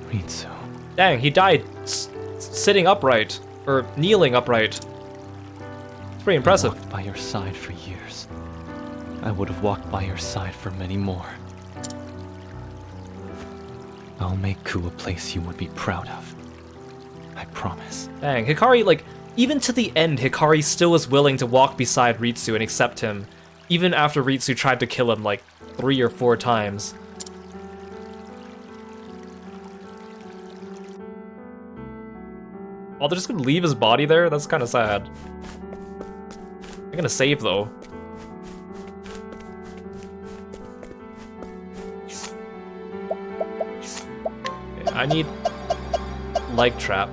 Ritsu. Dang, he died sitting upright. Or kneeling upright. It's pretty impressive. I walked by your side for years. I would have walked by your side for many more. I'll make Ku a place you would be proud of. I promise. Dang, Hikari, like, even to the end, Hikari still is willing to walk beside Ritsu and accept him. even after Ritsu tried to kill him like 3 or 4 times. Oh, they're just gonna leave his body there? That's kind of sad. I'm gonna save though. Okay, I need leg trap.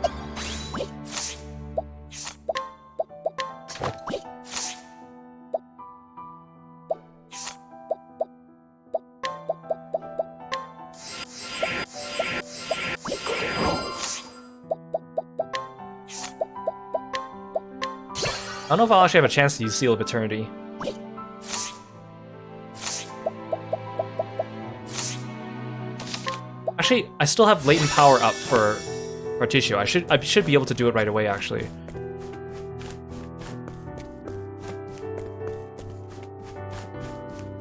I don't know if I'll actually have a chance to use Seal of Eternity. Actually, I still have latent power up for Particio. I should be able to do it right away, actually.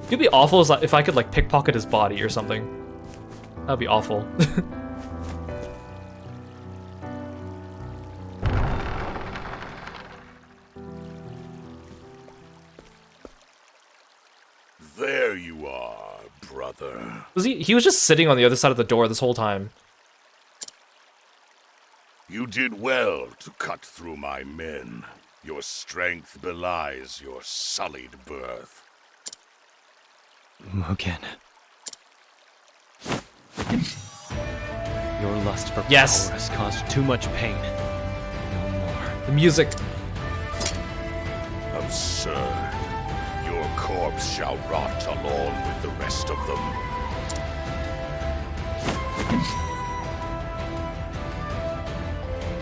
It'd be awful if I could like pickpocket his body or something. That'd be awful. There you are, brother. He was just sitting on the other side of the door this whole time. You did well to cut through my men. Your strength belies your sullied birth. Mugen. Your lust for Yes. power has caused too much pain. No more. The music. Absurd. Your corpse shall rot along with the rest of them.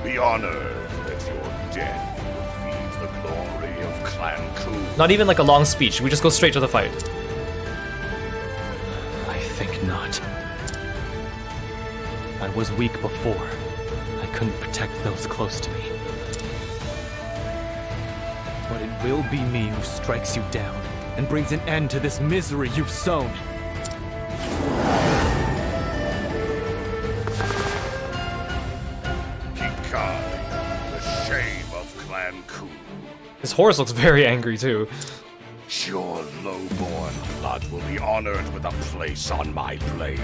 Be honored that your death feeds the glory of Clan Ku. Not even like a long speech. We just go straight to the fight. I think not. I was weak before. I couldn't protect those close to me. But it will be me who strikes you down and brings an end to this misery you've sown. Hikari, the shame of Clan Ku. His horse looks very angry too. Your low-born blood will be honored with a place on my blade.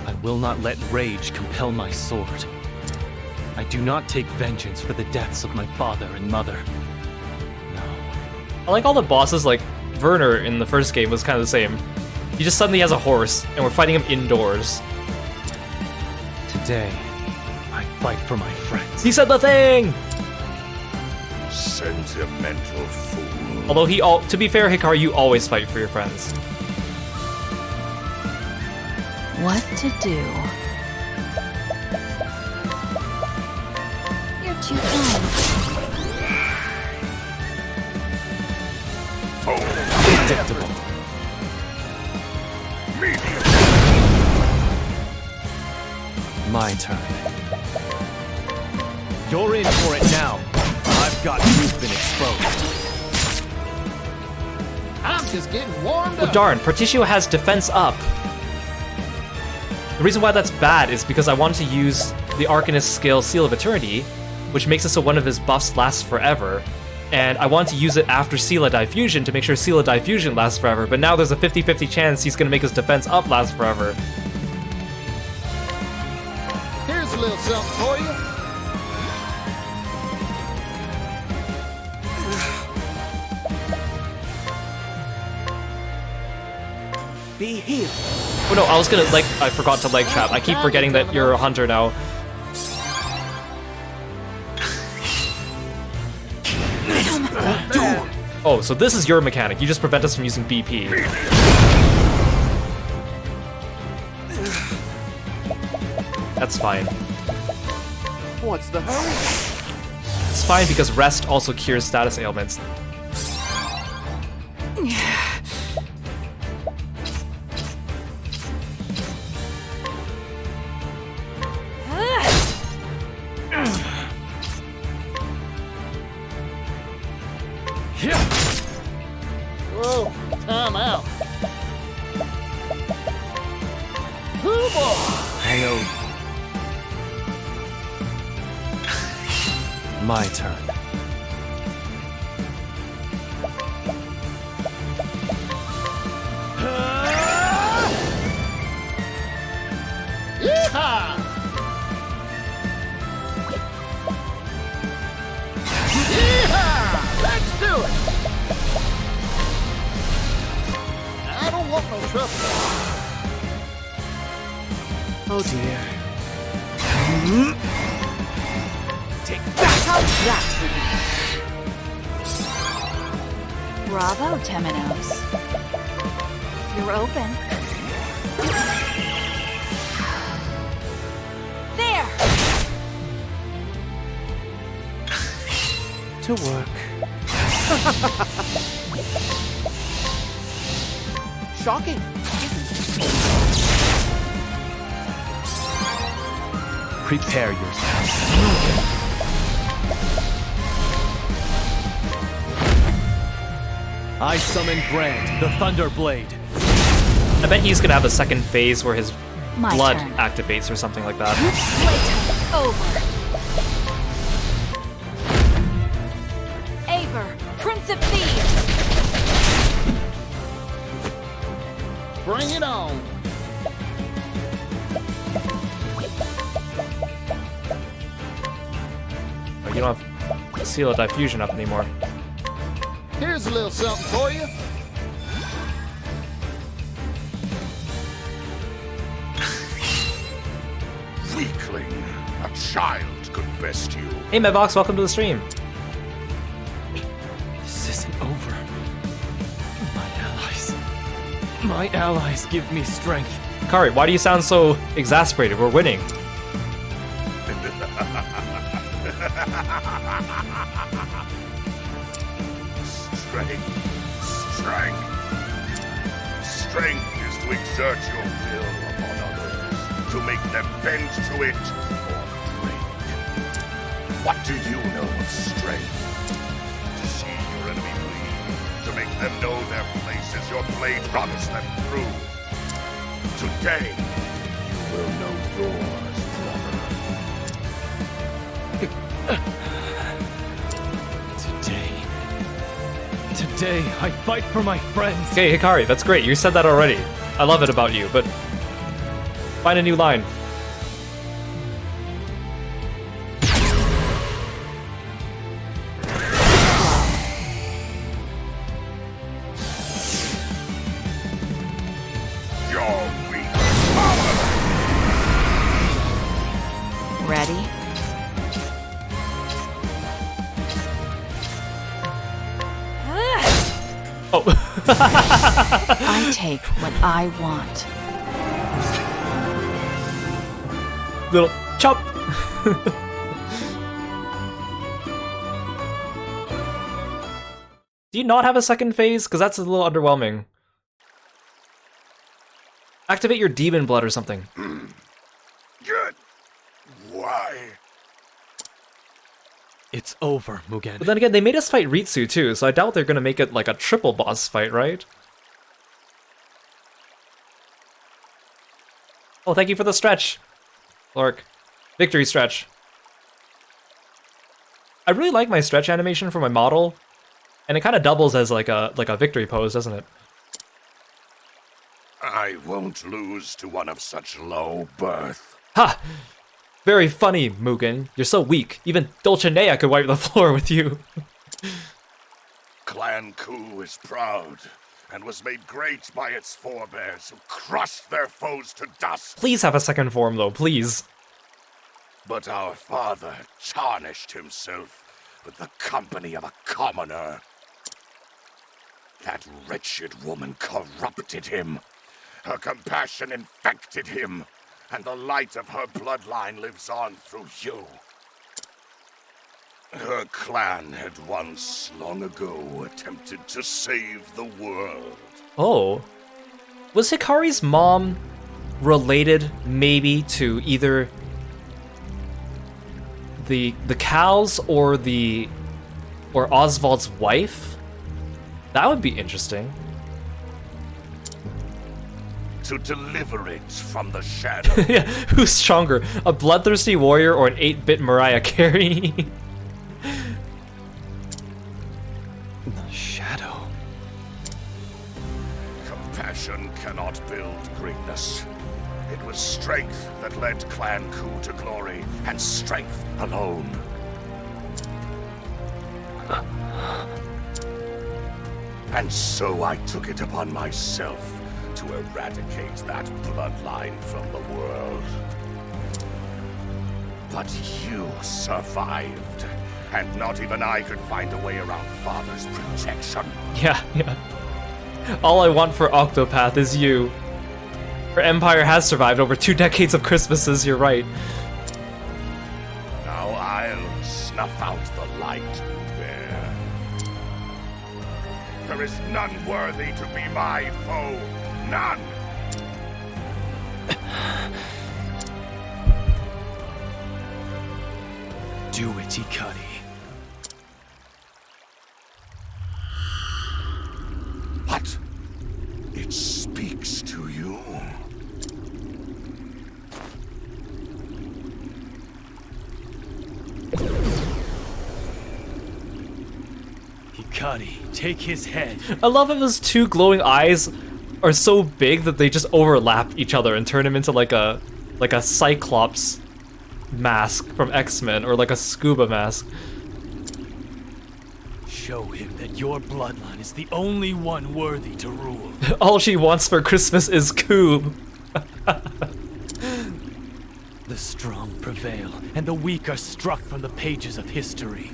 I will not let rage compel my sword. I do not take vengeance for the deaths of my father and mother. I like all the bosses, like Werner in the first game was kind of the same. He just suddenly has a horse, and we're fighting him indoors. Today, I fight for my friends. He said the thing! Sentimental fool. Although to be fair, Hikari, you always fight for your friends. What to do? You're too kind. Predictable. My turn. You're in for it now. I've got you've been exposed. I'm just getting warmed Oh up. darn, Particio has defense up. The reason why that's bad is because I wanted to use the Arcanist skill Seal of Eternity, which makes it so one of his buffs lasts forever. And I want to use it after Seal of Diffusion to make sure Seal of Diffusion lasts forever, but now there's a 50-50 chance he's gonna make his defense up last forever. Here's a little something for you. Be healed. Oh no, I forgot to leg trap. I keep forgetting that you're a hunter now. Oh, so this is your mechanic. You just prevent us from using BP. That's fine. What's the hurry? It's fine because rest also cures status ailments. Whoa, time out. Hang on. My turn. trouble. Oh dear. Take that! How's that? Bravo, Temenos. You're open. There! To work. Shocking. Prepare yourself. I summon Brand, the Thunder Blade. I bet he's gonna have a second phase where his My blood turn. activates or something like that. Playtime's over. Aver, Prince of Thieves. Bring it on. Oh, you don't have Seal of Diffusion up anymore. Here's a little something for you. Weakling. A child could best you. Hey Medvox, welcome to the stream. This isn't over. My allies give me strength. Hikari, why do you sound so exasperated? We're winning. Strength. Strength is to exert your will upon others, to make them bend to it or break. What do you know of strength? To see your enemy bleed, to make them know their place as your blade runs them through. Today, you will know yours, brother. Today, I fight for my friends. Okay, Hikari, that's great. You said that already. I love it about you, but find a new line. Your weak Ready? Oh. I take what I want. Little chop. Do you not have a second phase? Because that's a little underwhelming. Activate your demon blood or something. Good. Why? It's over, Mugen. But then again, they made us fight Ritsu too, so I doubt they're gonna make it like a triple boss fight, right? Oh, thank you for the stretch, Lark. Victory stretch. I really like my stretch animation for my model, and it kind of doubles as like a victory pose, doesn't it? I won't lose to one of such low birth. Ha! Very funny, Mugen. You're so weak. Even Dulcinea could wipe the floor with you. Clan Ku is proud, and was made great by its forebears who crushed their foes to dust. Please have a second form, though, please. But our father tarnished himself with the company of a commoner. That wretched woman corrupted him. Her compassion infected him, and the light of her bloodline lives on through you. Her clan had once, long ago, attempted to save the world. Oh. Was Hikari's mom related, maybe, to either the cows or Oswald's wife? That would be interesting. To deliver it from the shadow. Yeah, who's stronger, a bloodthirsty warrior or an 8-bit Mariah Carey? The shadow. Compassion cannot build greatness. It was strength that led Clan Ku to glory, and strength alone. And so I took it upon myself to eradicate that bloodline from the world. But you survived, and not even I could find a way around Father's protection. Yeah. All I want for Octopath is you. Her empire has survived over 2 decades of Christmases, you're right. Now I'll snuff out the light you bear. There is none worthy to be my foe. None! Do it, Hikari. What? It speaks to you. Hikari, take his head. I love how his 2 glowing eyes are so big that they just overlap each other and turn him into like a Cyclops mask from X-Men, or like a scuba mask. Show him that your bloodline is the only one worthy to rule. All she wants for Christmas is Ku. The strong prevail, and the weak are struck from the pages of history.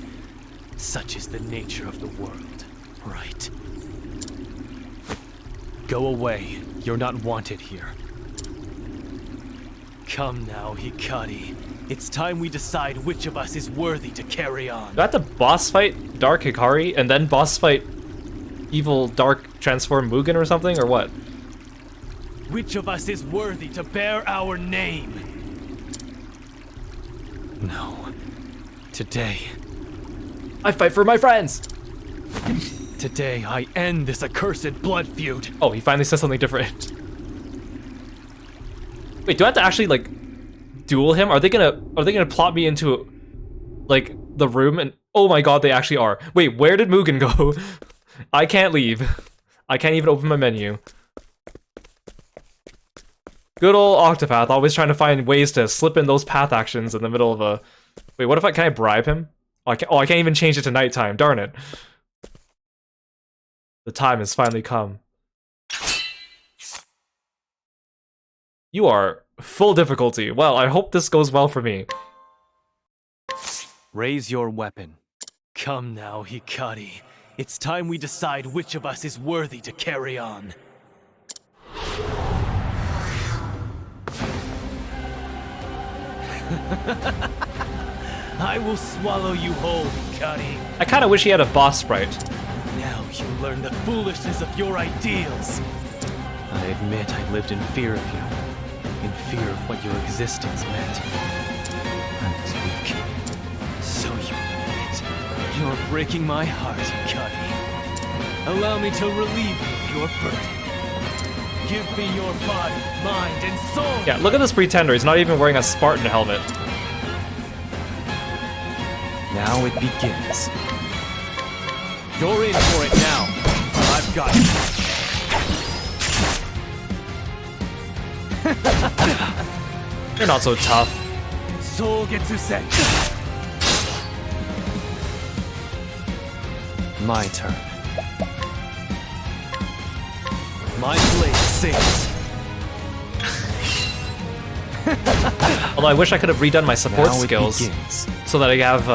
Such is the nature of the world, right? Go away. You're not wanted here. Come now, Hikari. It's time we decide which of us is worthy to carry on. Do I have to boss fight Dark Hikari and then boss fight evil Dark Transform Mugen or something, or what? Which of us is worthy to bear our name? No. Today. I fight for my friends! Today, I end this accursed blood feud. Oh, he finally said something different. Wait, do I have to actually, like, duel him? Are they gonna plot me into, like, the room? And oh my god, they actually are. Wait, where did Mugen go? I can't leave. I can't even open my menu. Good old Octopath, always trying to find ways to slip in those path actions in the middle of a... Wait, what if can I bribe him? I can't even change it to nighttime, darn it. The time has finally come. You are full difficulty. Well, I hope this goes well for me. Raise your weapon. Come now, Hikari. It's time we decide which of us is worthy to carry on. I will swallow you whole, Hikari. I kind of wish he had a boss sprite. Now you learn the foolishness of your ideals. I admit I lived in fear of you. In fear of what your existence meant. I was weak. So you admit. You're breaking my heart, Hikari. Allow me to relieve you of your burden. Give me your body, mind, and soul! Yeah, look at this pretender. He's not even wearing a Spartan helmet. Now it begins. You're in for it now. I've got it. You're not so tough. Soul Getsusen. My turn. My blade sings. Although I wish I could have redone my support Now it skills begins. so that I have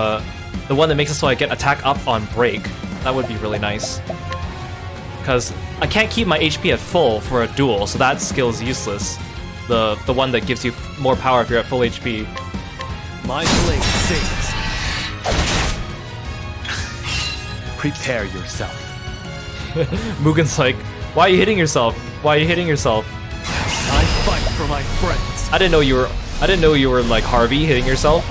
the one that makes it so I get attack up on break. That would be really nice. Because I can't keep my HP at full for a duel, so that skill is useless. The one that gives you more power if you're at full HP. My blade sings. Prepare yourself. Mugen's like, why are you hitting yourself? Why are you hitting yourself? I fight for my friends. I didn't know you were like Harvey hitting yourself.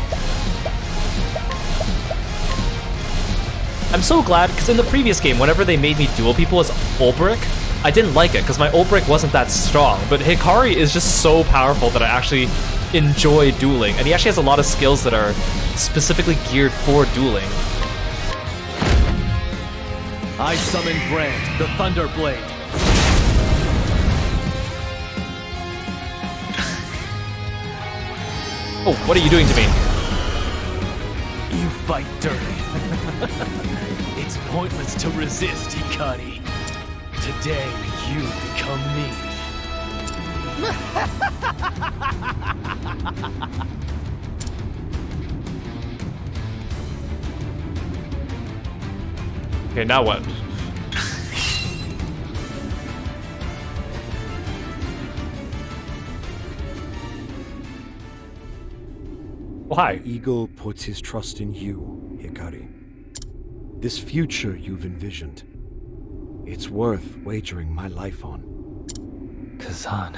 I'm so glad, because in the previous game, whenever they made me duel people as Ulbrich, I didn't like it, because my Ulbrich wasn't that strong, but Hikari is just so powerful that I actually enjoy dueling, and he actually has a lot of skills that are specifically geared for dueling. I summon Brand, the Thunder Blade. Oh, what are you doing to me? You fight dirty. It's pointless to resist, Hikari. Today, you become me. Okay, now what? Why? The eagle puts his trust in you, Hikari. This future you've envisioned. It's worth wagering my life on. Kazan.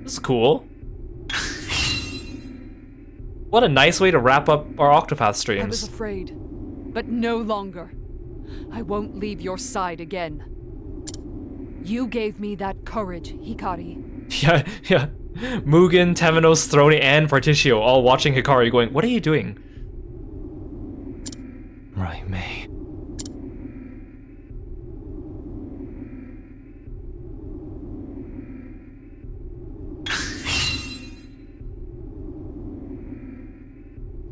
This is cool. What a nice way to wrap up our Octopath streams. I was afraid, but no longer. I won't leave your side again. You gave me that courage, Hikari. Yeah. Mugen, Temenos, Throne, and Particio all watching Hikari going, what are you doing? Right, May.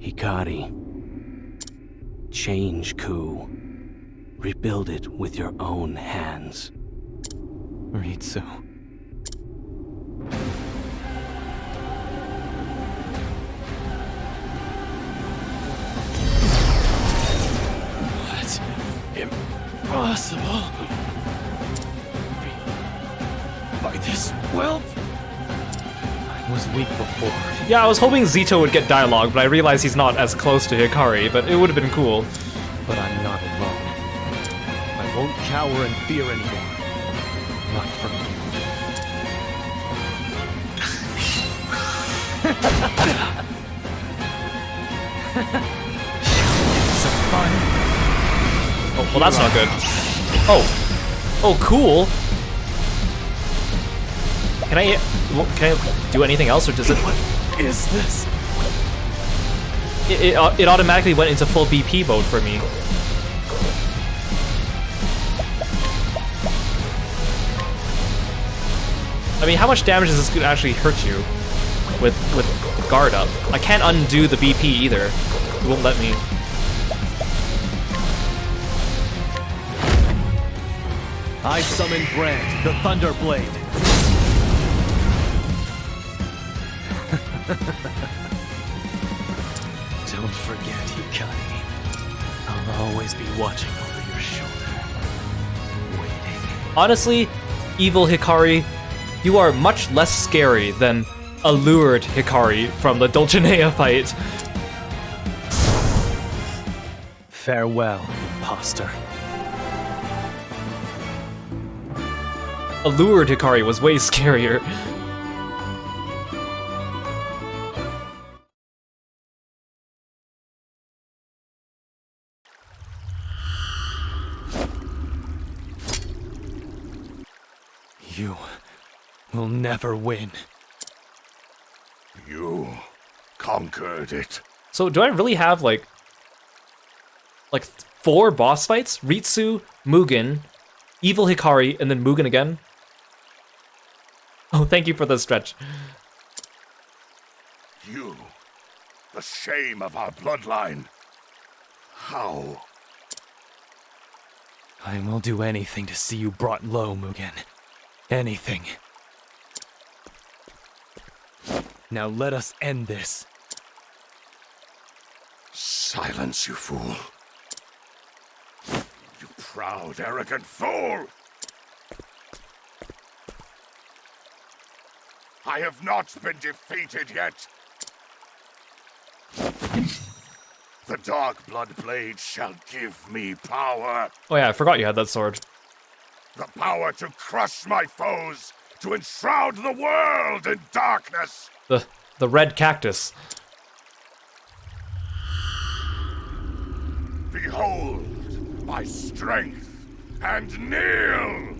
Hikari. Change Ku. Rebuild it with your own hands. Ritsu. What? Impossible. By this whelp? I was weak before. Yeah, I was hoping Zito would get dialogue, but I realize he's not as close to Hikari, but it would have been cool. But I'm not alone. I won't cower in fear anymore. Not from you. Some fun. Oh, well, that's not good. Oh, cool. Can I do anything else, or does it? What is this? It automatically went into full BP mode for me. I mean, how much damage is this gonna actually hurt you with guard up? I can't undo the BP either. It won't let me. I summon Brand, the Thunder Blade. Don't forget, Hikari. I'll always be watching over your shoulder. Waiting. Honestly, evil Hikari, you are much less scary than allured Hikari from the Dulcinea fight. Farewell, imposter. Allured Hikari was way scarier. You will never win. You conquered it. So do I really have like 4 boss fights? Ritsu, Mugen, evil Hikari, and then Mugen again? Oh, thank you for the stretch. You, the shame of our bloodline. How? I will do anything to see you brought low, Mugen. Anything. Now let us end this. Silence, you fool. You proud, arrogant fool! I have not been defeated yet. The Dark Blood Blade shall give me power. Oh yeah, I forgot you had that sword. The power to crush my foes, to enshroud the world in darkness. The red cactus. Behold my strength and kneel.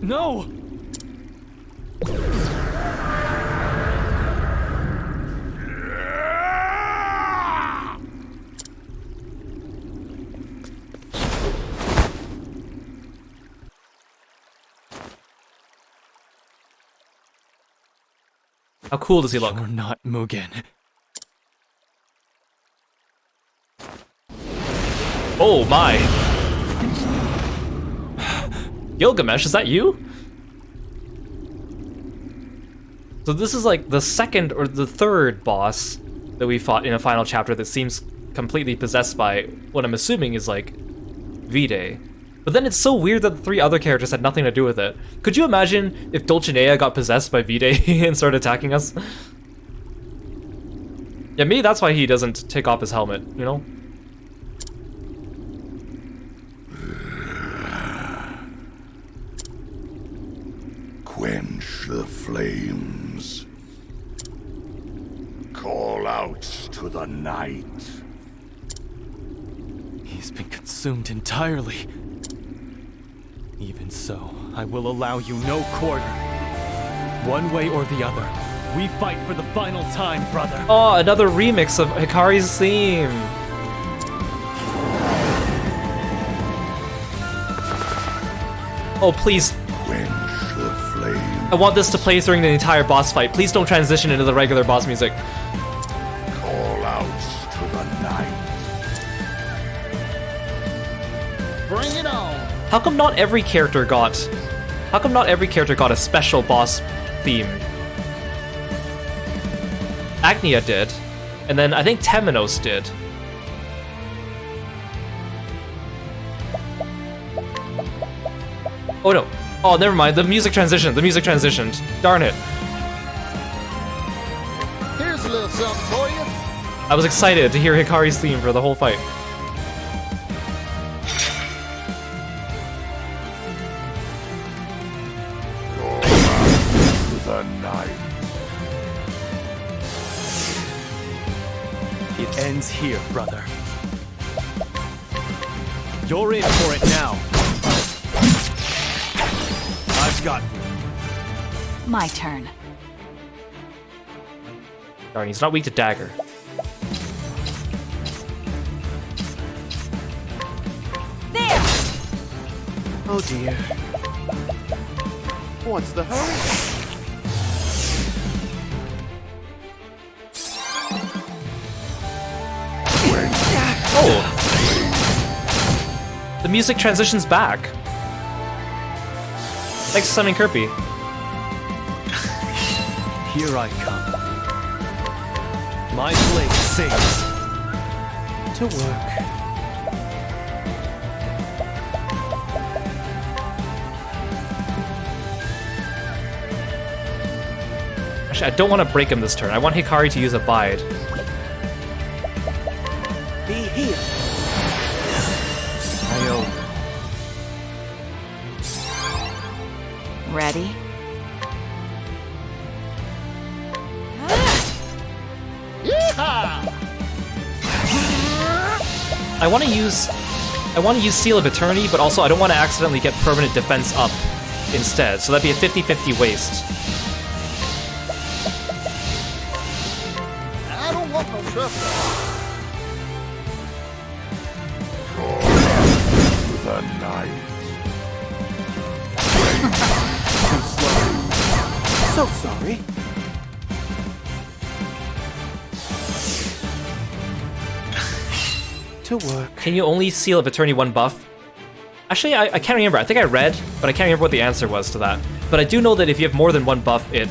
No! How cool does he look? You're not Mugen. Oh my. Gilgamesh, is that you? So this is like the second or the third boss that we fought in a final chapter that seems completely possessed by what I'm assuming is like V-Day. But then it's so weird that the 3 other characters had nothing to do with it. Could you imagine if Dulcinea got possessed by V-Day and started attacking us? Yeah, maybe that's why he doesn't take off his helmet, you know? Quench the flames. Call out to the night. He's been consumed entirely. Even so, I will allow you no quarter. One way or the other, we fight for the final time, brother. Oh, another remix of Hikari's theme. Oh, please. Quench the flame. I want this to play during the entire boss fight. Please don't transition into the regular boss music. Call out to the night. Bring it on. How come not every character got a special boss theme? Agnea did, and then I think Temenos did. Oh no. Oh, never mind. The music transitioned. Darn it. Here's a little something for you. I was excited to hear Hikari's theme for the whole fight. The night. It ends here, brother. You're in for it now. I've got you. My turn. Darn, he's not weak to dagger. There! Oh dear. What's the hurry? Oh! The music transitions back. Thanks for summoning Kirby. Here I come. My blade sings. To work. Actually, I don't want to break him this turn. I want Hikari to use Abide. Be healed. I owe. Ready? Yeehaw! I want to use Seal of Eternity, but also I don't want to accidentally get permanent defense up instead. So that'd be a 50-50 waste. I don't want no trouble. The night. Too slow. So sorry. To work. Can you only Seal of Eternity 1 buff? Actually, I can't remember. I think I read, but I can't remember what the answer was to that. But I do know that if you have more than one buff, it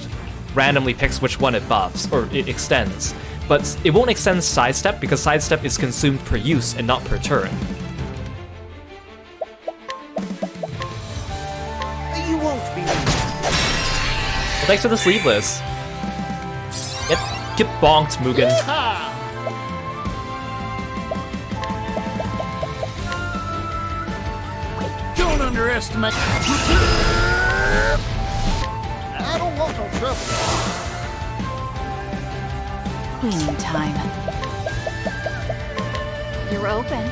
randomly picks which one it buffs, or it extends. But it won't extend Sidestep, because Sidestep is consumed per use and not per turn. You won't be. Well, thanks for the sleeveless. Get bonked, Mugen. Yeehaw! Don't underestimate. I don't want no trouble. Cleaning time. You're open.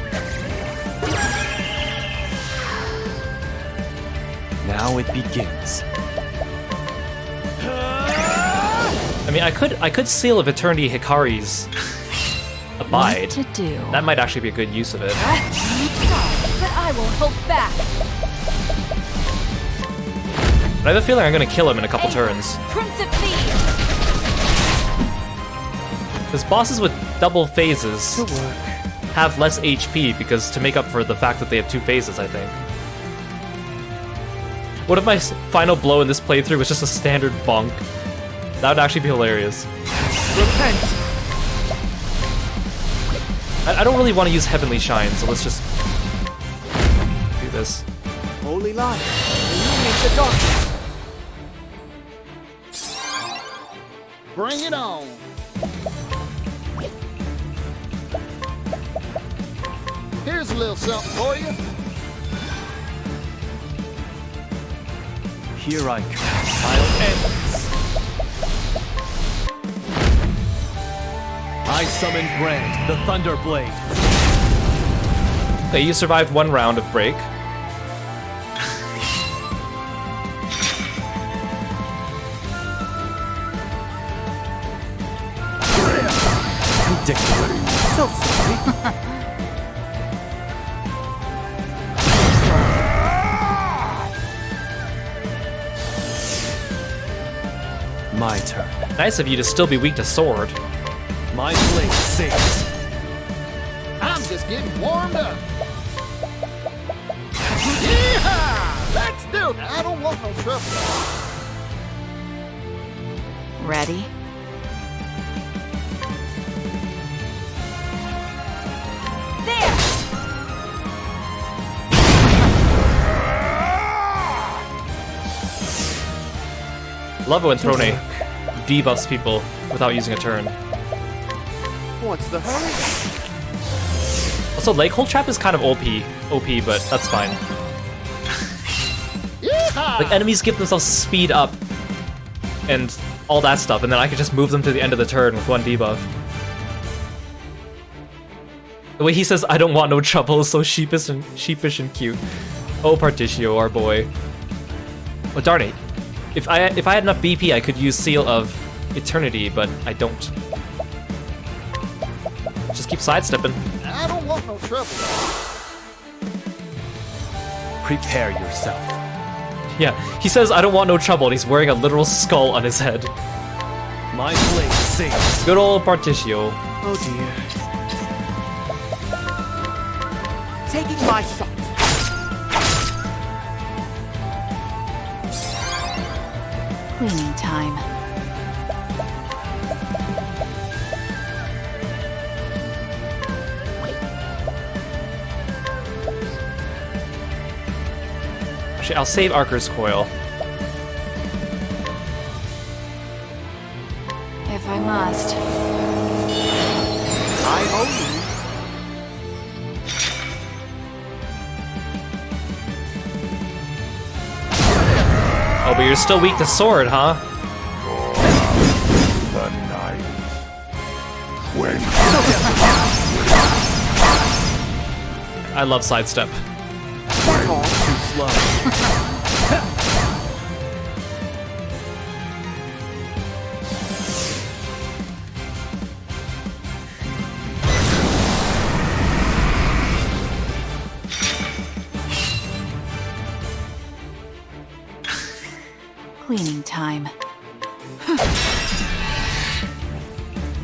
Now it begins. I mean, I could Seal of Eternity Hikari's Abide. What to do? That might actually be a good use of it. But I won't hold back. But I have a feeling I'm gonna kill him in a couple turns. Prince of Thieves. There's bosses with double phases. To work. have less HP because to make up for the fact that they have 2 phases, I think. What if my final blow in this playthrough was just a standard bonk? That would actually be hilarious. Repent! I don't really want to use Heavenly Shine, so let's just do this. Holy light, illuminate the darkness. Bring it on. Here's a little something for you. Here I come. I'll end this. I summon Brand, the Thunder Blade. Okay, you survived 1 round of break. Ridiculous. So sorry. My turn. Nice of you to still be weak to sword. My blade sings. I'm just getting warmed up. Yeehaw! Let's do it. I don't want no trouble. Ready? There! Love it when Throne debuffs people without using a turn. What's the hurry? Also, Leg Hold Trap is kind of OP, but that's fine. Like, enemies give themselves speed up and all that stuff, and then I can just move them to the end of the turn with 1 debuff. The way he says, I don't want no trouble, is so sheepish and cute. Oh, Particio, our boy. Oh, darn it. If I had enough BP, I could use Seal of Eternity, but I don't. Just keep sidestepping. I don't want no trouble. Prepare yourself. Yeah, he says, I don't want no trouble, and he's wearing a literal skull on his head. My blade sings. Good old Particio. Oh dear. Taking my shot. Cleaning time. Actually, I'll save Archer's Coil. If I must. I owe you. Oh, but you're still weak to sword, huh? The night. When I love sidestep. Too slow. Cleaning time.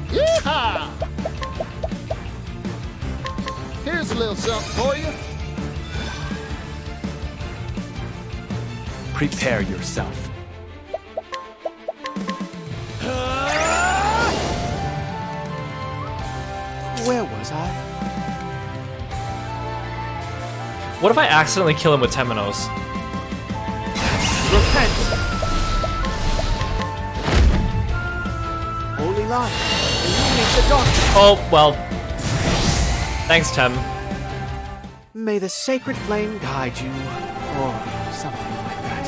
Yeehaw! Here's a little something for you. Prepare yourself. Where was I? What if I accidentally kill him with Temenos? Repent! Holy light, illuminate the darkness. Oh, well. Thanks, Tem. May the sacred flame guide you, or something like that.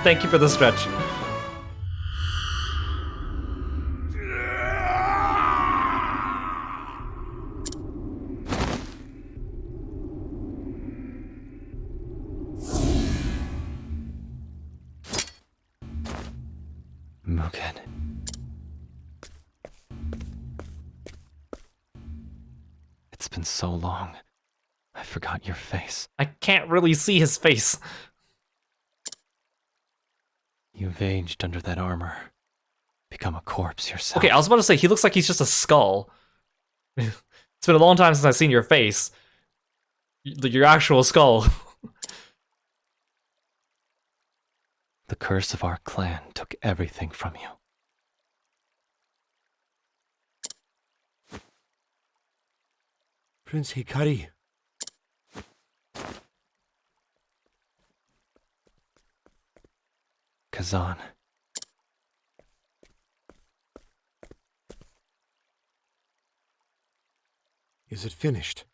Thank you for the stretch. Mugen. It's been so long. I forgot your face. I can't really see his face. You've aged under that armor. Become a corpse yourself. Okay, I was about to say, he looks like he's just a skull. It's been a long time since I've seen your face. Your actual skull. The curse of our clan took everything from you. Prince Hikari. Kazan. Is it finished?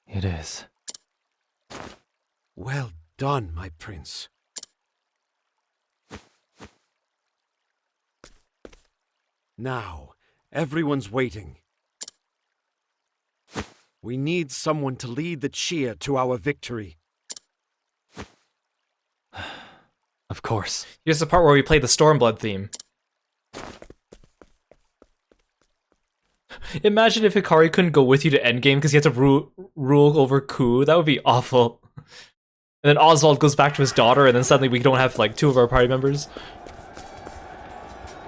It is. Well done, my prince. Now, everyone's waiting. We need someone to lead the cheer to our victory. Of course. Here's the part where we play the Stormblood theme. Imagine if Hikari couldn't go with you to endgame because he had to rule over Ku. That would be awful. And then Oswald goes back to his daughter, and then suddenly we don't have like 2 of our party members.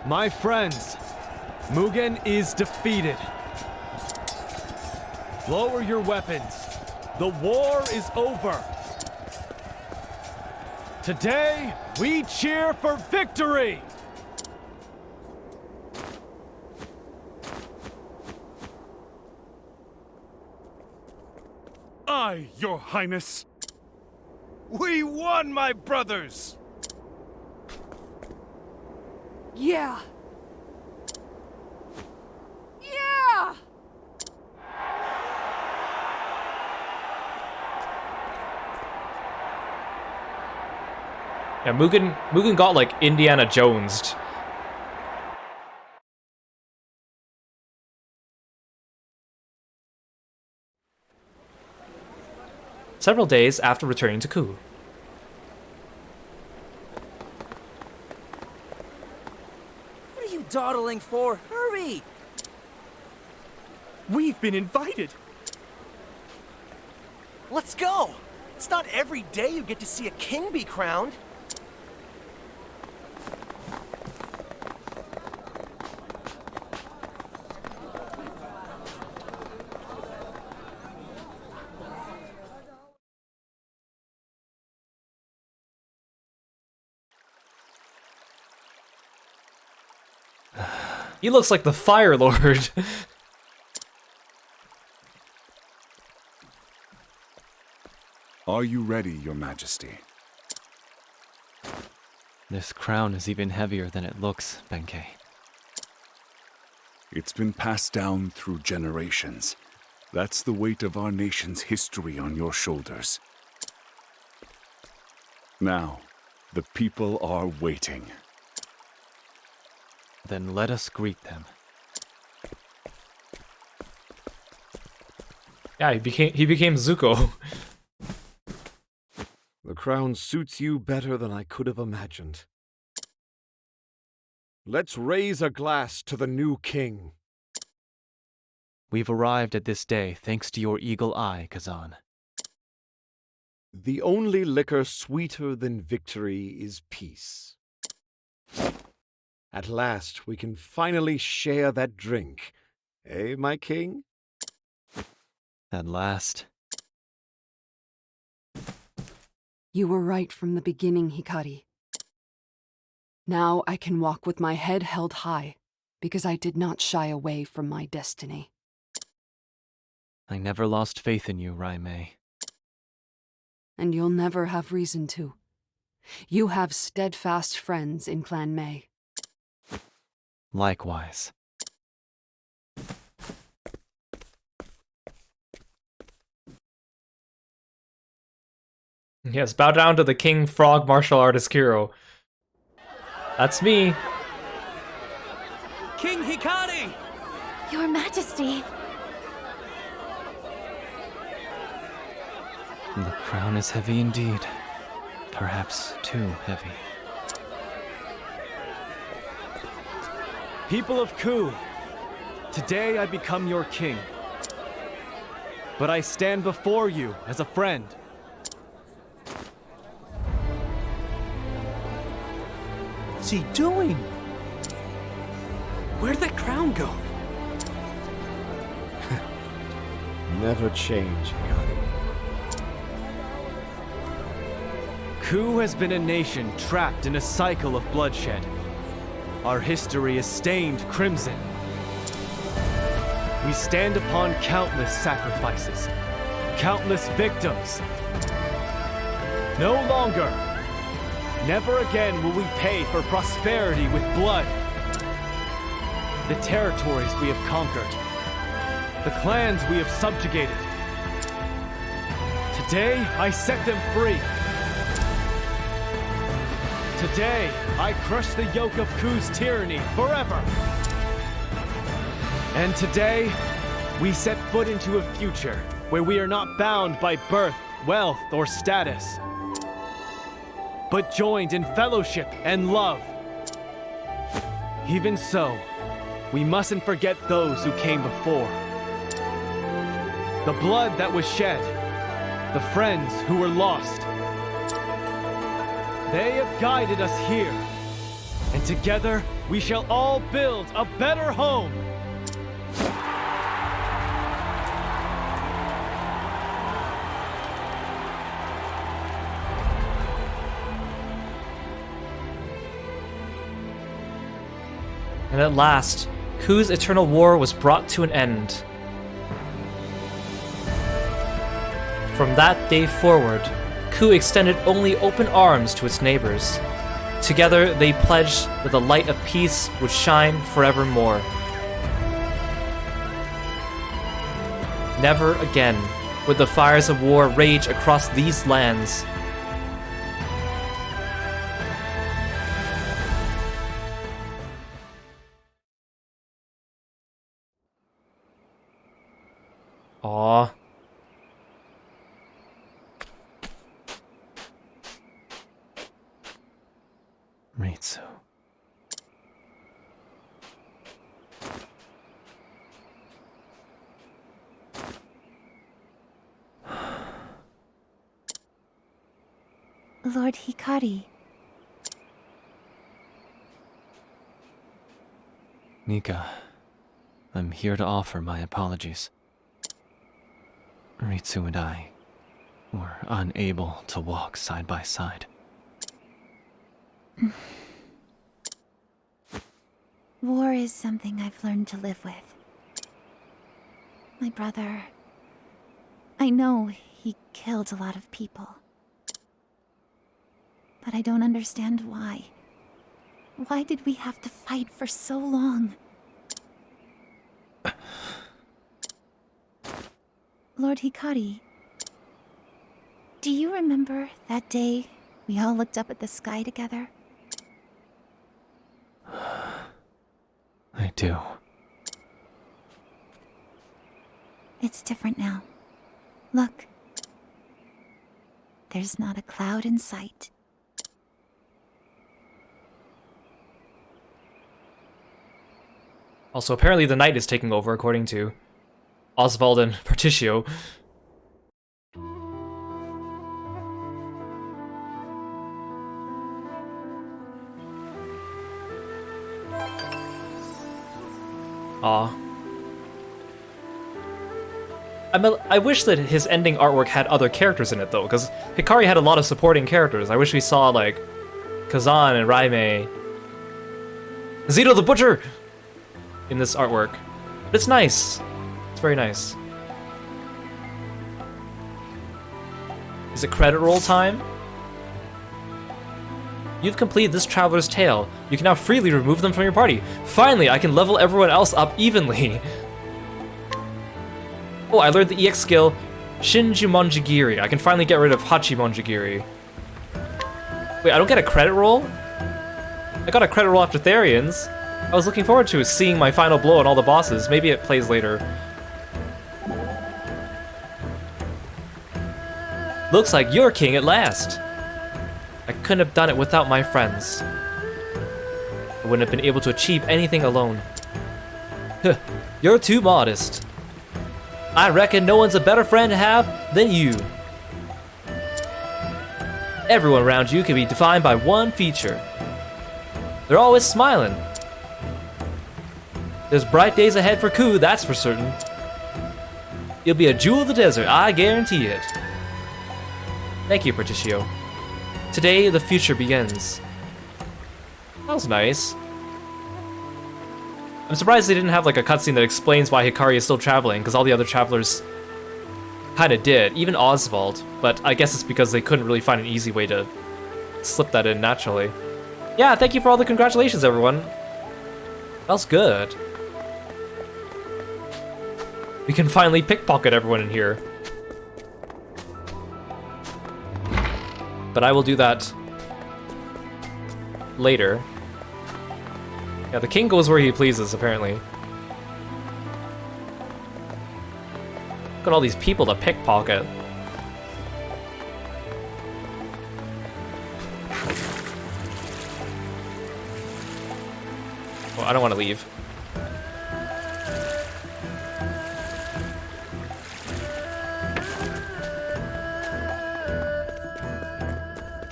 My friends, Mugen is defeated. Lower your weapons. The war is over. Today, we cheer for victory! Aye, Your Highness. We won, my brothers! Yeah. Yeah! Yeah, Mugen got like Indiana Jones'd. Several days after returning to Ku. What are you dawdling for? Hurry! We've been invited. Let's go! It's not every day you get to see a king be crowned. He looks like the Fire Lord. Are you ready, Your Majesty? This crown is even heavier than it looks, Benkei. It's been passed down through generations. That's the weight of our nation's history on your shoulders. Now, the people are waiting. Then let us greet them. Yeah, he became Zuko. The crown suits you better than I could have imagined. Let's raise a glass to the new king. We've arrived at this day thanks to your eagle eye, Kazan. The only liquor sweeter than victory is peace. At last, we can finally share that drink. Eh, my king? At last. You were right from the beginning, Hikari. Now I can walk with my head held high, because I did not shy away from my destiny. I never lost faith in you, Rai-mei. And you'll never have reason to. You have steadfast friends in Clan Mei. Likewise. Yes, bow down to the King Frog martial artist Kiro. That's me. King Hikari! Your Majesty. The crown is heavy indeed. Perhaps too heavy. People of Ku, today I become your king. But I stand before you as a friend. What's he doing? Where'd that crown go? Never change, Hikari. Ku has been a nation trapped in a cycle of bloodshed. Our history is stained crimson. We stand upon countless sacrifices, countless victims. No longer, never again will we pay for prosperity with blood. The territories we have conquered, the clans we have subjugated. Today, I set them free. Today, I crush the yoke of Ku's tyranny forever. And today, we set foot into a future where we are not bound by birth, wealth, or status, but joined in fellowship and love. Even so, we mustn't forget those who came before. The blood that was shed, the friends who were lost. They have guided us here, and together we shall all build a better home. And at last, Ku's eternal war was brought to an end. From that day forward, Ku extended only open arms to its neighbors. Together, they pledged that the light of peace would shine forevermore. Never again would the fires of war rage across these lands. Aww. Ritsu. Lord Hikari. Nika, I'm here to offer my apologies. Ritsu and I were unable to walk side by side. War is something I've learned to live with. My brother... I know he killed a lot of people. But I don't understand why. Why did we have to fight for so long? Lord Hikari, do you remember that day we all looked up at the sky together? I do. It's different now. Look. There's not a cloud in sight. Also, apparently the night is taking over, according to Oswald and Particio. Aw. I wish that his ending artwork had other characters in it, though, because Hikari had a lot of supporting characters. I wish we saw, like, Kazan and Raime. Zito the Butcher! In this artwork. But it's nice. It's very nice. Is it credit roll time? You've completed this traveler's tale. You can now freely remove them from your party. Finally, I can level everyone else up evenly. Oh, I learned the EX skill, Shinjumonjigiri. I can finally get rid of Hachimonjigiri. Wait, I don't get a credit roll? I got a credit roll after Therian's. I was looking forward to seeing my final blow on all the bosses. Maybe it plays later. Looks like you're king at last. I couldn't have done it without my friends. I wouldn't have been able to achieve anything alone. You're too modest. I reckon no one's a better friend to have than you. Everyone around you can be defined by one feature. They're always smiling. There's bright days ahead for Ku, that's for certain. You'll be a jewel of the desert, I guarantee it. Thank you, Patricio. Today, the future begins. That was nice. I'm surprised they didn't have like a cutscene that explains why Hikari is still traveling, because all the other travelers kind of did, even Oswald, but I guess it's because they couldn't really find an easy way to slip that in naturally. Yeah, thank you for all the congratulations, everyone. That was good. We can finally pickpocket everyone in here. But I will do that later. Yeah, the king goes where he pleases, apparently. Look at all these people to pickpocket. Well, I don't want to leave.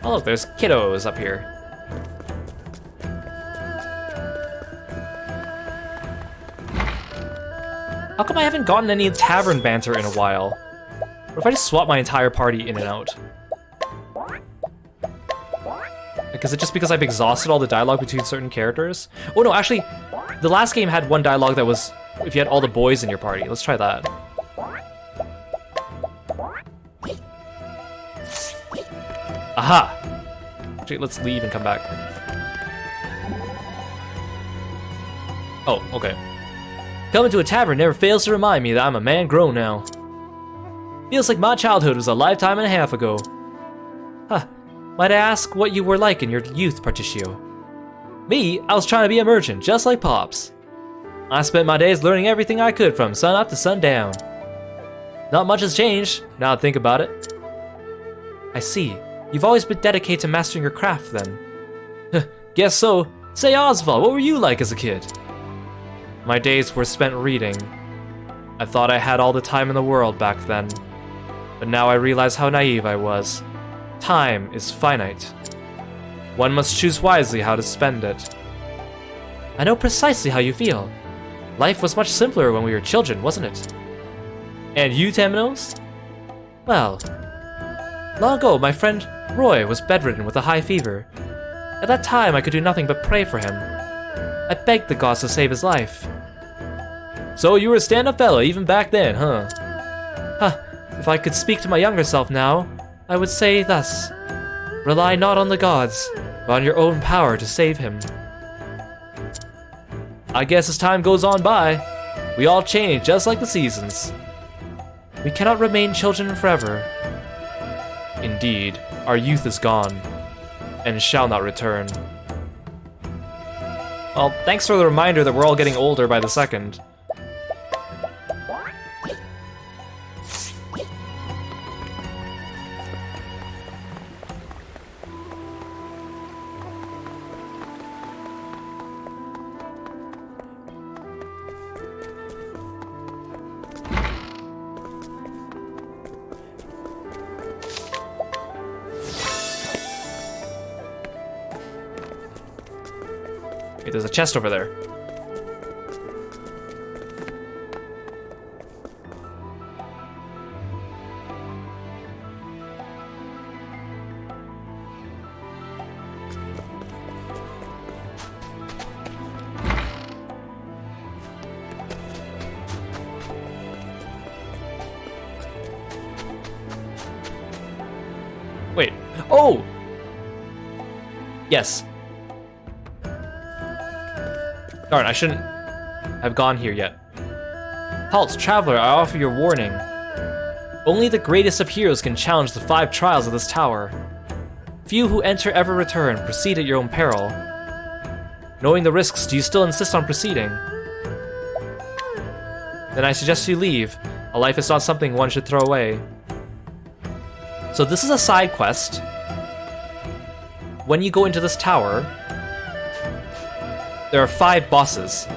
Oh look, there's kiddos up here. How come I haven't gotten any tavern banter in a while? What if I just swap my entire party in and out? Like, is it just because I've exhausted all the dialogue between certain characters? Oh no, actually, the last game had one dialogue that was if you had all the boys in your party. Let's try that. Aha! Actually, let's leave and come back. Oh, okay. Coming to a tavern never fails to remind me that I'm a man grown now. Feels like my childhood was a lifetime and a half ago. Huh. Might I ask what you were like in your youth, Patricio? Me? I was trying to be a merchant, just like Pops. I spent my days learning everything I could from sun up to sundown. Not much has changed, now I think about it. I see. You've always been dedicated to mastering your craft, then. Guess so. Say, Oswald, what were you like as a kid? My days were spent reading. I thought I had all the time in the world back then. But now I realize how naive I was. Time is finite. One must choose wisely how to spend it. I know precisely how you feel. Life was much simpler when we were children, wasn't it? And you, Temenos? Well, long ago my friend Roy was bedridden with a high fever. At that time I could do nothing but pray for him. I begged the gods to save his life. So you were a stand-up fella even back then, huh? Huh, if I could speak to my younger self now, I would say thus. Rely not on the gods, but on your own power to save him. I guess as time goes on by, we all change just like the seasons. We cannot remain children forever. Indeed, our youth is gone, and shall not return. Well, thanks for the reminder that we're all getting older by the second. Wait, there's a chest over there. Wait. Oh! Yes. Darn, I shouldn't have gone here yet. Halt, traveler, I offer your warning. Only the greatest of heroes can challenge the 5 trials of this tower. Few who enter ever return. Proceed at your own peril. Knowing the risks, do you still insist on proceeding? Then I suggest you leave. A life is not something one should throw away. So this is a side quest. When you go into this tower, there are 5 bosses.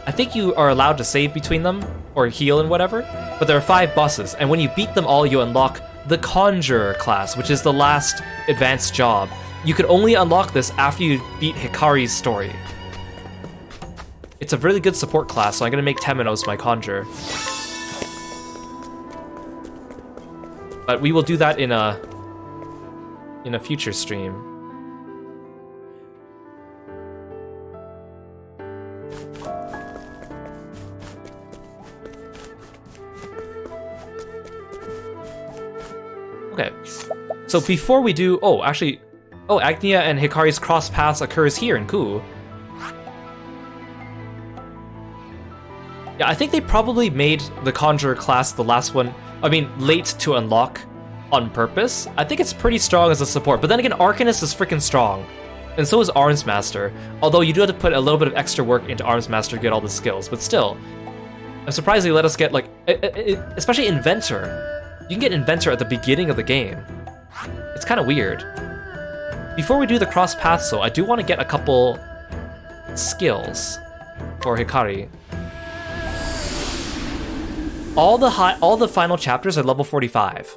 I think you are allowed to save between them, or heal and whatever, but there are 5 bosses, and when you beat them all, you unlock the Conjurer class, which is the last advanced job. you could only unlock this after you beat Hikari's story. It's a really good support class, so I'm gonna make Temenos my conjure. But we will do that in a future stream. Okay, so before we do, Agnea and Hikari's cross paths occurs here in Ku. Yeah, I think they probably made the Conjurer class the last one, late to unlock on purpose. I think it's pretty strong as a support, but then again, Arcanist is freaking strong. And so is Arms Master, although you do have to put a little bit of extra work into Arms Master to get all the skills, but still. I'm surprised they let us get, especially Inventor. You can get Inventor at the beginning of the game. It's kind of weird. Before we do the cross paths though, I do want to get a couple skills for Hikari. All the final chapters are level 45.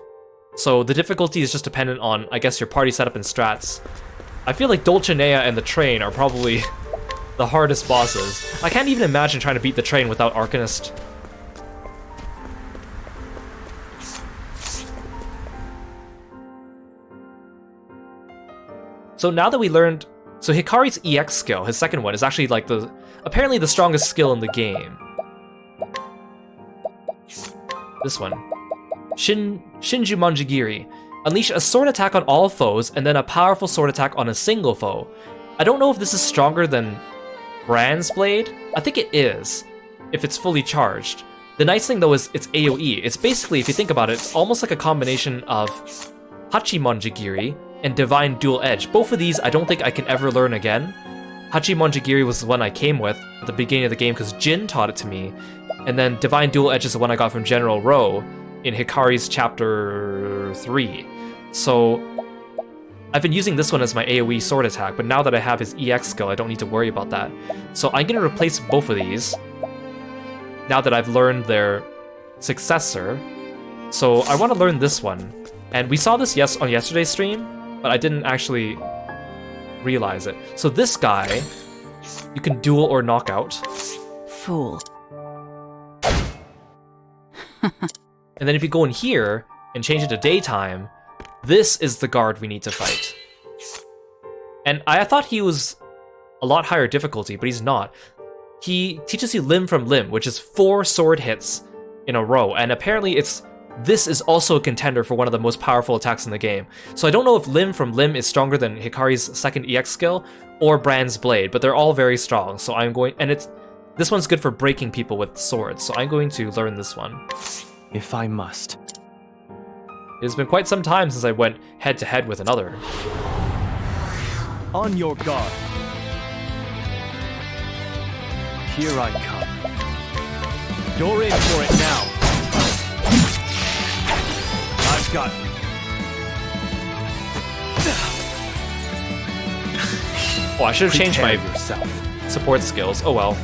So the difficulty is just dependent on, I guess, your party setup and strats. I feel like Dulcinea and the Train are probably the hardest bosses. I can't even imagine trying to beat the Train without Arcanist. So now that we learned... So Hikari's EX skill, his second one, is actually like apparently the strongest skill in the game. This one. Shinju Manjigiri. Unleash a sword attack on all foes, and then a powerful sword attack on a single foe. I don't know if this is stronger than Brand's Blade. I think it is, if it's fully charged. The nice thing though is it's AoE. It's basically, if you think about it, it's almost like a combination of Hachimonjigiri and Divine Dual Edge. Both of these I don't think I can ever learn again. Hachimonjigiri was the one I came with at the beginning of the game because Jin taught it to me, and then Divine Dual Edge is the one I got from General Ro in Hikari's chapter 3. So I've been using this one as my AoE sword attack, but now that I have his EX skill, I don't need to worry about that. So I'm gonna replace both of these now that I've learned their successor. So I want to learn this one. And we saw this on yesterday's stream, but I didn't actually realize it. So this guy, you can duel or knock out. Fool. And then if you go in here and change it to daytime, this is the guard we need to fight. And I thought he was a lot higher difficulty, but he's not. He teaches you limb from limb, which is 4 sword hits in a row, and apparently this is also a contender for one of the most powerful attacks in the game. So I don't know if limb from limb is stronger than Hikari's second EX skill or Brand's Blade, but they're all very strong. So I'm going, and this one's good for breaking people with swords, so I'm going to learn this one. If I must. It's been quite some time since I went head-to-head with another. On your guard. Here I come. You're in for it now. I've got you. Oh, I should have changed my support skills. Oh well.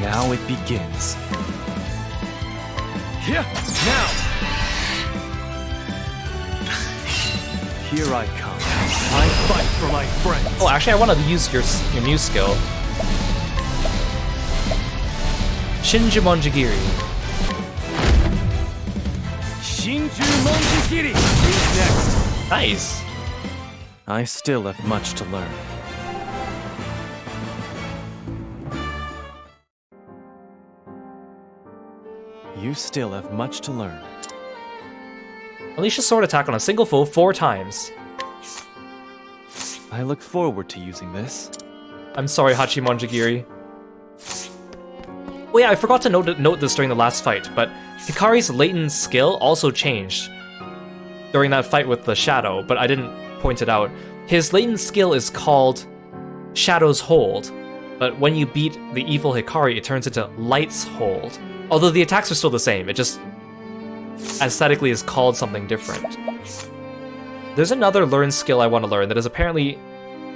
Now it begins. Here, now. Here I come. I fight for my friends. Oh, actually, I want to use your new skill. Shinju Manjigiri. Shinju Manjigiri. Who's next? Nice. I still have much to learn. You still have much to learn. Unleash a sword attack on a single foe 4 times. I look forward to using this. I'm sorry, Hachimonjigiri. Oh yeah, I forgot to note this during the last fight, but Hikari's latent skill also changed during that fight with the Shadow, but I didn't point it out. His latent skill is called Shadow's Hold, but when you beat the evil Hikari, it turns into Light's Hold. Although the attacks are still the same, it just aesthetically is called something different. There's another learned skill I want to learn that is apparently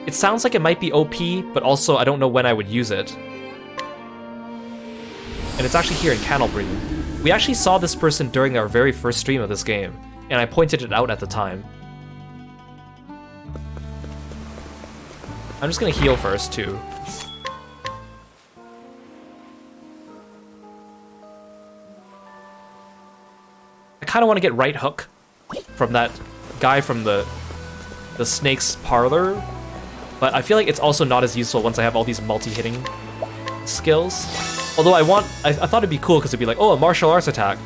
It sounds like it might be OP, but also I don't know when I would use it. And it's actually here in Cannelbreed. We actually saw this person during our very first stream of this game, and I pointed it out at the time. I'm just gonna heal first, too. I kind of want to get right hook from that guy from the snake's parlor, but I feel like it's also not as useful once I have all these multi-hitting skills. Although I thought it'd be cool because it'd be like, oh, a martial arts attack.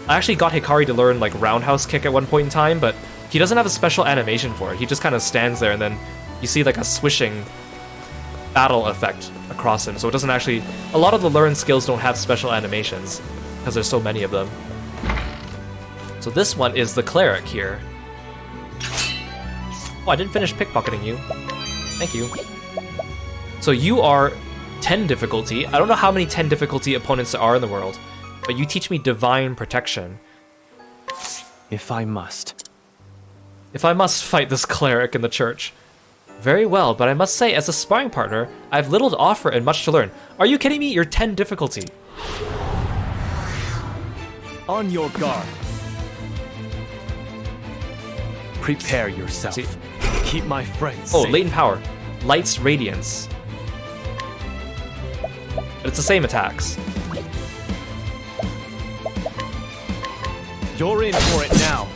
I actually got Hikari to learn like roundhouse kick at one point in time, but he doesn't have a special animation for it. He just kind of stands there and then you see like a swishing battle effect across him. So it doesn't actually, a lot of the learned skills don't have special animations because there's so many of them. So this one is the cleric here. Oh, I didn't finish pickpocketing you. Thank you. So you are 10 difficulty. I don't know how many 10 difficulty opponents there are in the world, but you teach me divine protection. If I must. If I must fight this cleric in the church. Very well, but I must say, as a sparring partner, I have little to offer and much to learn. Are you kidding me? You're 10 difficulty. On your guard. Prepare yourself. See? Keep my friends Oh, safe. latent power. Light's radiance. But it's the same attacks. You're in for it now.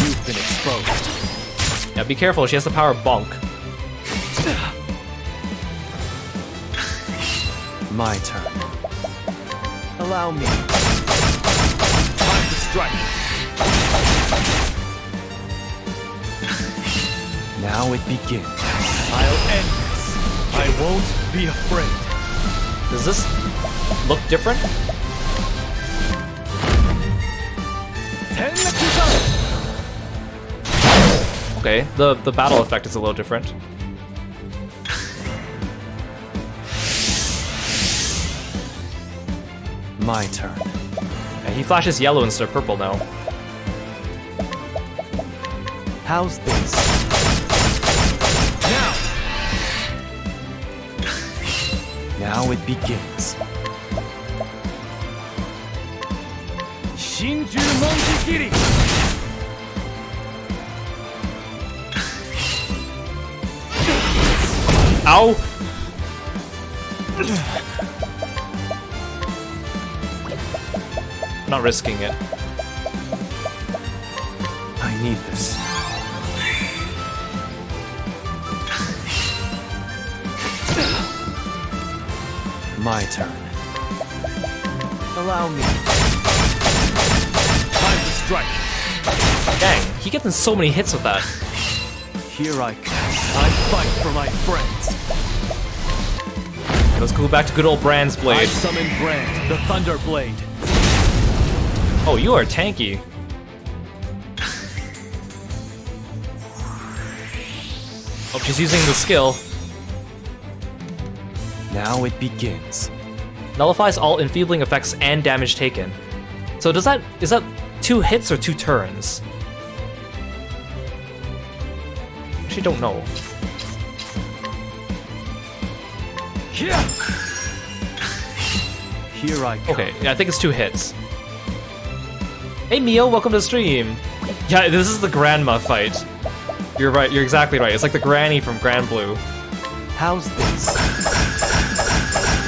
You've been exposed. Yeah, be careful. She has the power of bonk. My turn. Allow me. Time to strike. Now it begins. I'll end this. I won't be afraid. Does this look different? Okay, the battle effect is a little different. My turn. Yeah, he flashes yellow instead of purple now. How's this? Now it begins. Shinju Monjikiri! Ow! Not risking it. I need this. My turn. Allow me. Time to strike. Dang, he gets in so many hits with that. Here I come. I fight for my friends. Let's go back to good old Brand's blade. I summon Brand, the Thunder Blade. Oh, you are tanky. Oh, she's using the skill. Now it begins. Nullifies all enfeebling effects and damage taken. So is that 2 hits or 2 turns? Actually don't know. Here I come. Okay, yeah, I think it's 2 hits. Hey Mio, welcome to the stream. Yeah, this is the grandma fight. You're right, you're exactly right. It's like the granny from Grand Blue. How's this?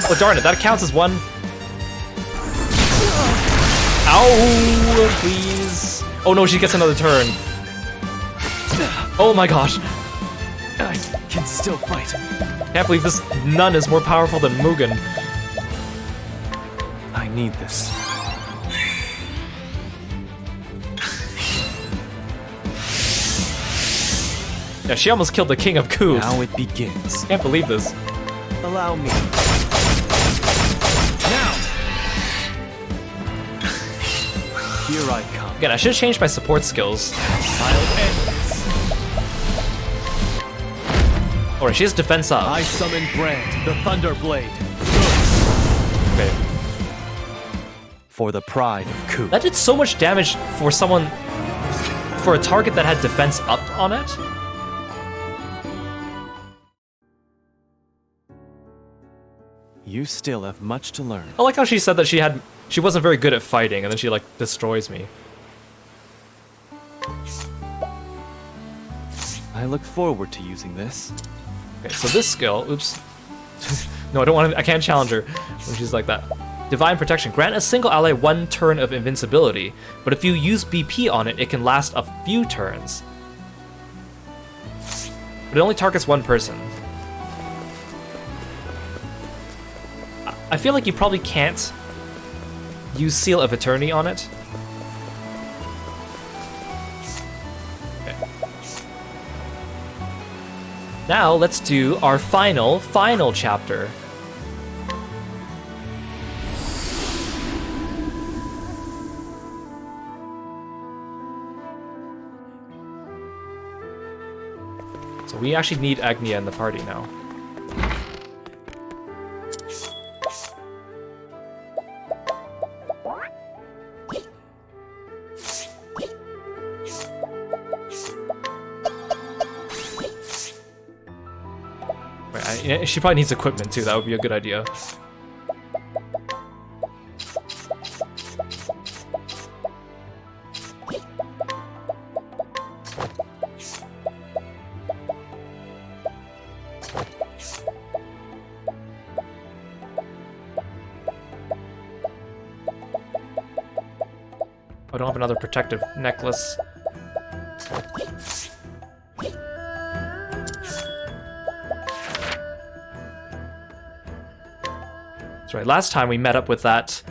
Oh darn it, that counts as 1. Ow, please. Oh no, she gets another turn. Oh my gosh. I can still fight. Can't believe this nun is more powerful than Mugen. I need this. Yeah, she almost killed the King of Ku. Now it begins. Can't believe this. Allow me. Now! Here I come. Again, I should have changed my support skills. I'll end this. Alright, she has defense up. I summon Brand, the Thunder Blade. Okay. For the pride of Ku. That did so much damage for someone... for a target that had defense up on it? You still have much to learn. I like how she said that she wasn't very good at fighting, and then she like destroys me. I look forward to using this. Okay, so this skill, oops. No, I don't want to, I can't challenge her when she's like that. Divine Protection. Grant a single ally 1 turn of invincibility, but if you use BP on it, it can last a few turns. But it only targets 1 person. I feel like you probably can't use Seal of Eternity on it. Okay. Now let's do our final chapter. So we actually need Agnea in the party now. Wait, she probably needs equipment too, that would be a good idea. I don't have another protective necklace. That's right, last time we met up with that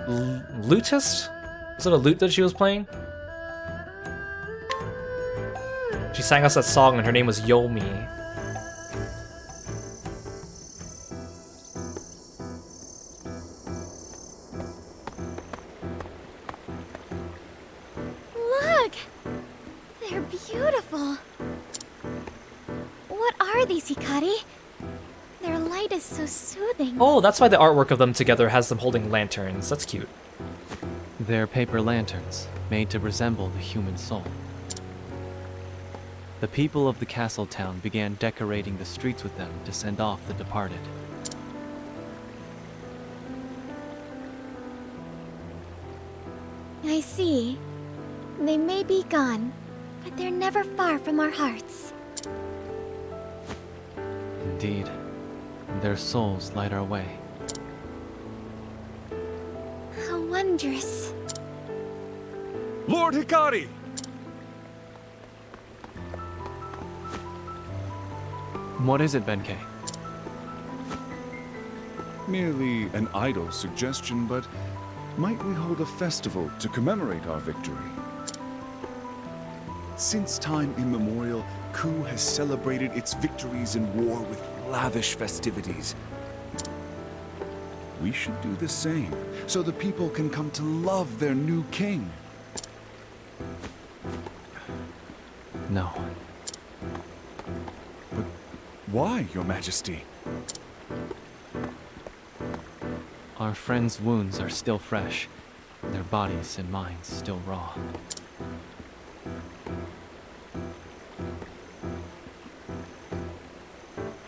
lutist? Was it a lute that she was playing? She sang us that song and her name was Yomi. Look! They're beautiful. What are these, Hikari? Their light is so soothing. Oh, that's why the artwork of them together has them holding lanterns. That's cute. They're paper lanterns, made to resemble the human soul. The people of the castle town began decorating the streets with them to send off the departed. I see. They may be gone, but they're never far from our hearts. Indeed. Their souls light our way. How wondrous. Lord Hikari! What is it, Benkei? Merely an idle suggestion, but might we hold a festival to commemorate our victory? Since time immemorial, Ku has celebrated its victories in war with lavish festivities. We should do the same, so the people can come to love their new king. No. But why, Your Majesty? Our friends' wounds are still fresh, their bodies and minds still raw.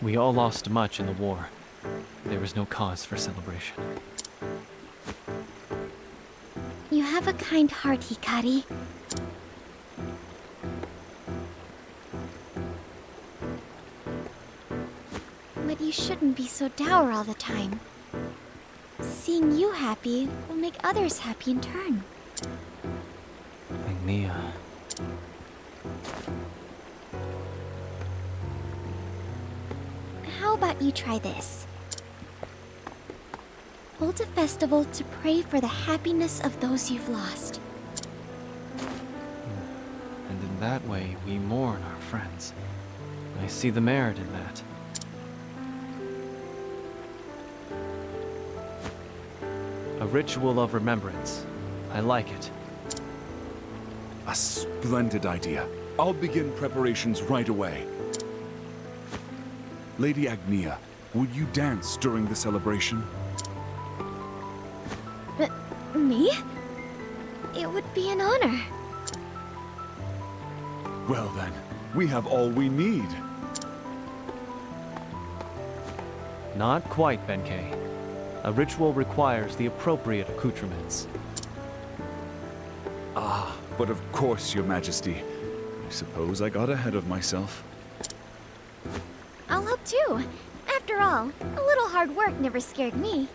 We all lost much in the war. There was no cause for celebration. You have a kind heart, Hikari. But you shouldn't be so dour all the time. Seeing you happy will make others happy in turn. Agnea. How about you try this? Hold a festival to pray for the happiness of those you've lost. And in that way, we mourn our friends. I see the merit in that. A ritual of remembrance. I like it. A splendid idea. I'll begin preparations right away. Lady Agnea, would you dance during the celebration? Me? It would be an honor. Well then, we have all we need. Not quite, Benkei. A ritual requires the appropriate accoutrements. Ah, but of course, Your Majesty. I suppose I got ahead of myself. I'll help too. After all, a little hard work never scared me.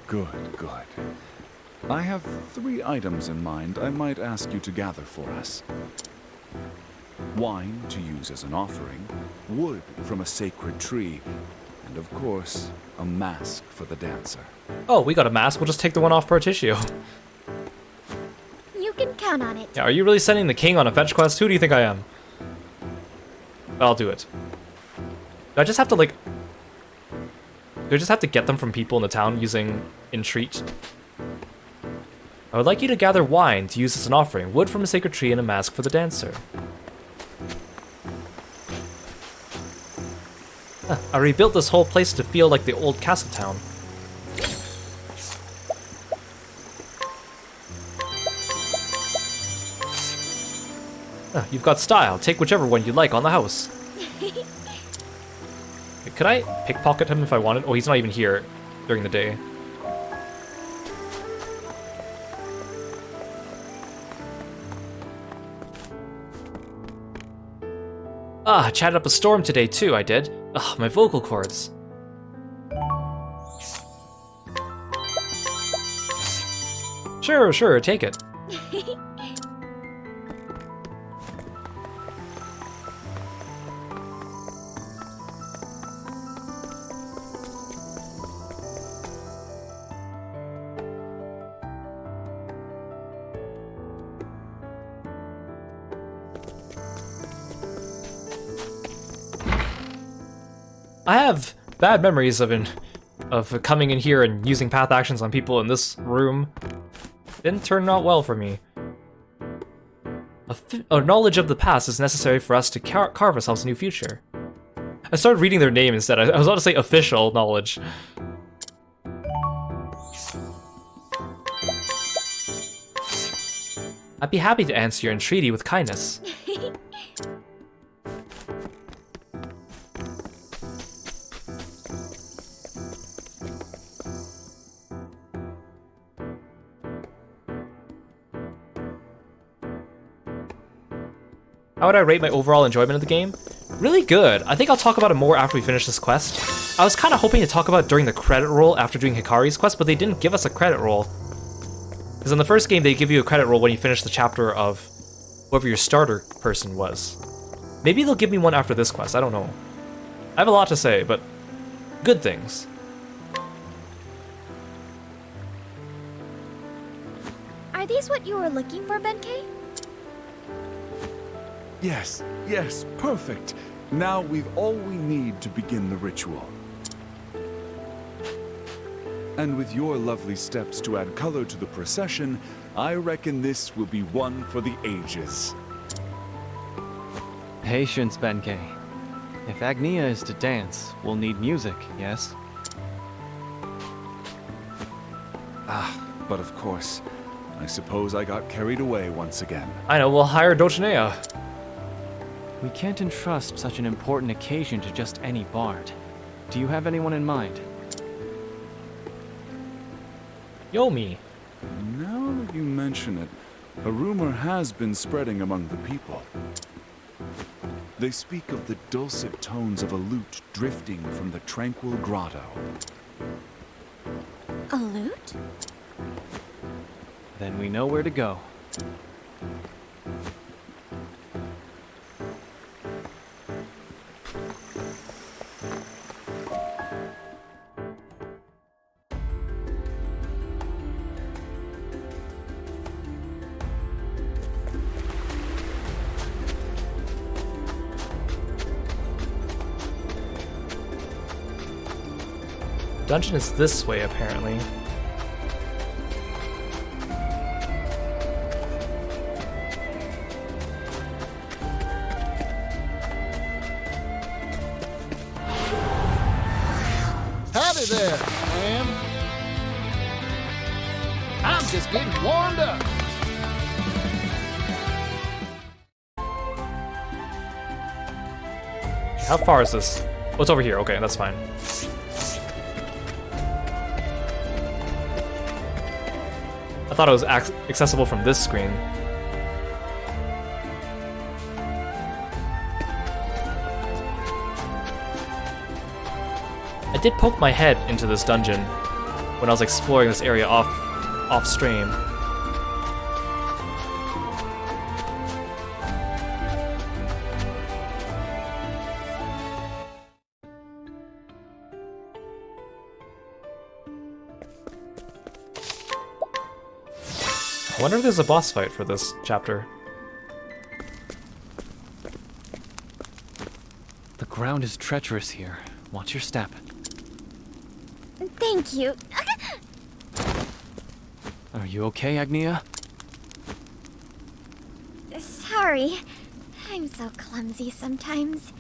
Good, good. I have 3 items in mind I might ask you to gather for us. Wine to use as an offering, wood from a sacred tree, and of course, a mask for the dancer. Oh, we got a mask. We'll just take the one off per tissue. You can count on it. Yeah, are you really sending the king on a fetch quest? Who do you think I am? I'll do it. Do I just have to, like... Do I just have to get them from people in the town using entreat? I would like you to gather wine to use as an offering, wood from a sacred tree, and a mask for the dancer. Huh, I rebuilt this whole place to feel like the old castle town. Huh, you've got style. Take whichever one you like on the house. Could I pickpocket him if I wanted? Oh, he's not even here during the day. Ah, chatted up a storm today too, I did. Ugh, my vocal cords. Sure, take it. I have bad memories of coming in here and using path actions on people in this room. Didn't turn out well for me. A knowledge of the past is necessary for us to carve ourselves a new future. I started reading their name instead. I was about to say official knowledge. I'd be happy to answer your entreaty with kindness. How would I rate my overall enjoyment of the game? Really good. I think I'll talk about it more after we finish this quest. I was kind of hoping to talk about it during the credit roll after doing Hikari's quest, but they didn't give us a credit roll. Because in the first game, they give you a credit roll when you finish the chapter of whoever your starter person was. Maybe they'll give me one after this quest, I don't know. I have a lot to say, but good things. Are these what you were looking for, Benkei? Yes, perfect. Now we've all we need to begin the ritual. And with your lovely steps to add color to the procession, I reckon this will be one for the ages. Patience, Benkei. If Agnea is to dance, we'll need music, yes? But of course, I suppose I got carried away once again. I know, we'll hire Dulcinea. We can't entrust such an important occasion to just any bard. Do you have anyone in mind? Yomi. Now that you mention it, a rumor has been spreading among the people. They speak of the dulcet tones of a lute drifting from the tranquil grotto. A lute? Then we know where to go. Dungeon is this way, apparently. Howdy there, ma'am. I'm just getting warmed up. How far is this? Oh, it's over here. Okay, that's fine. I thought it was accessible from this screen. I did poke my head into this dungeon when I was exploring this area off stream. I wonder if there's a boss fight for this chapter. The ground is treacherous here. Watch your step. Thank you. Are you okay, Agnea? Sorry. I'm so clumsy sometimes.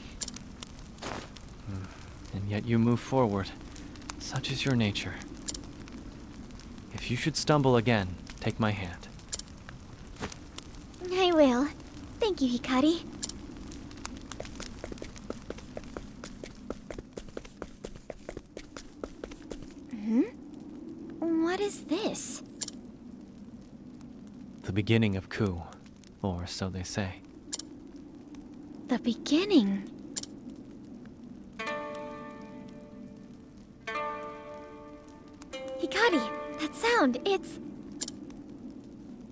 And yet you move forward. Such is your nature. If you should stumble again, take my hand. I will. Thank you, Hikari. What is this? The beginning of Ku, or so they say. The beginning. Hikari, that sound, it's...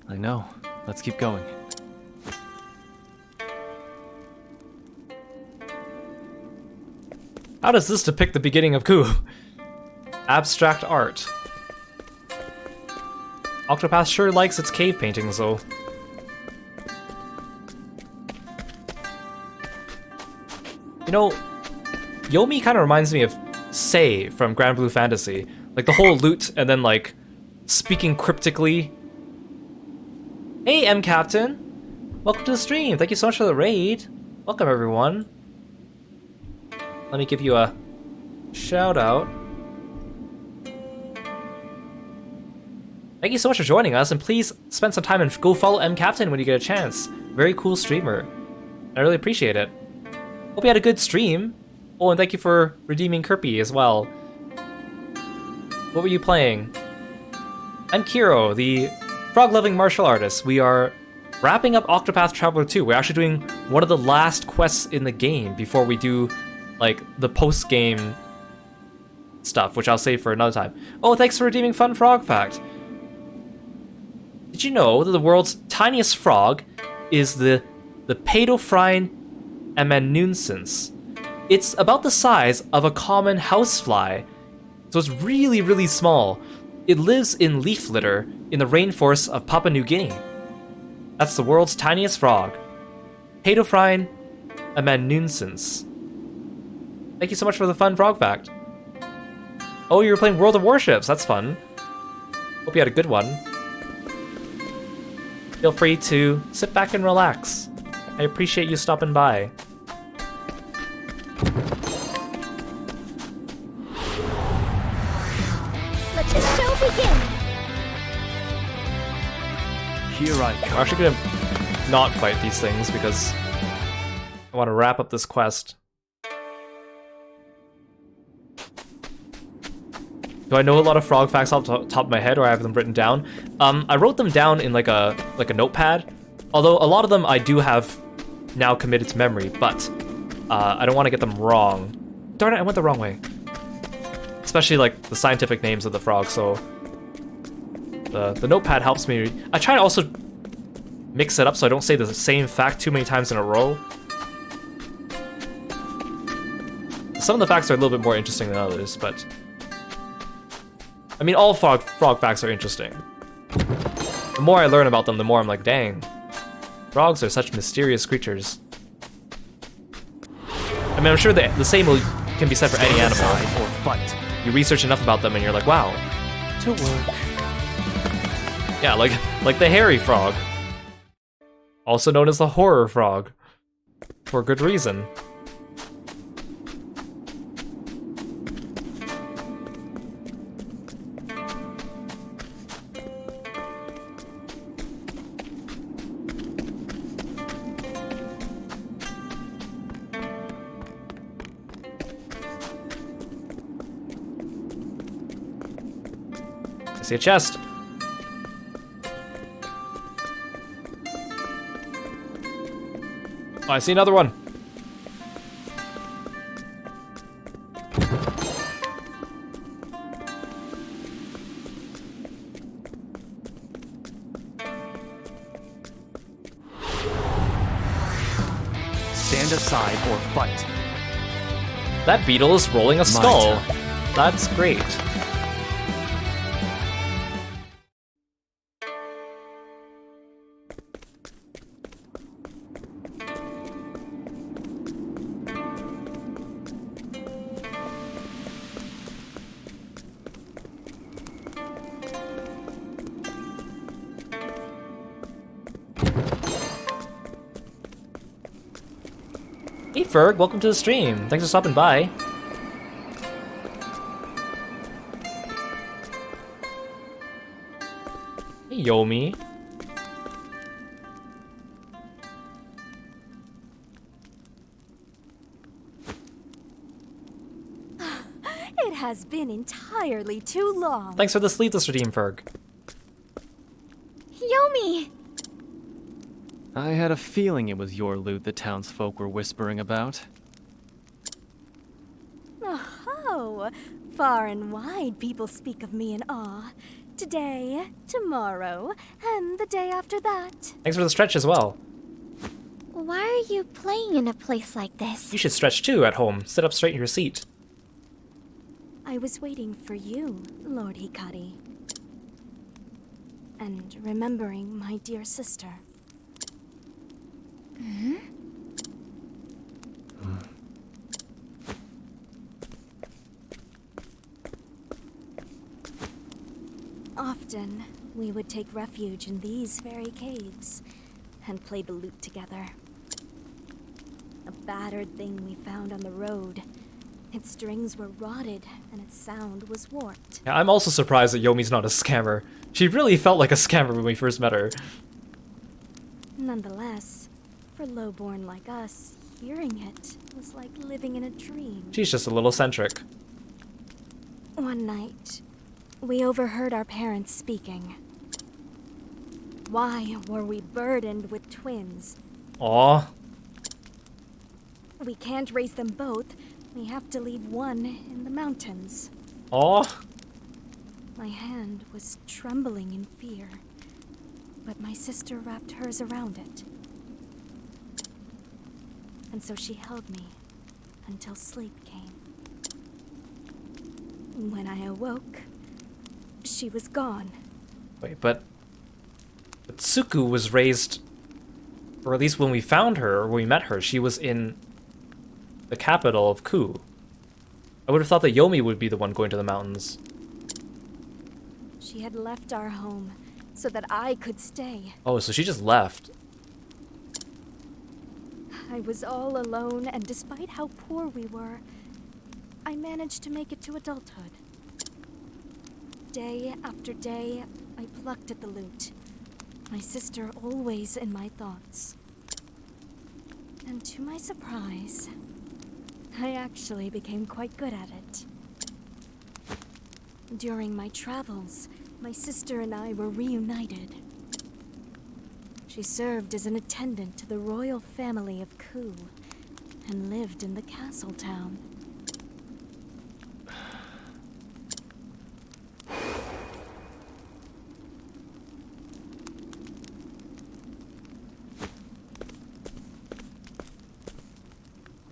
I know. Let's keep going. How does this depict the beginning of Ku? Abstract art. Octopath sure likes its cave paintings, though. You know, Yomi kind of reminds me of Sei from Grand Blue Fantasy. Like the whole loot and then like speaking cryptically. Hey, M Captain! Welcome to the stream. Thank you so much for the raid. Welcome, everyone. Let me give you a shout out. Thank you so much for joining us, and please spend some time and go follow M Captain when you get a chance. Very cool streamer. I really appreciate it. Hope you had a good stream. Oh, and thank you for redeeming Kirby as well. What were you playing? I'm Kiro, the frog-loving martial artist. We are wrapping up Octopath Traveler 2. We're actually doing one of the last quests in the game before we do, like, the post-game stuff, which I'll save for another time. Oh, thanks for redeeming Fun Frog Fact. Did you know that the world's tiniest frog is the Pedophrine amanuensis? It's about the size of a common housefly, so it's really, really small. It lives in leaf litter in the rainforests of Papua New Guinea. That's the world's tiniest frog. Pedophrine amanuensis. Thank you so much for the fun frog fact. Oh, you were playing World of Warships. That's fun. Hope you had a good one. Feel free to sit back and relax. I appreciate you stopping by. Let the show begin! Here I come. I'm actually gonna not fight these things because I want to wrap up this quest. Do I know a lot of frog facts off the top of my head, or I have them written down? I wrote them down in like a notepad. Although a lot of them I do have now committed to memory, but I don't want to get them wrong. Darn it, I went the wrong way. Especially like the scientific names of the frogs, so the notepad helps me. I try to also mix it up so I don't say the same fact too many times in a row. Some of the facts are a little bit more interesting than others, but I mean, all frog facts are interesting. The more I learn about them, the more I'm like, dang, frogs are such mysterious creatures. I mean, I'm sure the same can be said for any animal. Or fight. You research enough about them and you're like, wow. To work. Yeah, like the hairy frog. Also known as the horror frog. For good reason. see a chest. Oh, I see another one. Stand aside or fight. That beetle is rolling a skull. That's great. Hey Ferg, welcome to the stream. Thanks for stopping by. Hey Yomi. It has been entirely too long. Thanks for the sleepless redeem, Ferg. Yomi! I had a feeling it was your loot the townsfolk were whispering about. Oh, far and wide people speak of me in awe. Today, tomorrow, and the day after that. Thanks for the stretch as well. Why are you playing in a place like this? You should stretch too at home. Sit up straight in your seat. I was waiting for you, Lord Hikari. And remembering my dear sister. Hmm? Often, we would take refuge in these very caves and play the lute together. A battered thing we found on the road. Its strings were rotted and its sound was warped. Yeah, I'm also surprised that Yomi's not a scammer. She really felt like a scammer when we first met her. Nonetheless, for lowborn like us, hearing it was like living in a dream. She's just a little eccentric. One night, we overheard our parents speaking. Why were we burdened with twins? Aw. We can't raise them both. We have to leave one in the mountains. Aw. My hand was trembling in fear, but my sister wrapped hers around it. And so she held me until sleep came. When I awoke, she was gone. Wait, but Suku was raised, or at least when we found her, or when we met her, she was in the capital of Ku. I would have thought that Yomi would be the one going to the mountains. She had left our home so that I could stay. Oh, so she just left. I was all alone, and despite how poor we were, I managed to make it to adulthood. Day after day, I plucked at the lute. My sister always in my thoughts. And to my surprise, I actually became quite good at it. During my travels, my sister and I were reunited. She served as an attendant to the royal family of Ku and lived in the castle town.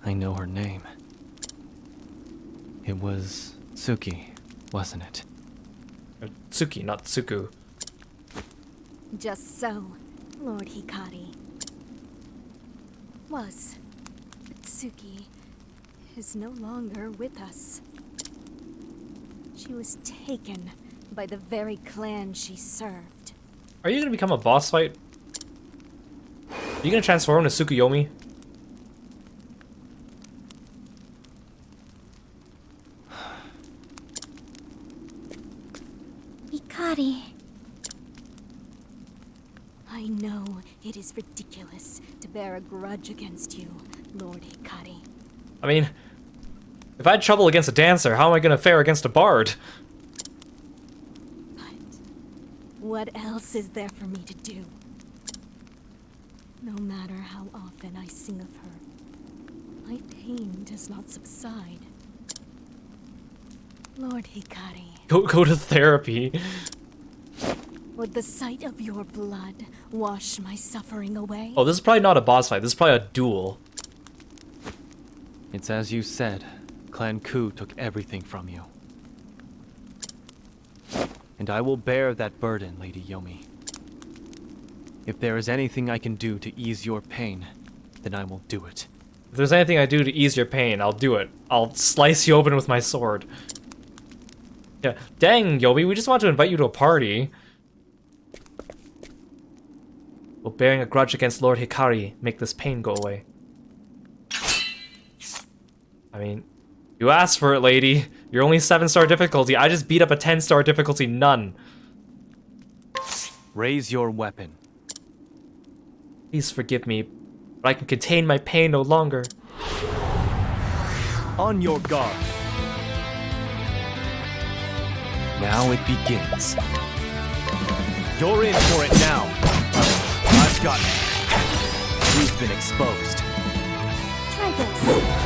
I know her name. It was Suki, wasn't it? Tsuki, not Tsuku. Just so, Lord Hikari. Was. But Suki is no longer with us. She was taken by the very clan she served. Are you gonna become a boss fight? Are you gonna transform to Tsukuyomi? Hikari. I know it is ridiculous to bear a grudge against you, Lord Hikari. I mean, if I had trouble against a dancer, how am I gonna fare against a bard? But What else is there for me to do? No matter how often I sing of her, my pain does not subside. Lord Hikari, Go to therapy. would the sight of your blood wash my suffering away? Oh, this is probably not a boss fight. This is probably a duel. It's as you said. Clan Ku took everything from you. And I will bear that burden, Lady Yomi. If there is anything I can do to ease your pain, then I will do it. If there's anything I do to ease your pain, I'll do it. I'll slice you open with my sword. Yeah, dang, Yomi, we just want to invite you to a party. Will bearing a grudge against Lord Hikari make this pain go away? I mean, you asked for it, lady. You're only 7-star difficulty. I just beat up a 10-star difficulty nun. Raise your weapon. Please forgive me, but I can contain my pain no longer. On your guard. Now it begins. You're in for it now. I've got it. You've been exposed. Try this.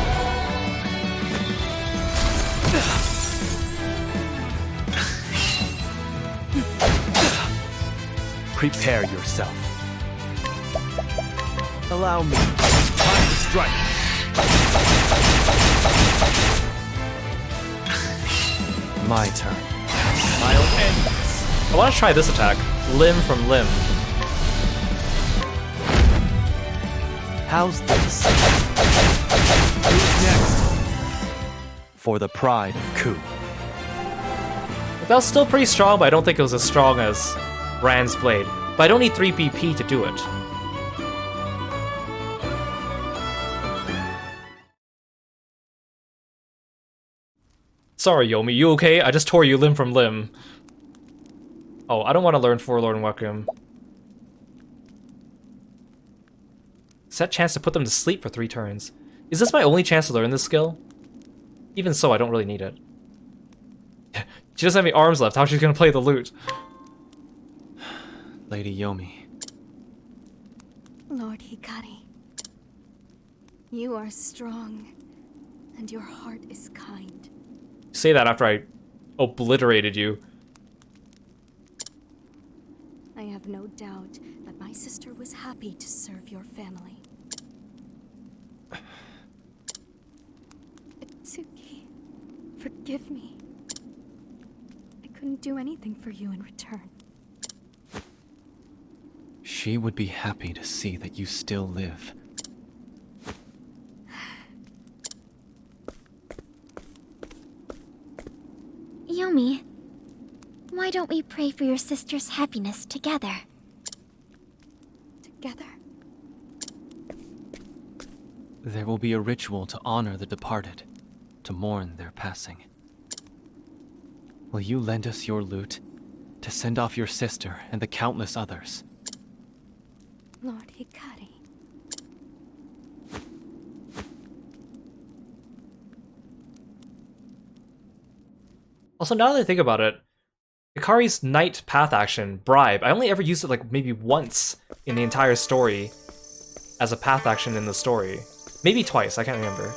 Prepare yourself. Allow me. Time to strike. My turn. I'll end this. I want to try this attack. Limb from limb. How's this? Who's next? For the pride of Ku. That was still pretty strong, but I don't think it was as strong as Rand's Blade. But I don't need 3 BP to do it. Sorry, Yomi, you okay? I just tore you limb from limb. Oh, I don't want to learn Forlorn Welcome. Set chance to put them to sleep for 3 turns. Is this my only chance to learn this skill? Even so, I don't really need it. She doesn't have any arms left. How's she gonna play the lute? Lady Yomi. Lord Hikari, you are strong, and your heart is kind. Say that after I obliterated you. I have no doubt that my sister was happy to serve your family. Itsuki, forgive me. I couldn't do anything for you in return. She would be happy to see that you still live. Yomi, why don't we pray for your sister's happiness together? Together? There will be a ritual to honor the departed, to mourn their passing. Will you lend us your lute to send off your sister and the countless others? Lord Hikari. Also, now that I think about it, Hikari's Knight path action, Bribe, I only ever used it like maybe once in the entire story as a path action in the story. Maybe twice, I can't remember.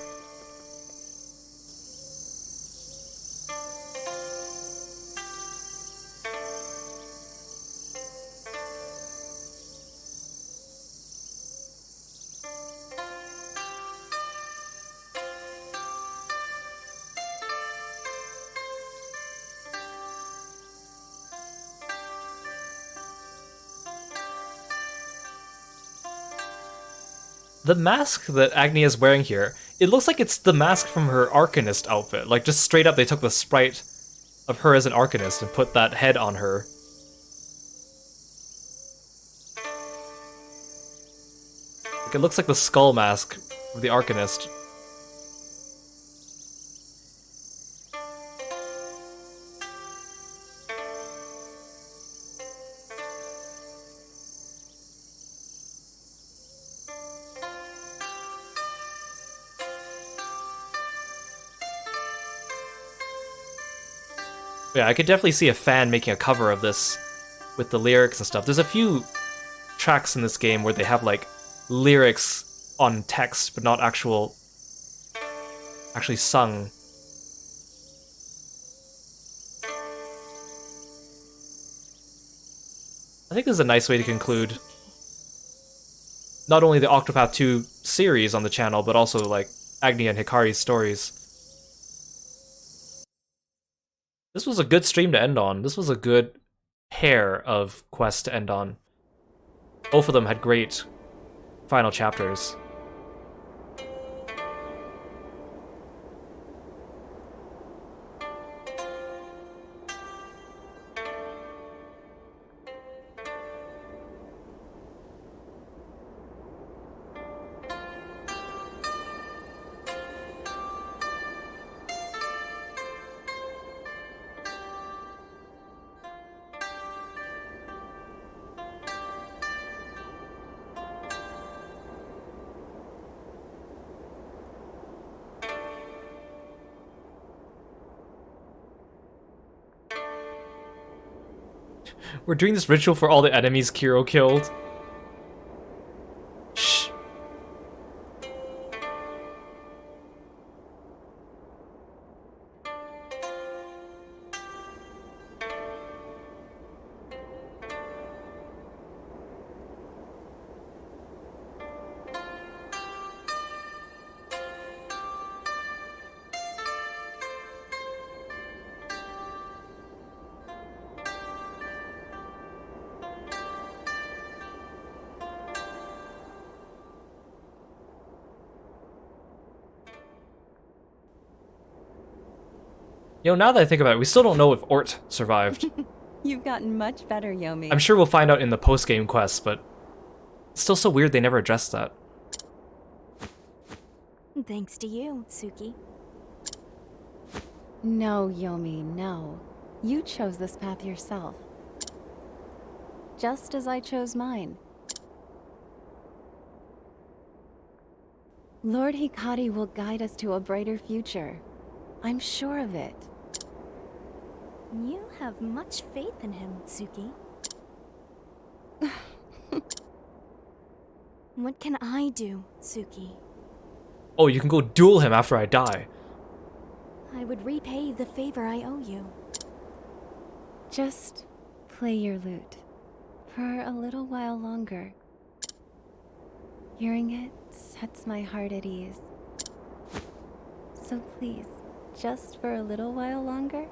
The mask that Agnea is wearing here, it looks like it's the mask from her Arcanist outfit. Like, just straight up, they took the sprite of her as an Arcanist and put that head on her. Like, it looks like the skull mask of the Arcanist. Yeah, I could definitely see a fan making a cover of this with the lyrics and stuff. There's a few tracks in this game where they have like lyrics on text, but not actually sung. I think this is a nice way to conclude not only the Octopath 2 series on the channel, but also like Agnea and Hikari's stories. This was a good stream to end on. This was a good pair of quests to end on. Both of them had great final chapters. We're doing this ritual for all the enemies Kiro killed. Shh. You know, now that I think about it, we still don't know if Ort survived. You've gotten much better, Yomi. I'm sure we'll find out in the post-game quests, but it's still so weird they never addressed that. Thanks to you, Suki. No, Yomi, no. You chose this path yourself. Just as I chose mine. Lord Hikari will guide us to a brighter future. I'm sure of it. You have much faith in him, Suki. What can I do, Suki? Oh, you can go duel him after I die. I would repay the favor I owe you. Just play your lute for a little while longer. Hearing it sets my heart at ease. So please, just for a little while longer?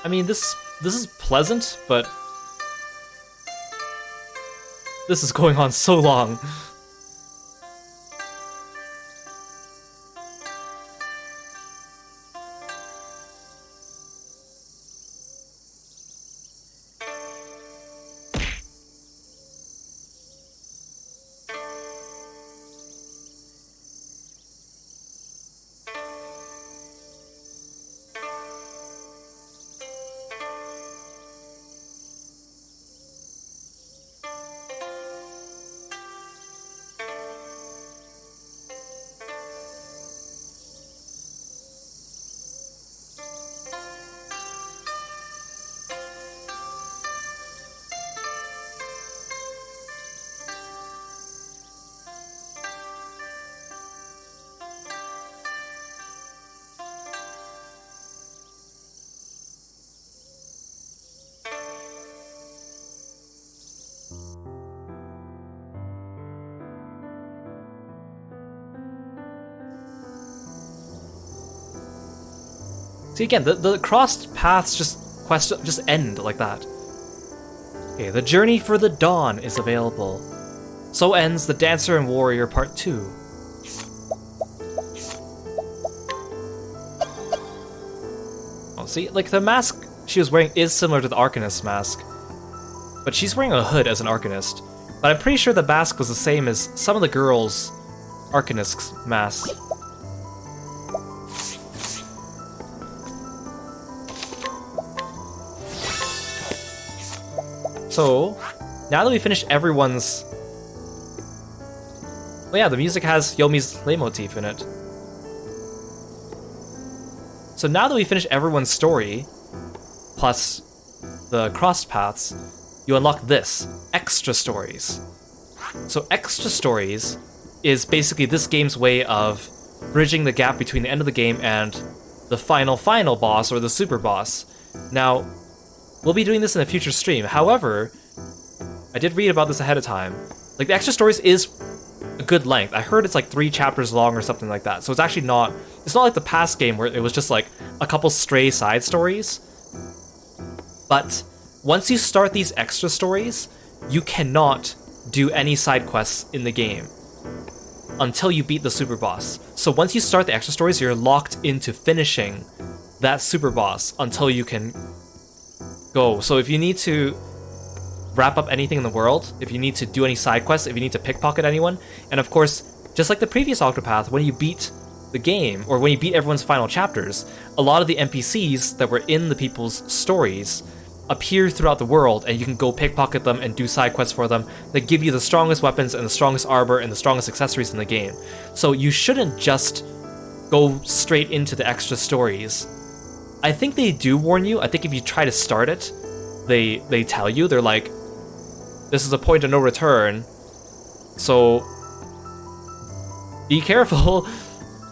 I mean, this is pleasant, but this is going on so long. See, again, the crossed paths just end like that. Okay, the Journey for the Dawn is available. So ends The Dancer and Warrior Part 2. Oh, see, like the mask she was wearing is similar to the Arcanist mask. but she's wearing a hood as an Arcanist. But I'm pretty sure the mask was the same as some of the girls' Arcanist's masks. So, now that we finished everyone's... Well, yeah, the music has Yomi's leitmotif in it. So now that we finished everyone's story, plus the crossed paths, you unlock this, extra stories. So extra stories is basically this game's way of bridging the gap between the end of the game and the final boss or the super boss. Now, we'll be doing this in a future stream. However, I did read about this ahead of time. Like, the extra stories is a good length. I heard it's like 3 chapters long or something like that. So it's actually not... It's not like the past game where it was just like a couple stray side stories. But once you start these extra stories, you cannot do any side quests in the game until you beat the super boss. So once you start the extra stories, you're locked into finishing that super boss until you can go. So if you need to wrap up anything in the world, if you need to do any side quests, if you need to pickpocket anyone, and of course, just like the previous Octopath, when you beat the game, or when you beat everyone's final chapters, a lot of the NPCs that were in the people's stories appear throughout the world, and you can go pickpocket them and do side quests for them that give you the strongest weapons and the strongest armor and the strongest accessories in the game. So you shouldn't just go straight into the extra stories. I think they do warn you. I think if you try to start it, they tell you, they're like, this is a point of no return, so be careful.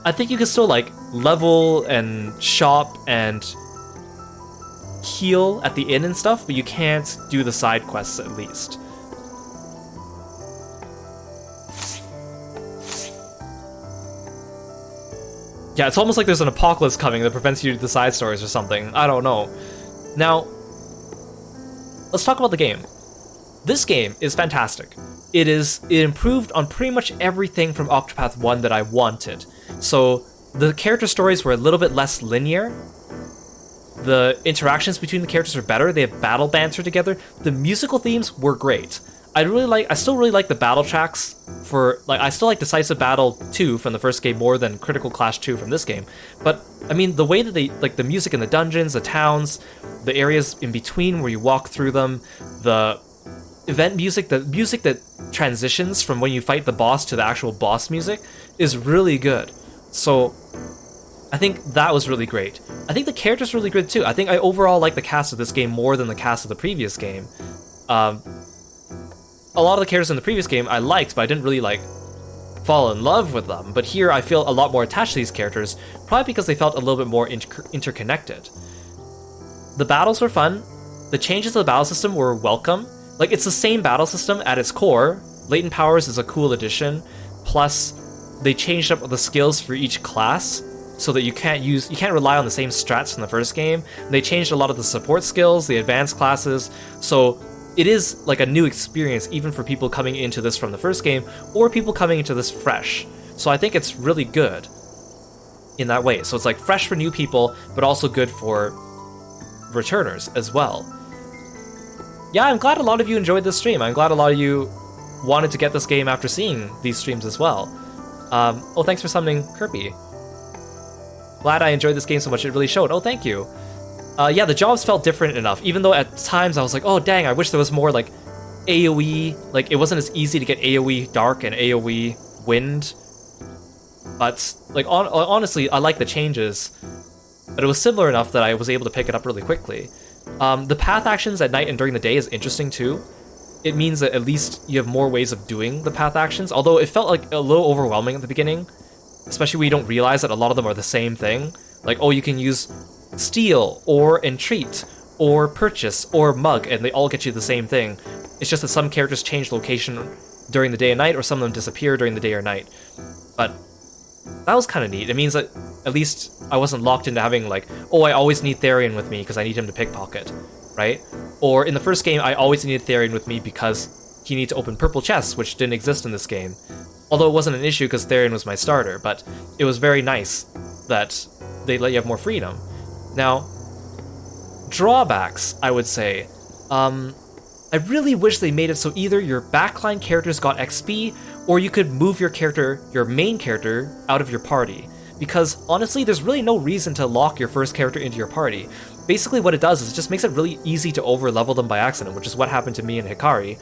I think you can still like level and shop and heal at the inn and stuff, but you can't do the side quests at least. Yeah, it's almost like there's an apocalypse coming that prevents you to do the side stories or something. I don't know. Now, let's talk about the game. This game is fantastic. It improved on pretty much everything from Octopath 1 that I wanted. So the character stories were a little bit less linear. The interactions between the characters are better. They have battle banter together. The musical themes were great. I still really like the battle tracks for, like, I still like Decisive Battle 2 from the first game more than Critical Clash 2 from this game. But, I mean, the way that they, like, the music in the dungeons, the towns, the areas in between where you walk through them, the event music, the music that transitions from when you fight the boss to the actual boss music is really good. So, I think that was really great. I think the characters are really good too. I think I overall like the cast of this game more than the cast of the previous game. A lot of the characters in the previous game I liked, but I didn't really like fall in love with them. But here I feel a lot more attached to these characters, probably because they felt a little bit more interconnected. The battles were fun. The changes to the battle system were welcome. Like, it's the same battle system at its core. Latent powers is a cool addition. Plus, they changed up the skills for each class so that you can't rely on the same strats from the first game. They changed a lot of the support skills, the advanced classes, so it is like a new experience even for people coming into this from the first game or people coming into this fresh. So I think it's really good in that way. So it's like fresh for new people, but also good for returners as well. Yeah, I'm glad a lot of you enjoyed this stream. I'm glad a lot of you wanted to get this game after seeing these streams as well. Oh, thanks for summoning Kirby. Glad I enjoyed this game so much, it really showed. Oh, thank you. Yeah, the jobs felt different enough, even though at times I was like, oh dang, I wish there was more like AoE, like it wasn't as easy to get AoE Dark and AoE Wind. But like honestly, I like the changes, but it was similar enough that I was able to pick it up really quickly. The path actions at night and during the day is interesting too. It means that at least you have more ways of doing the path actions, although it felt like a little overwhelming at the beginning, especially when you don't realize that a lot of them are the same thing. Like, oh, you can use steal, or entreat, or purchase, or mug, and they all get you the same thing. It's just that some characters change location during the day and night, or some of them disappear during the day or night. But that was kind of neat. It means that at least I wasn't locked into having like, oh, I always need Therion with me because I need him to pickpocket, right? Or in the first game, I always needed Therion with me because he needed to open purple chests, which didn't exist in this game. Although it wasn't an issue because Therion was my starter, but it was very nice that they let you have more freedom. Now, drawbacks, I would say. I really wish they made it so either your backline characters got XP, or you could move your character, your main character, out of your party. Because honestly, there's really no reason to lock your first character into your party. Basically what it does is it just makes it really easy to over-level them by accident, which is what happened to me and Hikari.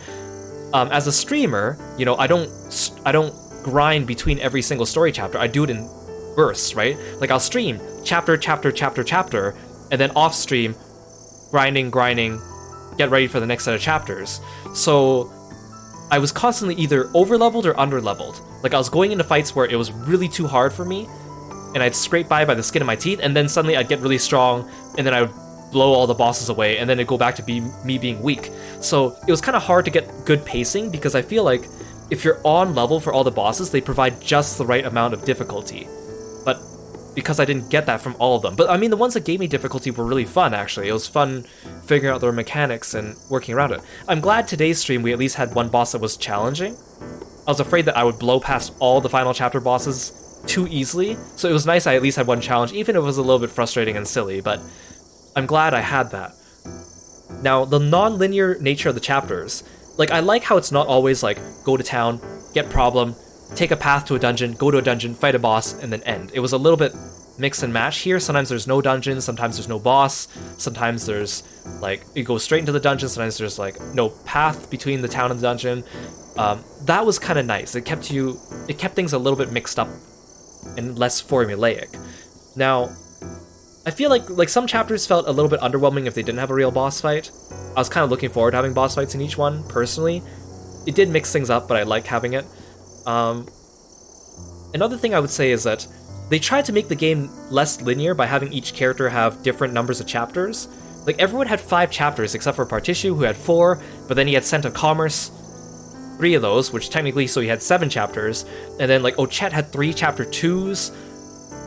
As a streamer, you know, I don't grind between every single story chapter. I do it in bursts, right? Like I'll stream chapter, and then off stream, grinding, get ready for the next set of chapters. So I was constantly either over-leveled or under-leveled. Like I was going into fights where it was really too hard for me, and I'd scrape by the skin of my teeth, and then suddenly I'd get really strong, and then I would blow all the bosses away, and then it'd go back to me being weak. So it was kind of hard to get good pacing, because I feel like if you're on level for all the bosses, they provide just the right amount of difficulty. But because I didn't get that from all of them. But I mean, the ones that gave me difficulty were really fun, actually. It was fun figuring out their mechanics and working around it. I'm glad today's stream we at least had one boss that was challenging. I was afraid that I would blow past all the final chapter bosses too easily, so it was nice I at least had one challenge, even if it was a little bit frustrating and silly, but I'm glad I had that. Now, the non-linear nature of the chapters, like, I like how it's not always like, go to town, get problem, take a path to a dungeon, go to a dungeon, fight a boss, and then end. It was a little bit mix and match here. Sometimes there's no dungeon, sometimes there's no boss, sometimes there's, like, you go straight into the dungeon, sometimes there's, like, no path between the town and the dungeon. That was kind of nice. It kept things a little bit mixed up and less formulaic. Now, I feel like some chapters felt a little bit underwhelming if they didn't have a real boss fight. I was kind of looking forward to having boss fights in each one, personally. It did mix things up, but I like having it. Another thing I would say is that they tried to make the game less linear by having each character have different numbers of chapters. Like, everyone had 5 chapters except for Partitiu, who had 4, but then he had Scent of Commerce, 3 of those, which technically, so he had 7 chapters, and then, like, Ochette had 3 chapter 2s,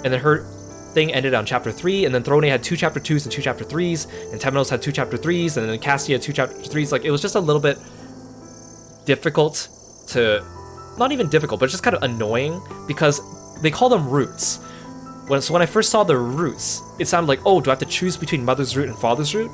and then her thing ended on chapter 3, and then Throne had 2 chapter 2s and 2 chapter 3s, and Temenos had 2 chapter 3s, and then Cassie had 2 chapter 3s. Like, it was just a little bit difficult to... Not even difficult, but just kind of annoying, because they call them roots. So when I first saw the roots, it sounded like, oh, do I have to choose between Mother's Root and Father's Root?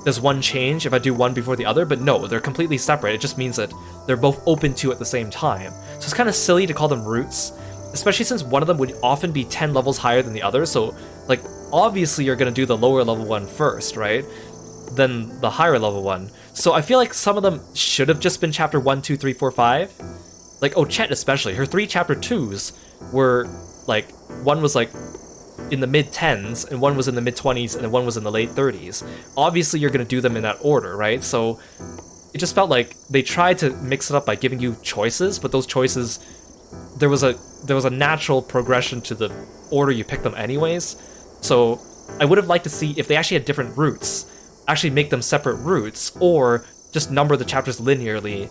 Does one change if I do one before the other? But no, they're completely separate. It just means that they're both open to at the same time. So it's kind of silly to call them roots, especially since one of them would often be 10 levels higher than the other. So, like, obviously you're going to do the lower level one first, right? Then the higher level one. So I feel like some of them should have just been chapter 1, 2, 3, 4, 5. Like Ochette especially, her 3 chapter 2s were, like, one was like in the mid-10s, and one was in the mid-20s, and then one was in the late 30s. Obviously you're going to do them in that order, right? So it just felt like they tried to mix it up by giving you choices, but those choices, there was a natural progression to the order you pick them anyways. So I would have liked to see if they actually had different routes, actually make them separate routes, or just number the chapters linearly,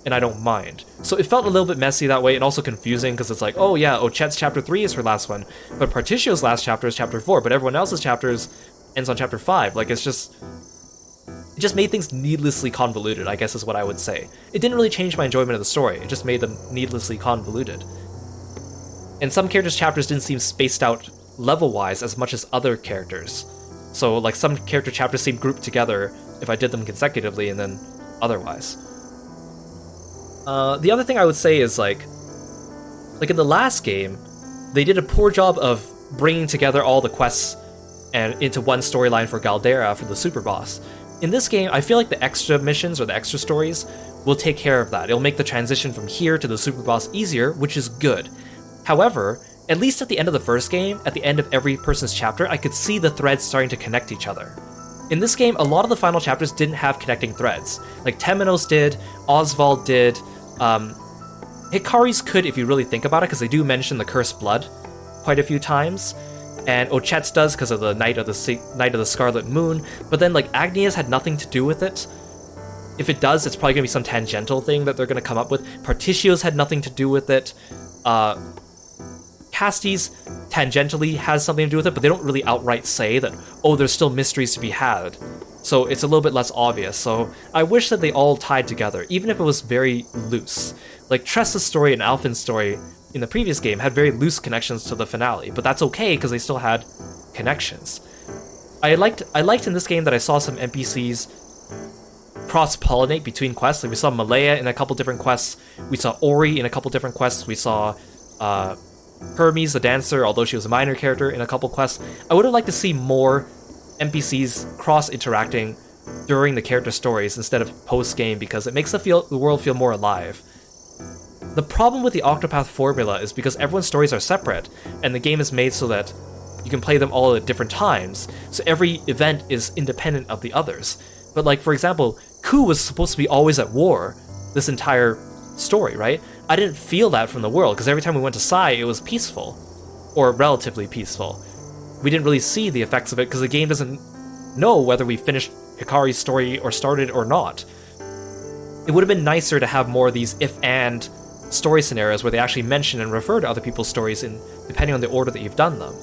and I don't mind. So it felt a little bit messy that way, and also confusing, because it's like, oh yeah, Ochette's chapter 3 is her last one, but Partitio's last chapter is chapter 4, but everyone else's chapters ends on chapter 5. Like, it just made things needlessly convoluted, I guess is what I would say. It didn't really change my enjoyment of the story, it just made them needlessly convoluted. And some characters' chapters didn't seem spaced out level-wise as much as other characters. So, like, some character chapters seemed grouped together if I did them consecutively, and then otherwise. The other thing I would say is, like in the last game, they did a poor job of bringing together all the quests and into one storyline for Galdera for the super boss. In this game, I feel like the extra missions or the extra stories will take care of that. It'll make the transition from here to the super boss easier, which is good. However, at least at the end of the first game, at the end of every person's chapter, I could see the threads starting to connect each other. In this game, a lot of the final chapters didn't have connecting threads. Like, Temenos did, Oswald did, Hikari's could if you really think about it, because they do mention the Cursed Blood quite a few times, and Ochette's does because of the Night of the Scarlet Moon, but then, like, Agnea's had nothing to do with it. If it does, it's probably going to be some tangential thing that they're going to come up with. Partitio's had nothing to do with it. Casti's tangentially has something to do with it, but they don't really outright say that, oh, there's still mysteries to be had. So it's a little bit less obvious. So I wish that they all tied together, even if it was very loose. Like, Tressa's story and Alphin's story in the previous game had very loose connections to the finale, but that's okay because they still had connections. I liked in this game that I saw some NPCs cross-pollinate between quests. Like we saw Malaya in a couple different quests, we saw Ori in a couple different quests, we saw Hermes the dancer, although she was a minor character, in a couple quests. I would have liked to see more NPCs cross-interacting during the character stories instead of post-game, because it makes the world feel more alive. The problem with the Octopath formula is because everyone's stories are separate, and the game is made so that you can play them all at different times, so every event is independent of the others. But like, for example, Ku was supposed to be always at war this entire story, right? I didn't feel that from the world, because every time we went to Sai, it was peaceful. Or relatively peaceful. We didn't really see the effects of it, because the game doesn't know whether we finished Hikari's story or started or not. It would have been nicer to have more of these if-and story scenarios where they actually mention and refer to other people's stories depending on the order that you've done them.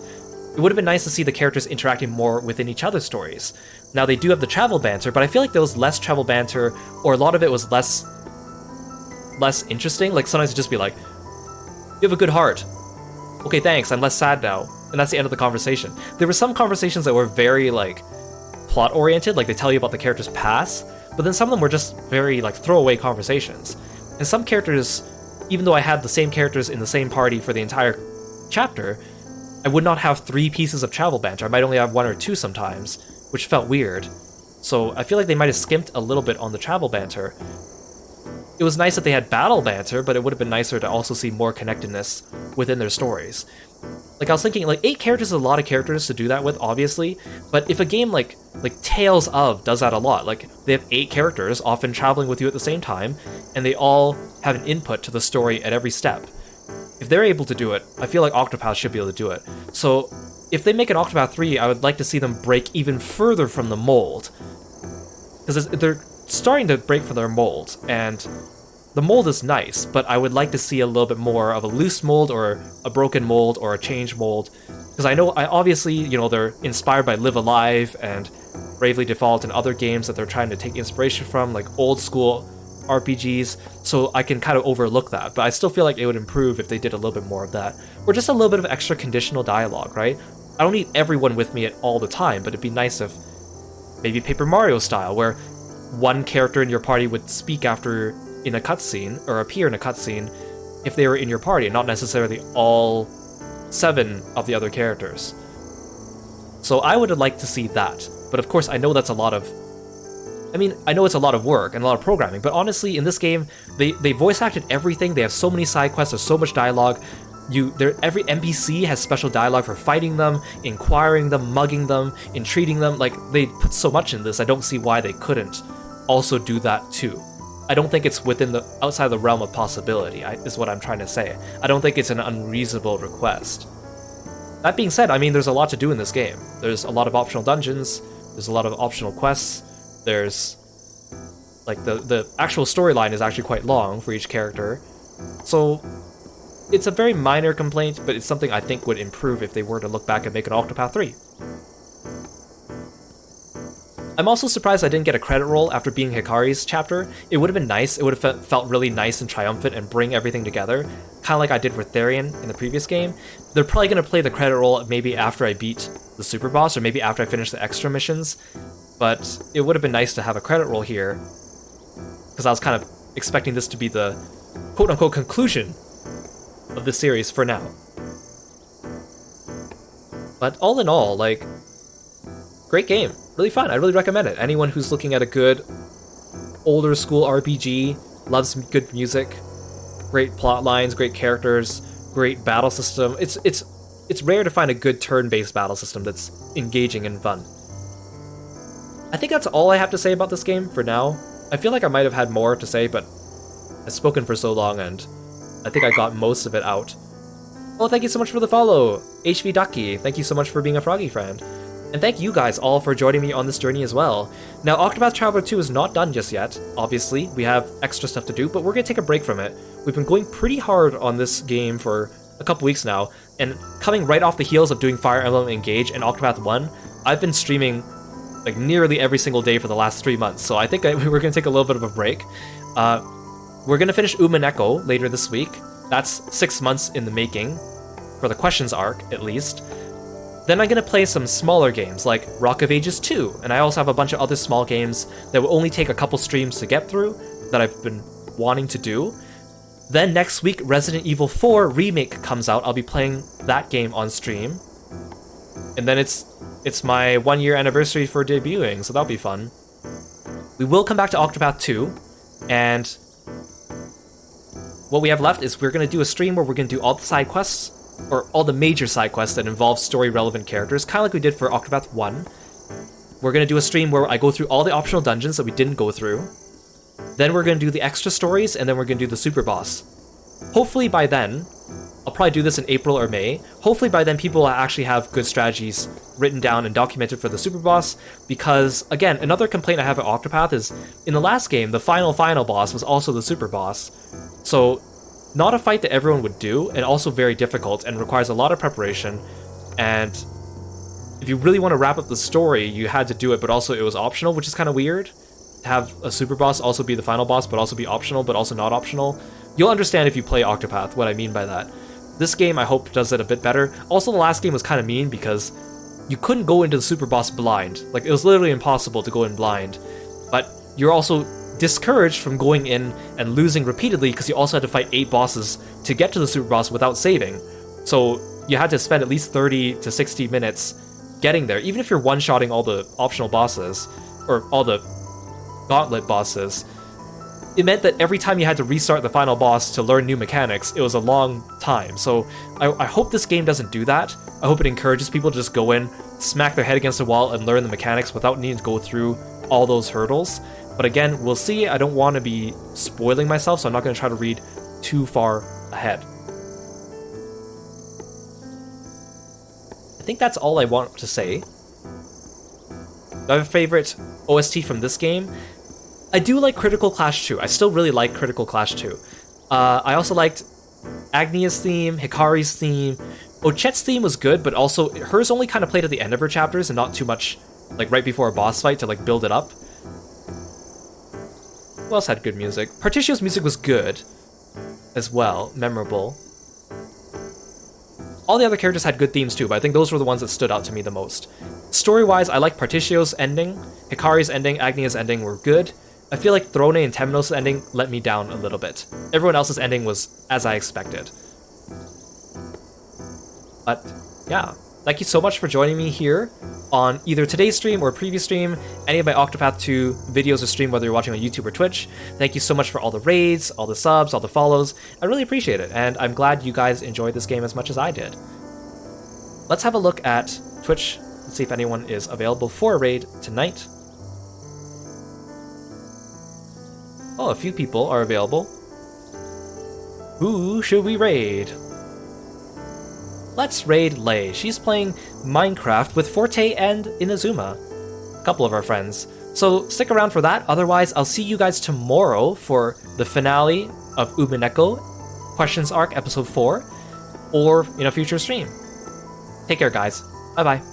It would have been nice to see the characters interacting more within each other's stories. Now, they do have the travel banter, but I feel like there was less travel banter, or a lot of it was less interesting. Like, sometimes it'd just be like, you have a good heart. Okay, thanks, I'm less sad now. And that's the end of the conversation. There were some conversations that were very, like, plot-oriented, like they tell you about the character's past, but then some of them were just very, like, throwaway conversations. And some characters, even though I had the same characters in the same party for the entire chapter, I would not have 3 pieces of travel banter. I might only have 1 or 2 sometimes, which felt weird. So I feel like they might have skimped a little bit on the travel banter. It was nice that they had battle banter, but it would have been nicer to also see more connectedness within their stories. Like, I was thinking, like, 8 characters is a lot of characters to do that with, obviously, but if a game like Tales of does that a lot, like, they have 8 characters often traveling with you at the same time, and they all have an input to the story at every step. If they're able to do it, I feel like Octopath should be able to do it. So, if they make an Octopath 3, I would like to see them break even further from the mold. Because they're starting to break from their mold, and the mold is nice, but I would like to see a little bit more of a loose mold, or a broken mold, or a changed mold. Because I obviously, you know, they're inspired by Live Alive and Bravely Default and other games that they're trying to take inspiration from, like old school RPGs, so I can kind of overlook that, but I still feel like it would improve if they did a little bit more of that. Or just a little bit of extra conditional dialogue, right? I don't need everyone with me all the time, but it'd be nice if maybe Paper Mario style, where one character in your party would speak after in a cutscene, or appear in a cutscene, if they were in your party, and not necessarily all 7 of the other characters. So I would have liked to see that, but of course I know that's a lot of... I know it's a lot of work and a lot of programming, but honestly, in this game, they voice acted everything. They have so many side quests, there's so much dialogue. Every NPC has special dialogue for fighting them, inquiring them, mugging them, entreating them. Like, they put so much in this, I don't see why they couldn't also do that too. I don't think it's outside the realm of possibility, is what I'm trying to say. I don't think it's an unreasonable request. That being said, there's a lot to do in this game. There's a lot of optional dungeons, there's a lot of optional quests, there's, like, the actual storyline is actually quite long for each character. So, it's a very minor complaint, but it's something I think would improve if they were to look back and make an Octopath 3. I'm also surprised I didn't get a credit roll after being Hikari's chapter. It would have been nice, it would have felt really nice and triumphant and bring everything together, kind of like I did with Therian in the previous game. They're probably going to play the credit roll maybe after I beat the super boss, or maybe after I finish the extra missions, but it would have been nice to have a credit roll here, because I was kind of expecting this to be the quote-unquote conclusion of the series for now. But all in all, like, great game. Really fun. I really recommend it. Anyone who's looking at a good older school RPG, loves good music, great plot lines, great characters, great battle system. It's rare to find a good turn-based battle system that's engaging and fun. I think that's all I have to say about this game for now. I feel like I might have had more to say, but I've spoken for so long and I think I got most of it out. Well, thank you so much for the follow, HV Ducky. Thank you so much for being a Froggy friend. And thank you guys all for joining me on this journey as well. Now, Octopath Traveler 2 is not done just yet, obviously. We have extra stuff to do, but we're going to take a break from it. We've been going pretty hard on this game for a couple weeks now, and coming right off the heels of doing Fire Emblem Engage and Octopath 1, I've been streaming like nearly every single day for the last 3 months, so I think we're going to take a little bit of a break. We're going to finish Umineko later this week. That's 6 months in the making, for the questions arc, at least. Then I'm gonna play some smaller games like Rock of Ages 2, and I also have a bunch of other small games that will only take a couple streams to get through that I've been wanting to do. Then next week, Resident Evil 4 Remake comes out. I'll be playing that game on stream. And then it's my 1-year anniversary for debuting, so that'll be fun. We will come back to Octopath 2, and what we have left is we're going to do a stream where we're going to do all the side quests, or all the major side quests that involve story-relevant characters, kind of like we did for Octopath 1. We're going to do a stream where I go through all the optional dungeons that we didn't go through. Then we're going to do the extra stories, and then we're going to do the super boss. Hopefully by then, I'll probably do this in April or May, hopefully by then people will actually have good strategies written down and documented for the super boss, because, again, another complaint I have at Octopath is, in the last game, the final boss was also the super boss. So, not a fight that everyone would do, and also very difficult, and requires a lot of preparation, and if you really want to wrap up the story, you had to do it, but also it was optional, which is kind of weird. To have a super boss also be the final boss, but also be optional, but also not optional. You'll understand if you play Octopath what I mean by that. This game, I hope, does it a bit better. Also, the last game was kind of mean because you couldn't go into the super boss blind. Like, it was literally impossible to go in blind. But you're also discouraged from going in and losing repeatedly because you also had to fight 8 bosses to get to the super boss without saving. So you had to spend at least 30 to 60 minutes getting there, even if you're one-shotting all the optional bosses, or all the gauntlet bosses. It meant that every time you had to restart the final boss to learn new mechanics, it was a long time. So I hope this game doesn't do that. I hope it encourages people to just go in, smack their head against the wall, and learn the mechanics without needing to go through all those hurdles. But again, we'll see. I don't want to be spoiling myself, so I'm not going to try to read too far ahead. I think that's all I want to say. I have a favorite OST from this game. I do like Critical Clash 2. I still really like Critical Clash 2. I also liked Agnea's theme, Hikari's theme. Ochet's theme was good, but also hers only kind of played at the end of her chapters and not too much like right before a boss fight to like build it up. Who else had good music? Particcio's music was good as well, memorable. All the other characters had good themes too, but I think those were the ones that stood out to me the most. Story-wise, I like Particcio's ending, Hikari's ending, Agnea's ending were good. I feel like Throne and Temnos' ending let me down a little bit. Everyone else's ending was as I expected. But yeah, thank you so much for joining me here on either today's stream or a previous stream, any of my Octopath 2 videos or stream, whether you're watching on YouTube or Twitch. Thank you so much for all the raids, all the subs, all the follows. I really appreciate it, and I'm glad you guys enjoyed this game as much as I did. Let's have a look at Twitch. Let's see if anyone is available for a raid tonight. Oh, a few people are available. Who should we raid? Let's raid Lei. She's playing Minecraft with Forte and Inazuma, a couple of our friends. So stick around for that. Otherwise, I'll see you guys tomorrow for the finale of Umineko Questions Arc Episode 4, or in a future stream. Take care, guys. Bye-bye.